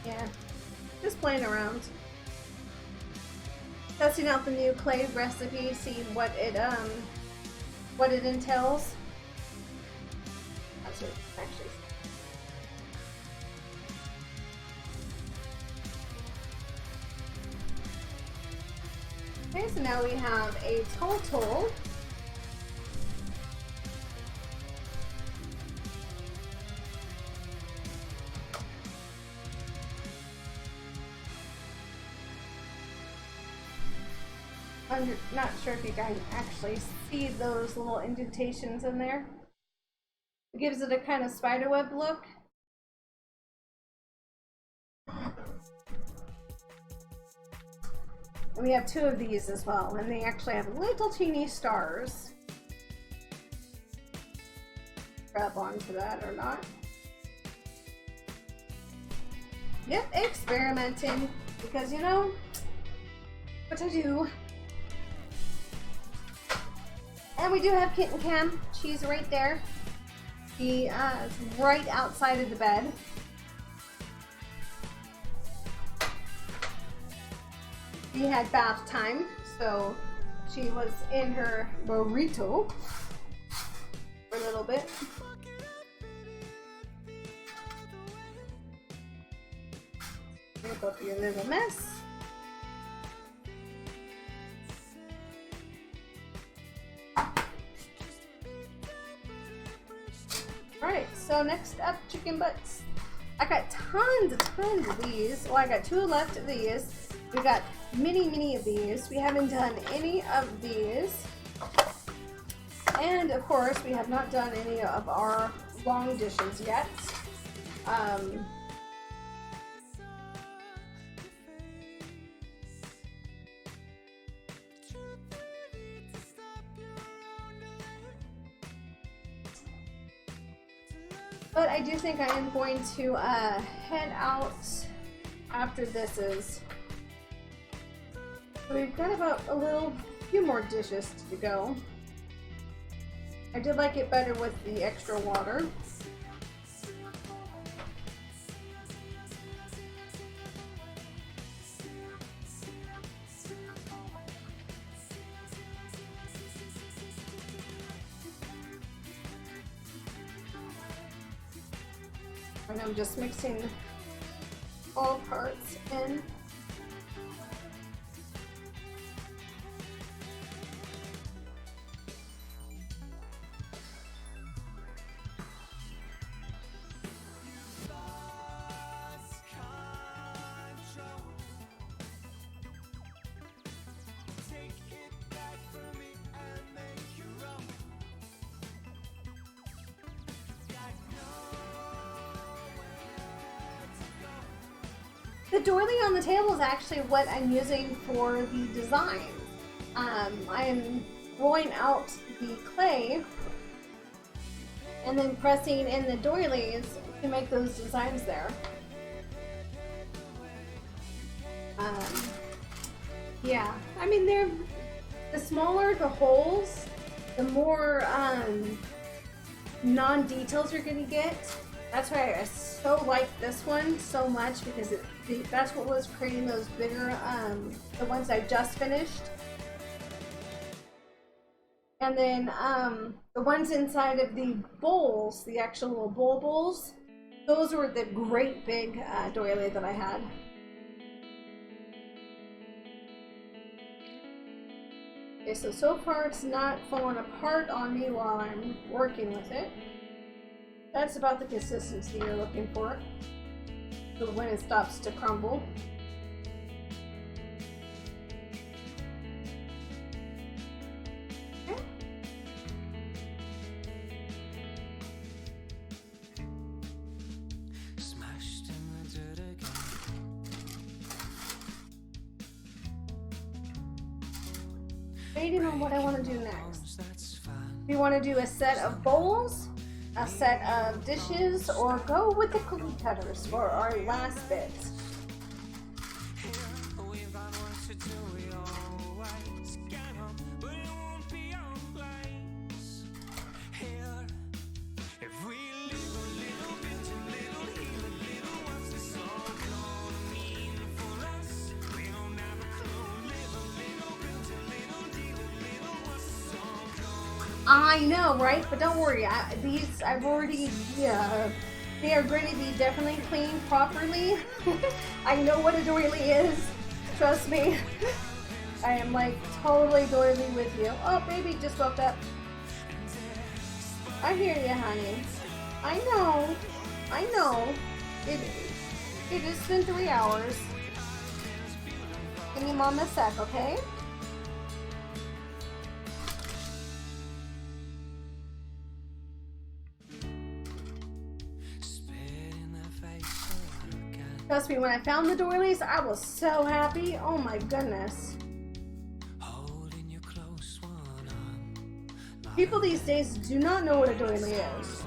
Yeah, just playing around. Testing out the new clay recipe, see what it entails. That's what it actually. Okay, so now we have a total I'm not sure if you can actually see those little indentations in there. It gives it a kind of spiderweb look. And we have two of these as well, and they actually have little teeny stars. Grab onto that or not. Yep, experimenting, because you know, what to do. And we do have Kitten Cam. She's right there. She is right outside of the bed. She had bath time, so she was in her burrito for a little bit. I'm gonna go through your little mess. Alright, so next up, chicken butts. I got tons of these. Well, I got 2 left of these. We got many of these. We haven't done any of these. And of course, we have not done any of our long dishes yet. But I do think I am going to head out after this is. So we've got about a few more dishes to go. I did like it better with the extra water. And I'm just mixing all parts in. The doily on the table is actually what I'm using for the design. I am rolling out the clay and then pressing in the doilies to make those designs there. Yeah, I mean, the smaller the holes, the more non-details you're going to get. That's why I so like this one so much, because that's what was creating those bigger, the ones I just finished. And then the ones inside of the bowls, the actual little bowls, those were the great big doily that I had. Okay, so far it's not falling apart on me while I'm working with it. That's about the consistency you're looking for. So when it stops to crumble. Okay. Smashed in the dirt again. Debating on what I want to do next. Do you want to do a set of bowls, a set of dishes, or go with the cookie cutters for our last bit? I know, right? But don't worry, I've already, they are going to be definitely cleaned properly. I know what a doily is. Trust me. I am like totally doily with you. Oh, baby just woke up. I hear you, honey. I know. It has been 3 hours. Give me mom a sec, okay? Trust me, when I found the doilies, I was so happy. Oh my goodness. People these days do not know what a doily is.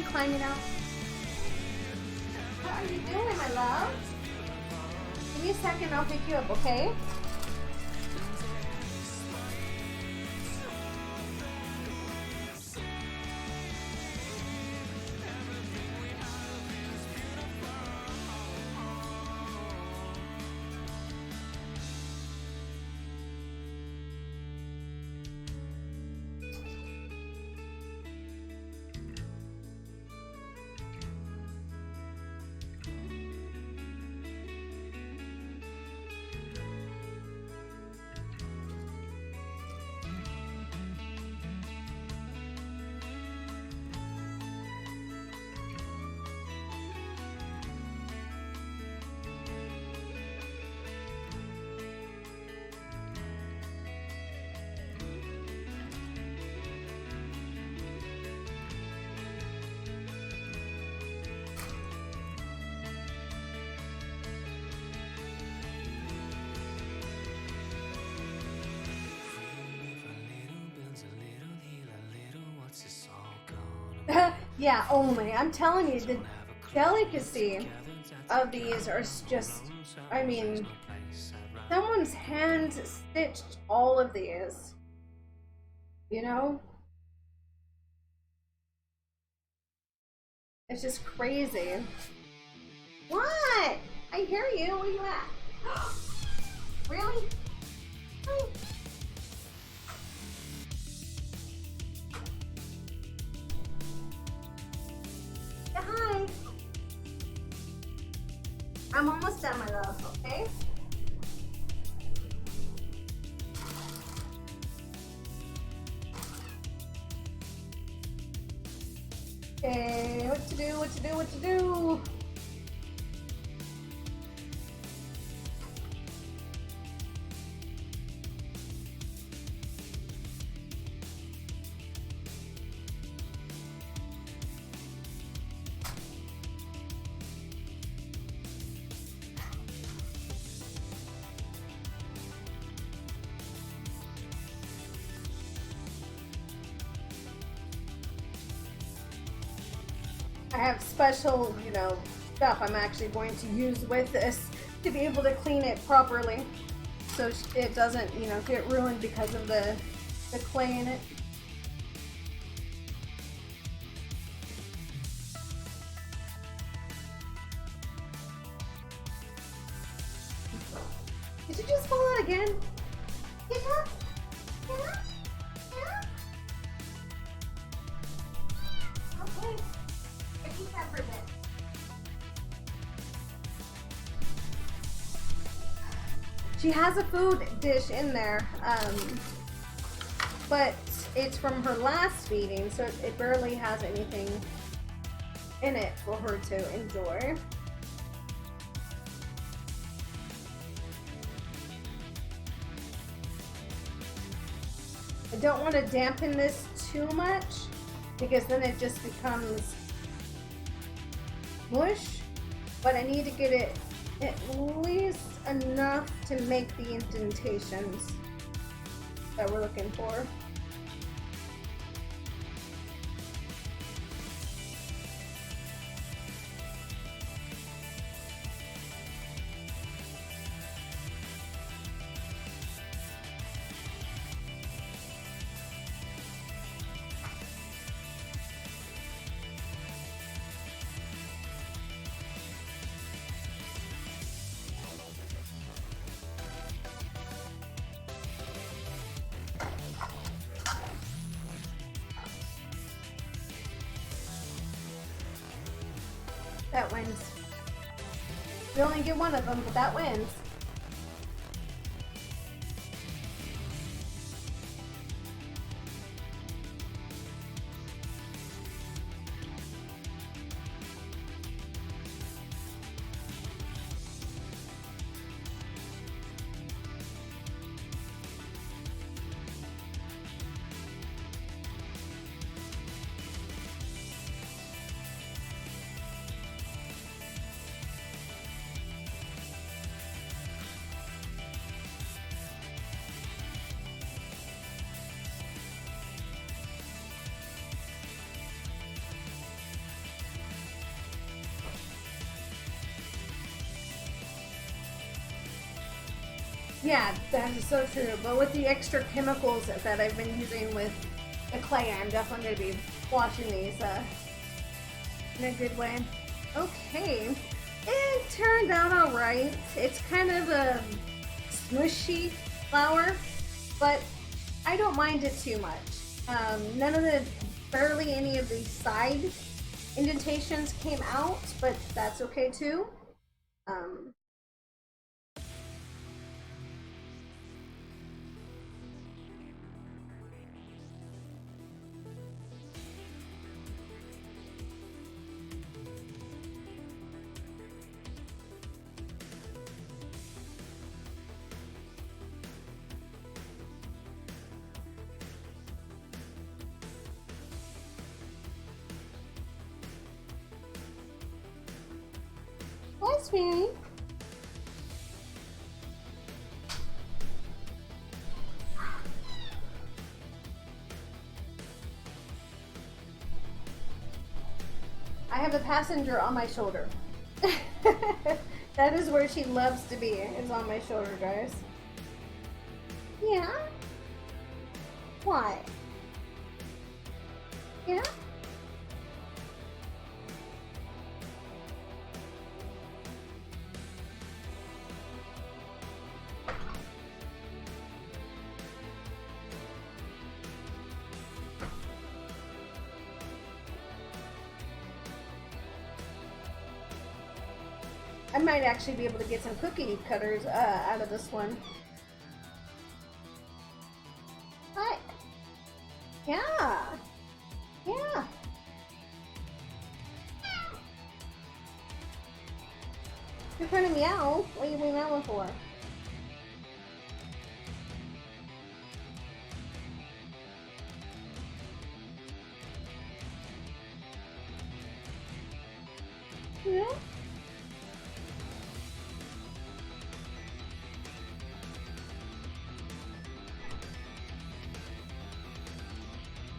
climbing out? What are you doing, my love? Give me a second, I'll pick you up, okay? Yeah, only. I'm telling you, the delicacy of these are just, I mean, someone's hand stitched all of these. You know? It's just crazy. What? I hear you. Where you at? Really? Hi. Yeah, hi. I'm almost done, my love, okay? Okay, what to do, what to do, what to do? I have special, you know, stuff I'm actually going to use with this to be able to clean it properly, so it doesn't, you know, get ruined because of the clay in it. Did you just fall out again? Get up! Get up! Get up! Okay. I keep that for a bit. She has a food dish in there, but it's from her last feeding, so it barely has anything in it for her to enjoy. I don't want to dampen this too much because then it just becomes mush, but I need to get it at least enough to make the indentations that we're looking for. That wins. We only get one of them, but that wins. Yeah, that is so true. But with the extra chemicals that I've been using with the clay, I'm definitely going to be washing these in a good way. Okay, it turned out alright. It's kind of a smushy flower, but I don't mind it too much. Barely any of the side indentations came out, but that's okay too. Um, That's Mary. I have a passenger on my shoulder. That is where she loves to be, is on my shoulder, guys. Yeah? What? Yeah? I might actually be able to get some cookie cutters out of this one. What? Yeah. Yeah. You're trying to meow. What are you meowing for? Yeah.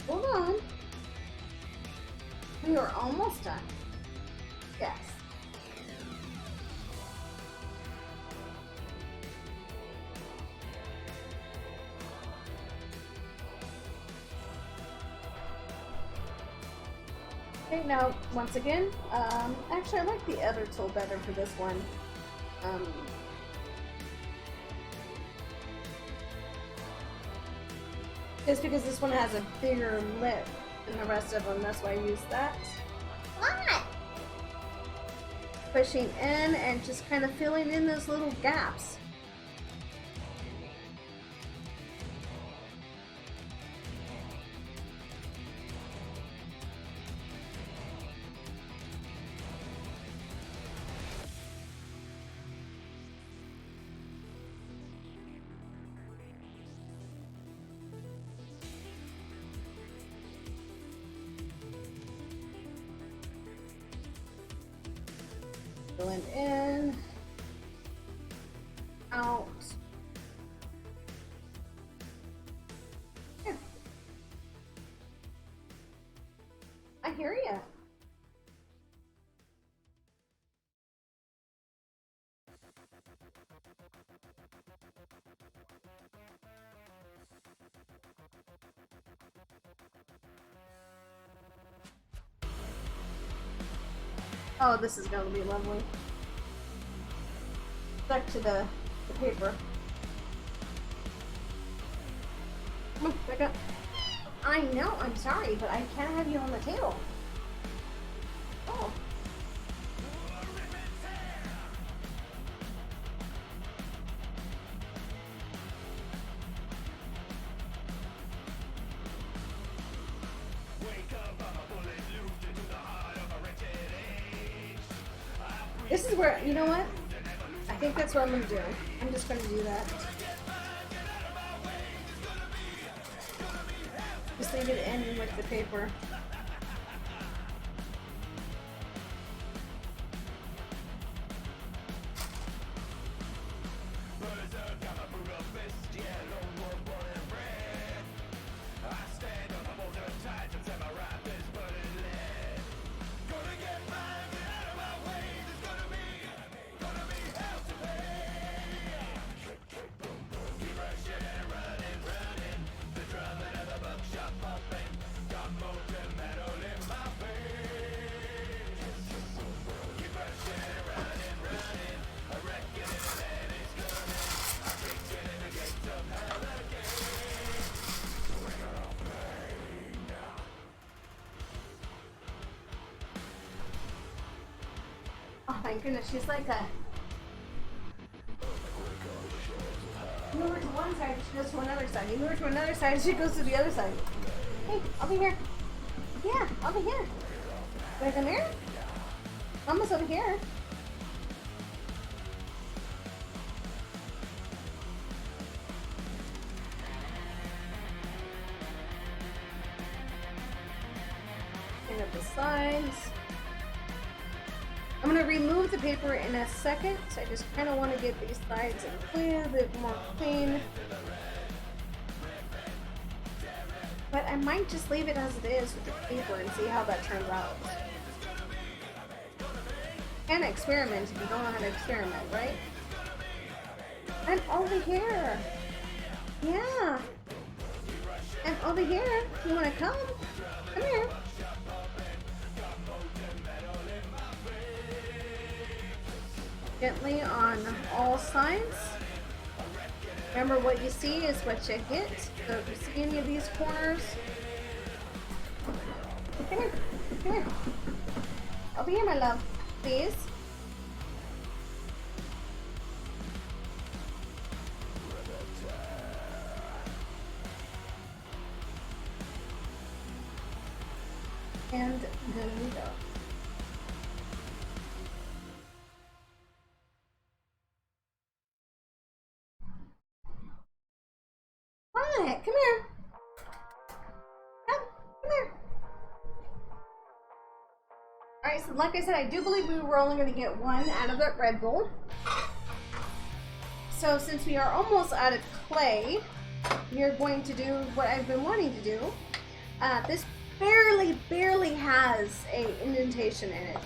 Hold on. We are almost done. Yes. Okay, now, once again, actually I like the other tool better for this one. Just because this one has a bigger lip than the rest of them, that's why I use that. What? Pushing in and just kind of filling in those little gaps. Blend in, out. Yeah. I hear you. Oh, this is going to be lovely. Stuck to the paper. Come on, back up. I know, I'm sorry, but I can't have you on the table. Oh. This is where, you know what? I think that's what I'm going to do. I'm just going to do that. Just leave it in with the paper. my goodness, she's like a... You move her to one side, she goes to another side. You move her to another side, she goes to the other side. Hey, over here. Yeah, over here. Wanna come here? Mama's over here. Clean up the sides. I'm going to remove the paper in a second. So I just kind of want to get these sides a little bit more clean. But I might just leave it as it is with the paper and see how that turns out. And experiment if you don't know how to experiment, right? I'm over here. Yeah. I'm over here. You want to come? Come here. Gently on all sides. Remember, what you see is what you get. So if you see any of these corners, come here, come here. Over here, my love, please. And then we go. What? Come here. Come here. Alright, so like I said, I do believe we were only going to get one out of that Red Bull. So since we are almost out of clay, we are going to do what I've been wanting to do. This barely has a indentation in it.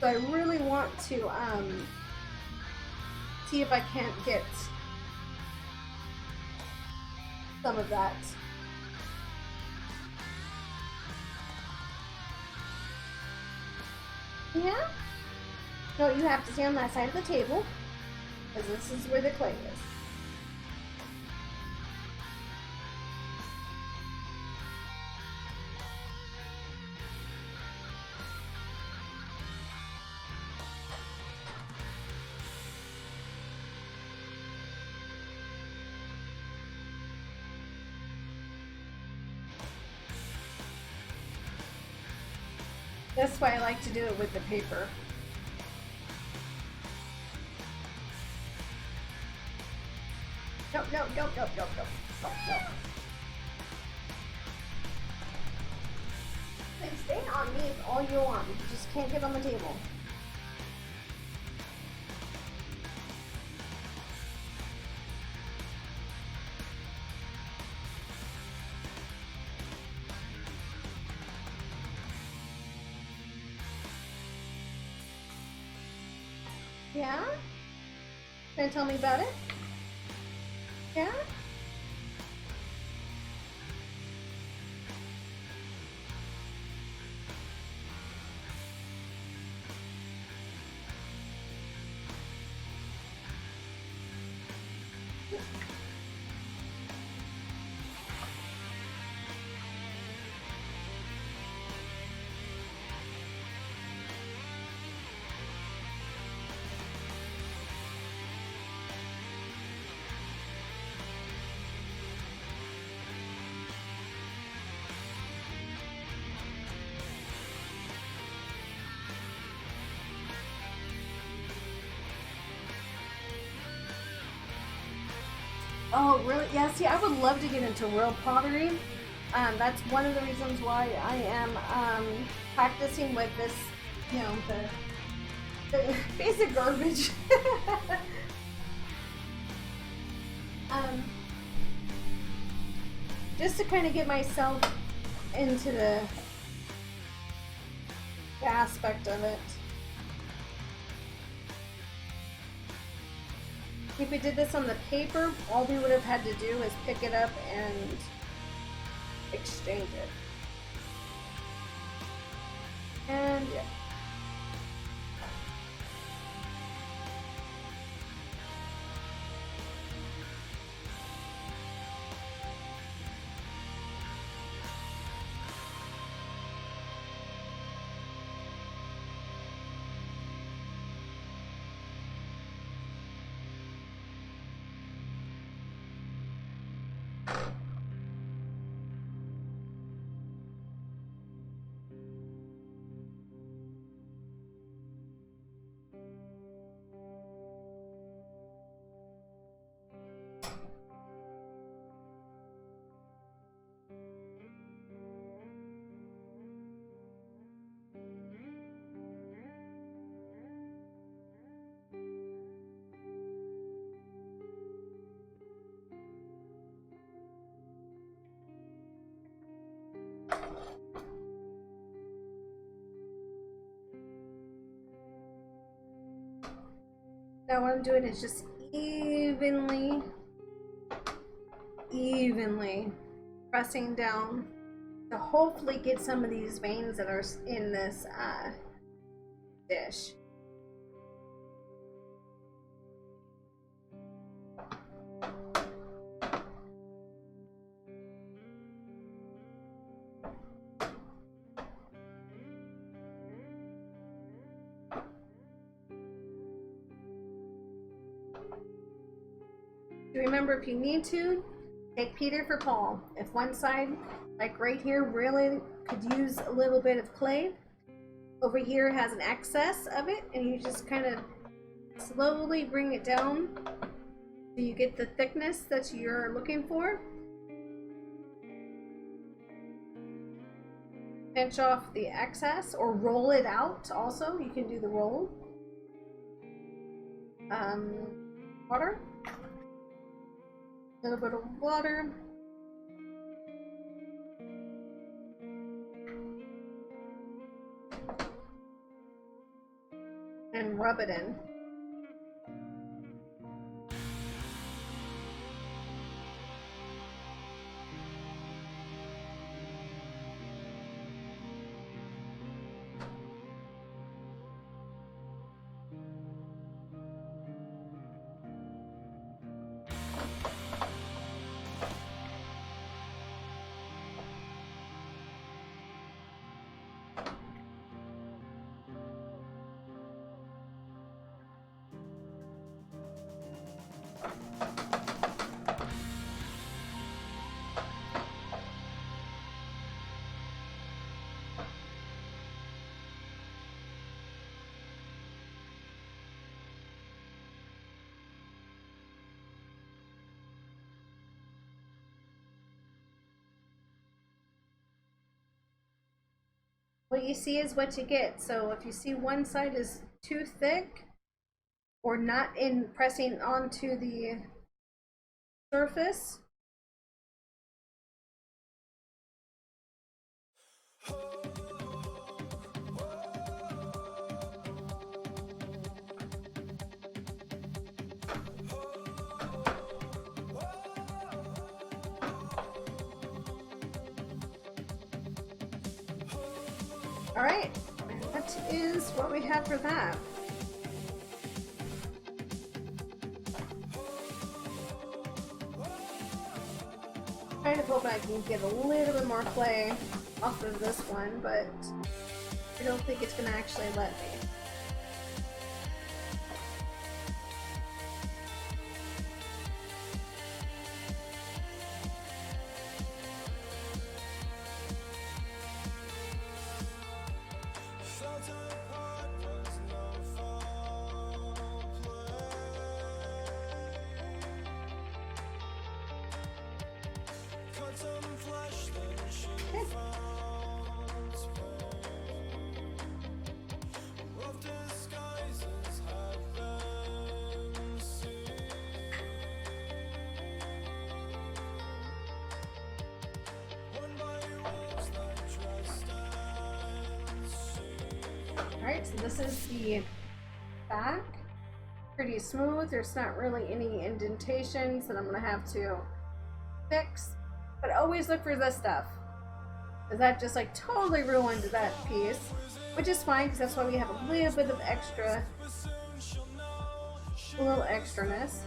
So I really want to see if I can't get some of that. Yeah? No, you have to stay on that side of the table, because this is where the clay is. That's why I like to do it with the paper. No. Like, stay on me all you want. You just can't get on the table. Yeah? Can you tell me about it? Yeah? Oh, really? Yeah, see, I would love to get into world pottery. That's one of the reasons why I am practicing with this, you know, the basic garbage. Just to kind of get myself into the aspect of it. If we did this on the paper, all we would have had to do is pick it up and exchange it. And yeah. Now what I'm doing is just evenly pressing down to hopefully get some of these veins that are in this dish. Remember, if you need to, take Peter for Paul. If one side, like right here, really could use a little bit of clay, over here has an excess of it, and you just kind of slowly bring it down so you get the thickness that you're looking for. Pinch off the excess or roll it out also. You can do the roll. Water. A little bit of water. And rub it in. What you see is what you get. So if you see one side is too thick or not in pressing onto the surface, all right, that is what we have for that. Kind of hoping I can get a little bit more clay off of this one, but I don't think it's gonna actually let me. Alright, so this is the back. Pretty smooth. There's not really any indentations that I'm going to have to fix. But always look for this stuff, because that just like totally ruined that piece. Which is fine, because that's why we have a little bit of extra, a little extraness.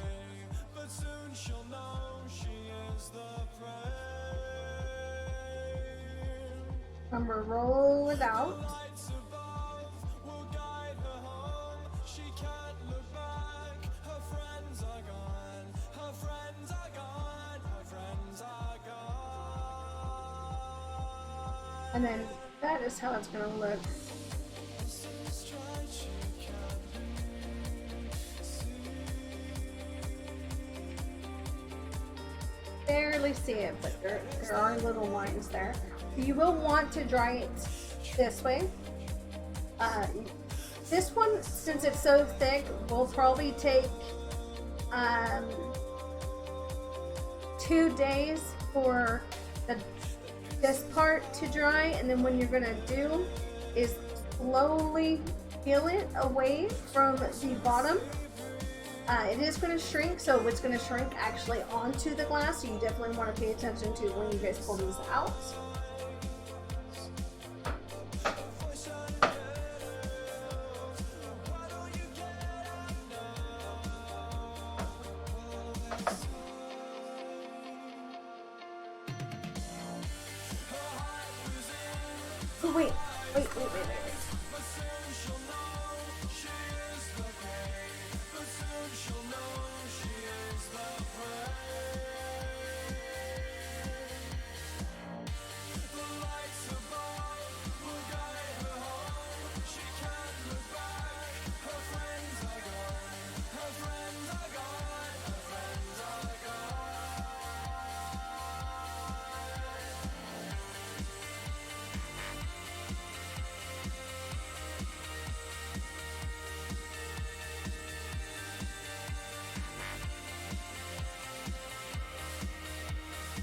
Remember, roll it out. And then that is how it's going to look. Barely see it, but there are little lines there. You will want to dry it this way. This one, since it's so thick, will probably take 2 days for this part to dry, and then what you're gonna do is slowly peel it away from the bottom It is going to shrink, so it's going to shrink actually onto the glass, so you definitely want to pay attention to when you guys pull these out. Oh, wait.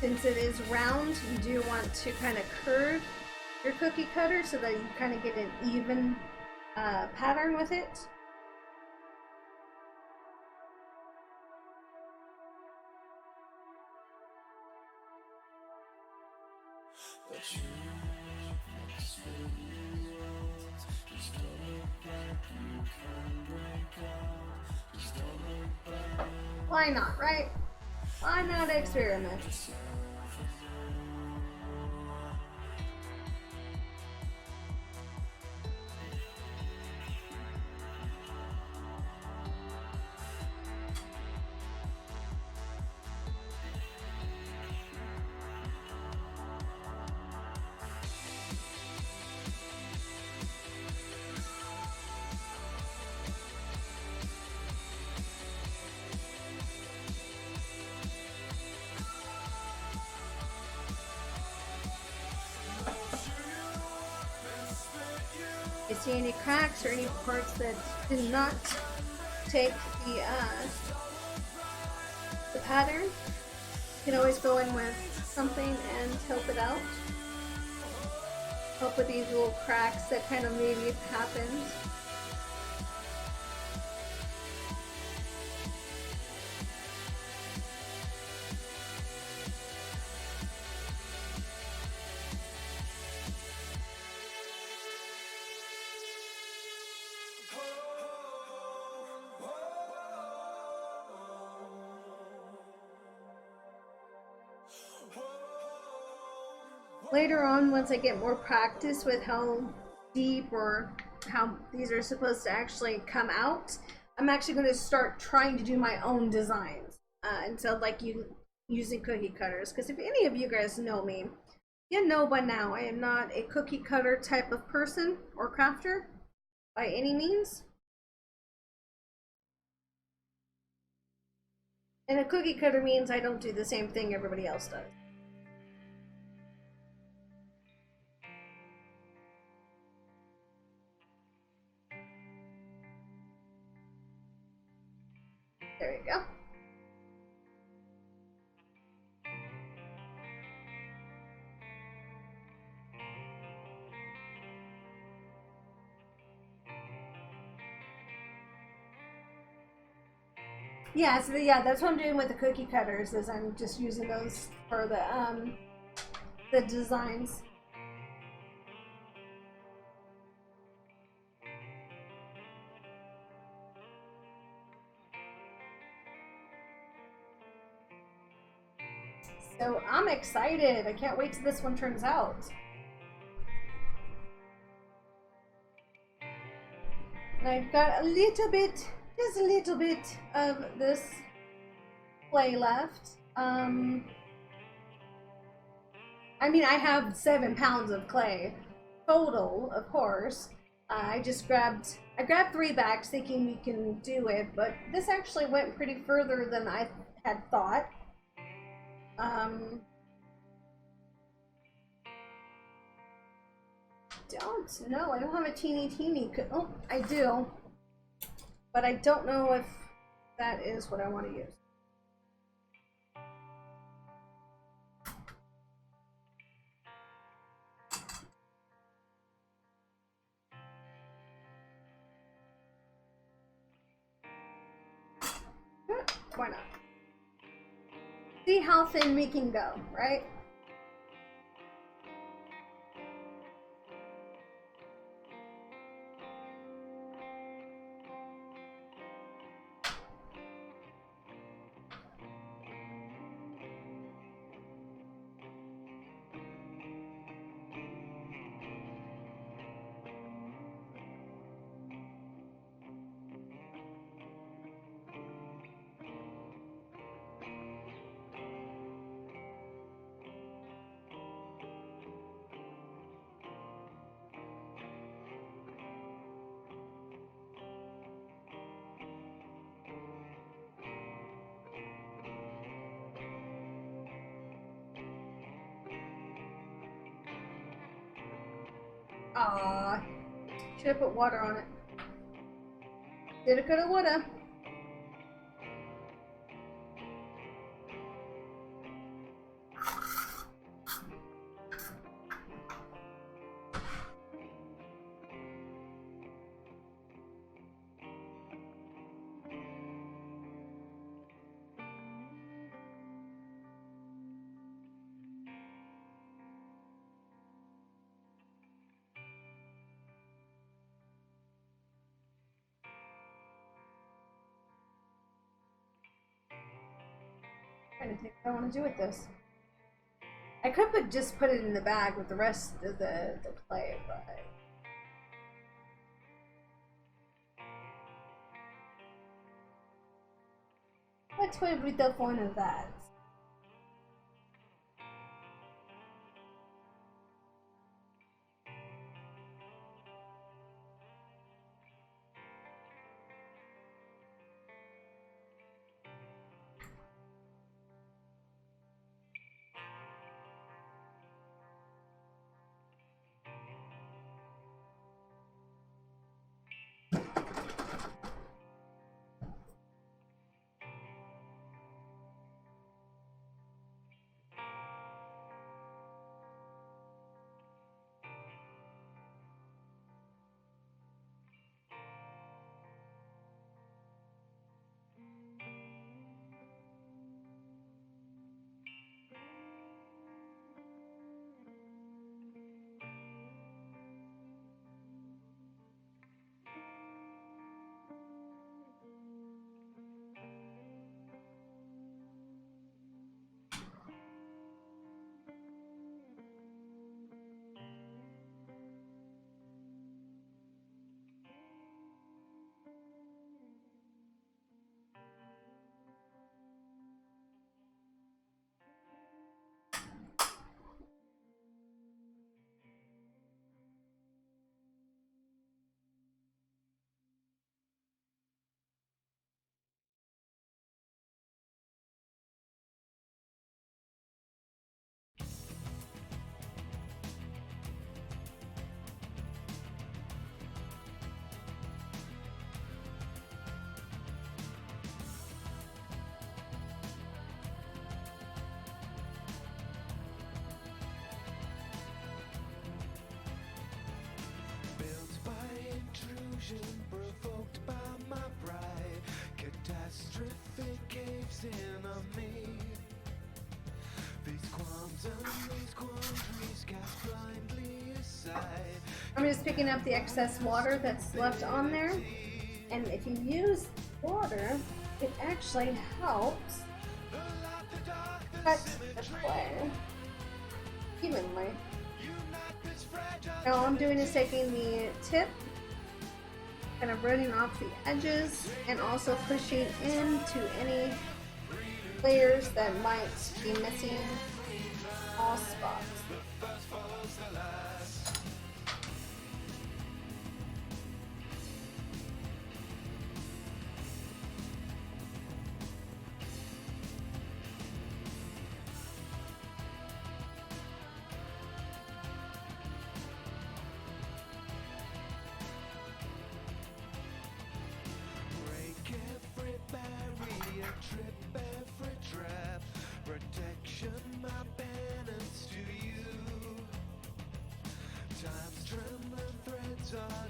Since it is round, you do want to kind of curve your cookie cutter so that you kind of get an even pattern with it. Why not, right? Why not experiment? If you see any cracks or any parts that did not take the pattern, you can always go in with something and help it out. Help with these little cracks that kind of maybe happened. Later on, once I get more practice with how deep or how these are supposed to actually come out, I'm actually going to start trying to do my own designs instead of like using cookie cutters. Because if any of you guys know me, you know by now I am not a cookie cutter type of person or crafter by any means. And a cookie cutter means I don't do the same thing everybody else does. There you go. Yeah, so that's what I'm doing with the cookie cutters, is I'm just using those for the designs. So I'm excited. I can't wait till this one turns out. And I've got a little bit, just a little bit of this clay left. I mean, I have 7 pounds of clay total, of course. I grabbed 3 bags thinking we can do it, but this actually went pretty further than I had thought. Don't know. I don't have a teeny. Oh, I do. But I don't know if that is what I want to use. Why not? See how thin we can go, right? Ah, should have put water on it. Did it, coulda, woulda. Trying to think what I want to do with this. I could just put it in the bag with the rest of the clay, but what would be the point of that? Provoked by my pride, catastrophic caves in on me. These quandaries cast blindly aside. I'm just picking up the excess water that's left on there, and if you use water, it actually helps cut the clay evenly. Now all I'm doing is taking the tip, kind of running off the edges, and also pushing into any layers that might be missing all spots.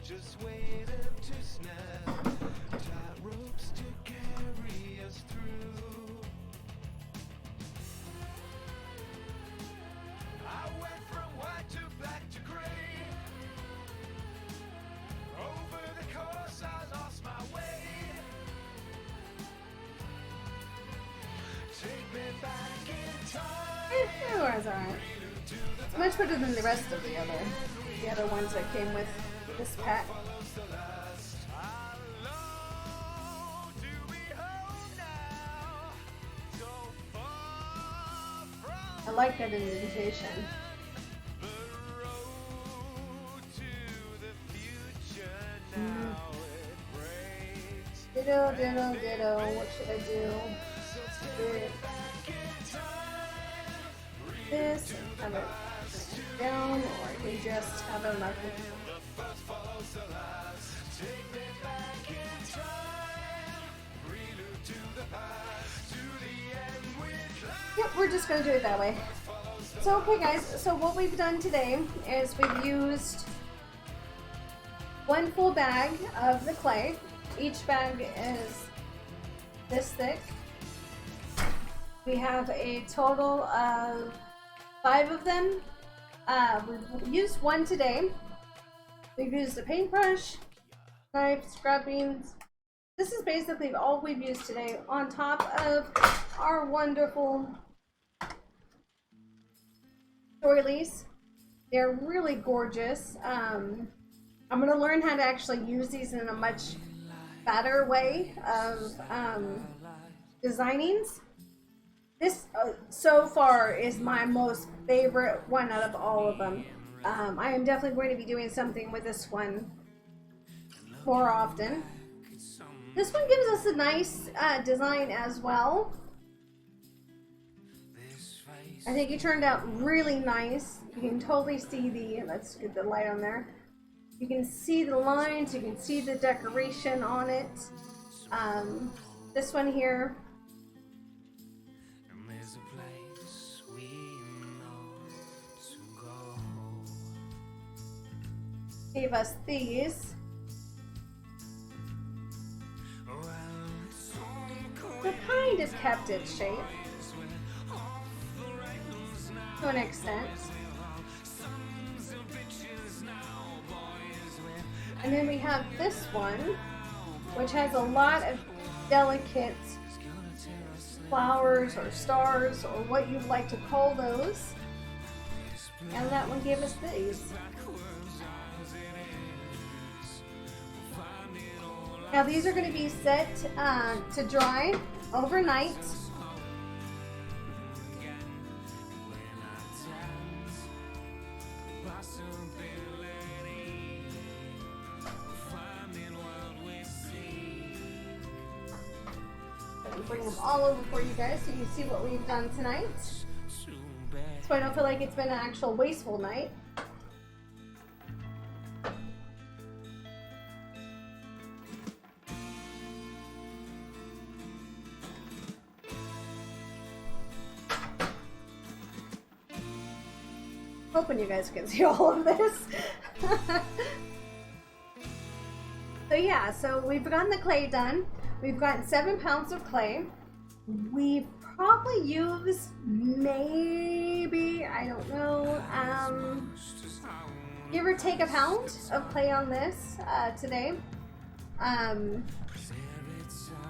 Just waiting to snap, tight ropes to carry us through. It was alright. It's much better than the rest of the other ones that came with this pack. I like that indentation. Ditto, ditto, ditto. What should I do? This, have it down, or I can just have it marked. Yep, we're just gonna do it that way. So okay guys, so what we've done today is we've used one full bag of the clay. Each bag is this thick. We have a total of 5 of them. We've used one today. We've used a paintbrush, knife, scrubbings. This is basically all we've used today on top of our wonderful doilies. They're really gorgeous. I'm going to learn how to actually use these in a much better way of designings. This so far is my most favorite one out of all of them. I am definitely going to be doing something with this one more often. This one gives us a nice design as well. I think it turned out really nice. You can totally see let's get the light on there. You can see the lines, you can see the decoration on it. This one here. Gave us these. So kind of kept its shape to an extent. And then we have this one, which has a lot of delicate flowers or stars or what you'd like to call those. And that one gave us these. Now these are going to be set to dry overnight. Bring them all over for you guys so you can see what we've done tonight. So I don't feel like it's been an actual wasteful night. Hoping you guys can see all of this. So yeah, so we've gotten the clay done. We've gotten 7 pounds of clay. We've probably used maybe, I don't know, give or take a pound of clay on this today. So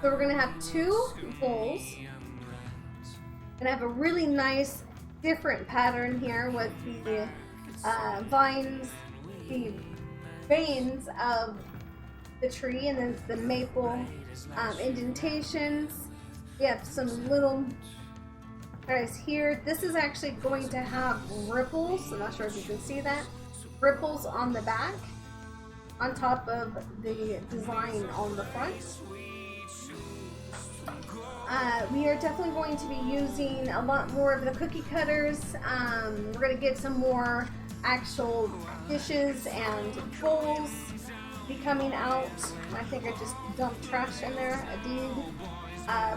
we're gonna have 2 bowls. Gonna have a really nice different pattern here with the vines, the veins of the tree, and then the maple indentations. We have some little guys here. This is actually going to have ripples. I'm not sure if you can see that. Ripples on the back, on top of the design on the front. We are definitely going to be using a lot more of the cookie cutters. We're going to get some more actual dishes and bowls be coming out. I think I just dumped trash in there. I did.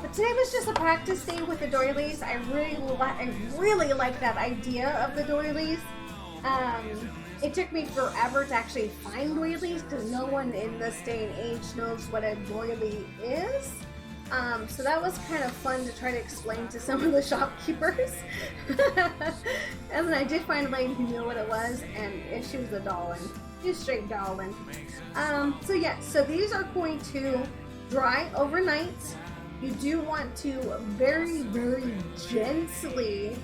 But today was just a practice day with the doilies. I really like that idea of the doilies. It took me forever to actually find doilies because no one in this day and age knows what a doily is. So that was kind of fun to try to explain to some of the shopkeepers. And then I did find a lady who knew what it was, and she was a dollin'. Just straight dollin'. So yeah, so these are going to dry overnight. you do want to very, very gently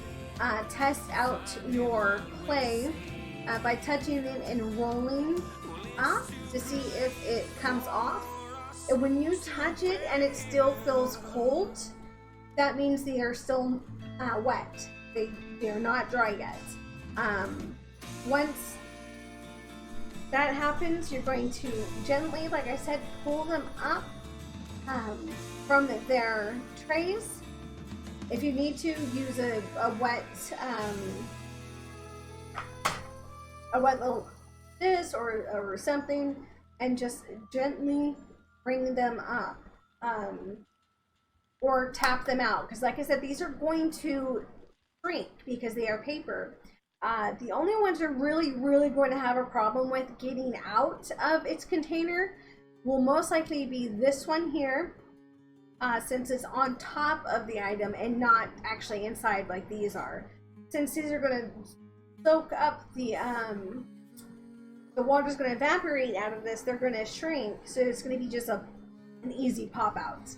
test out your clay by touching it and rolling up to see if it comes off. And when you touch it and it still feels cold, that means they are still wet. They are not dry yet. Once that happens, you're going to gently, like I said, pull them up from their trays. If you need to, use a wet little this or something, and just gently bring them up, or tap them out, because like I said, these are going to shrink because they are paper. The only ones you're really going to have a problem with getting out of its container will most likely be this one here, since it's on top of the item and not actually inside like these are. Since these are going to soak up the water's going to evaporate out of this, they're going to shrink, so it's going to be just an easy pop out.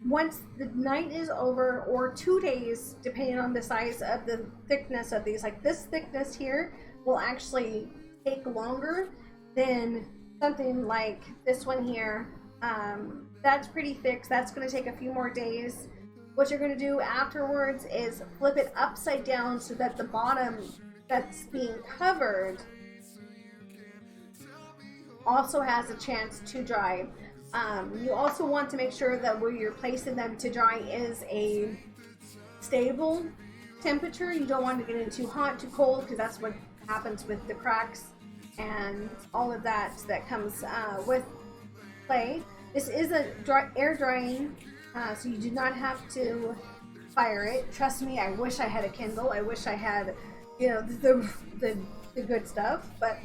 Once the night is over, or 2 days, depending on the size of the thickness of these, like this thickness here will actually take longer than something like this one here. That's pretty thick, so that's going to take a few more days. What you're going to do afterwards is flip it upside down so that the bottom that's being covered also has a chance to dry. You also want to make sure that where you're placing them to dry is a stable temperature. You don't want to get it too hot, too cold, because that's what happens with the cracks and all of that comes with clay. This is a air drying, so you do not have to fire it. Trust me, I wish I had a Kindle. I wish I had, you know, the good stuff, but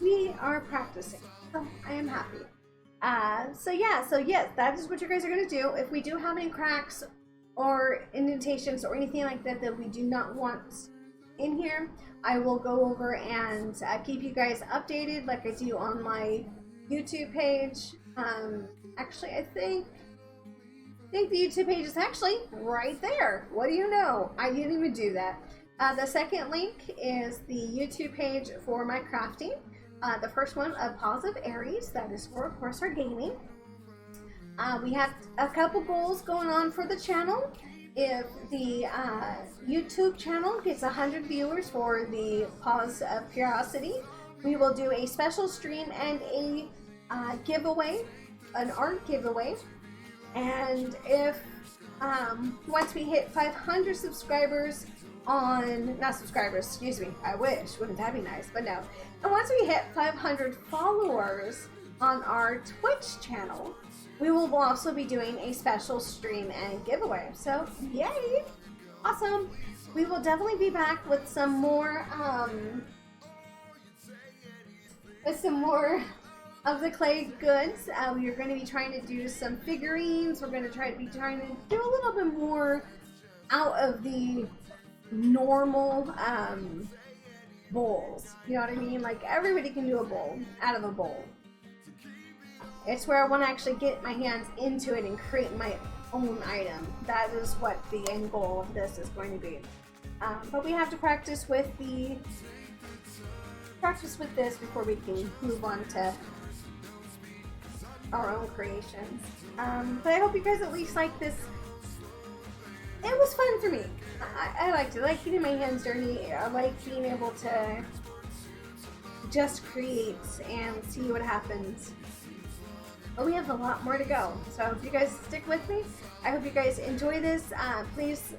we are practicing, so I am happy. So yes, that is what you guys are going to do. If we do have any cracks or indentations or anything like that that we do not want in here, I will go over and keep you guys updated like I do on my YouTube page. Actually, I think the YouTube page is actually right there. What do you know? I didn't even do that. The second link is the YouTube page for my crafting. The first one of Paws of Aries, that is for, of course, our gaming. We have a couple goals going on for the channel. If the YouTube channel gets 100 viewers for the Paws of Curiosity, we will do a special stream and a giveaway, an art giveaway. And if once we hit 500 subscribers on, not subscribers, excuse me, I wish, wouldn't that be nice, but no. And once we hit 500 followers on our Twitch channel, we will also be doing a special stream and giveaway. So, yay! Awesome! We will definitely be back with some more, of the clay goods. We are going to be trying to do some figurines. We're going to be trying to do a little bit more out of the normal bowls. You know what I mean? Like, everybody can do a bowl out of a bowl. It's where I want to actually get my hands into it and create my own item. That is what the end goal of this is going to be. But we have to practice with this before we can move on to our own creations. But I hope you guys at least like this. It was fun for me. I liked it. I like getting my hands dirty. I like being able to just create and see what happens. But we have a lot more to go. So I hope you guys stick with me. I hope you guys enjoy this. Please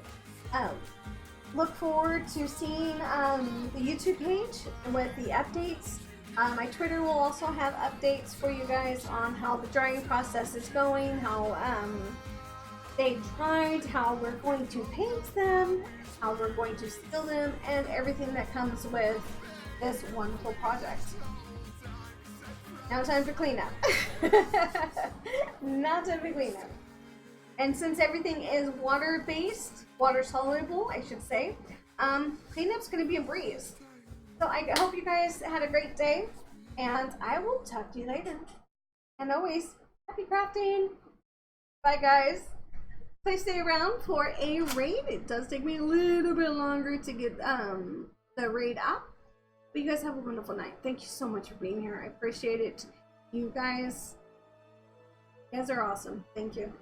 look forward to seeing the YouTube page with the updates. My Twitter will also have updates for you guys on how the drying process is going, how they dried, how we're going to paint them, how we're going to seal them, and everything that comes with this wonderful project. Now time for cleanup. Now time for cleanup. And since everything is water-based, water-soluble, I should say, cleanup's going to be a breeze. So I hope you guys had a great day, and I will talk to you later. And always, happy crafting! Bye, guys. So I stay around for a raid. It does take me a little bit longer to get the raid up. But you guys have a wonderful night. Thank you so much for being here. I appreciate it. You guys are awesome. Thank you.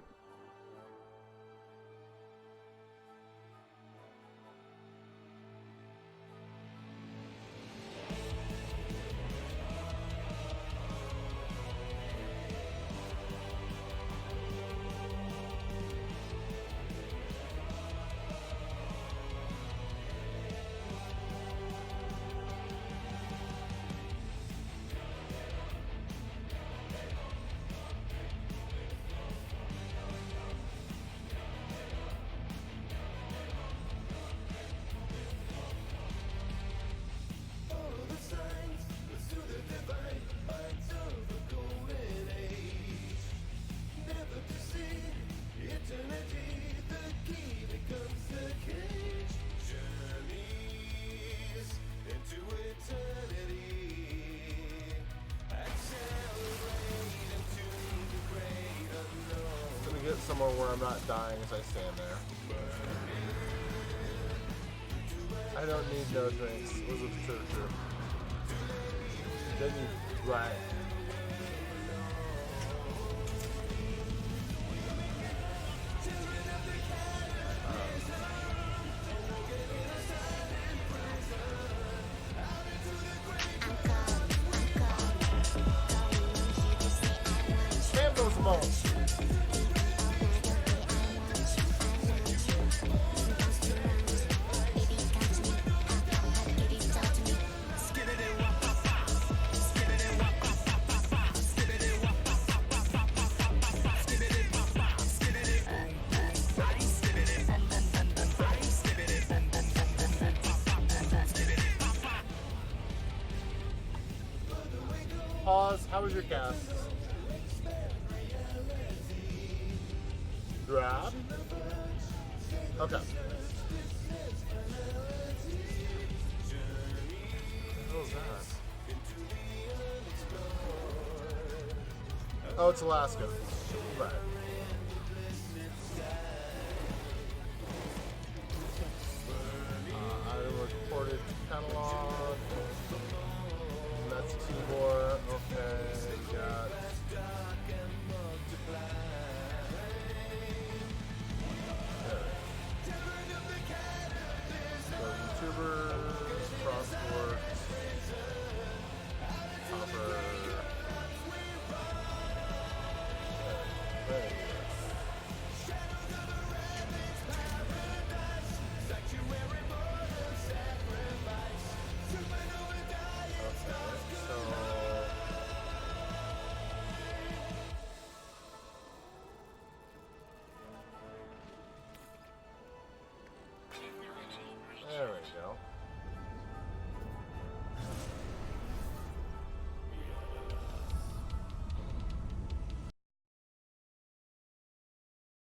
Get somewhere where I'm not dying as I stand there. I don't need no drinks. Was it true? Then you right. Damn those balls. Paws, how was your cast? Grab? Okay. What was that? Oh, it's Alaska. Right.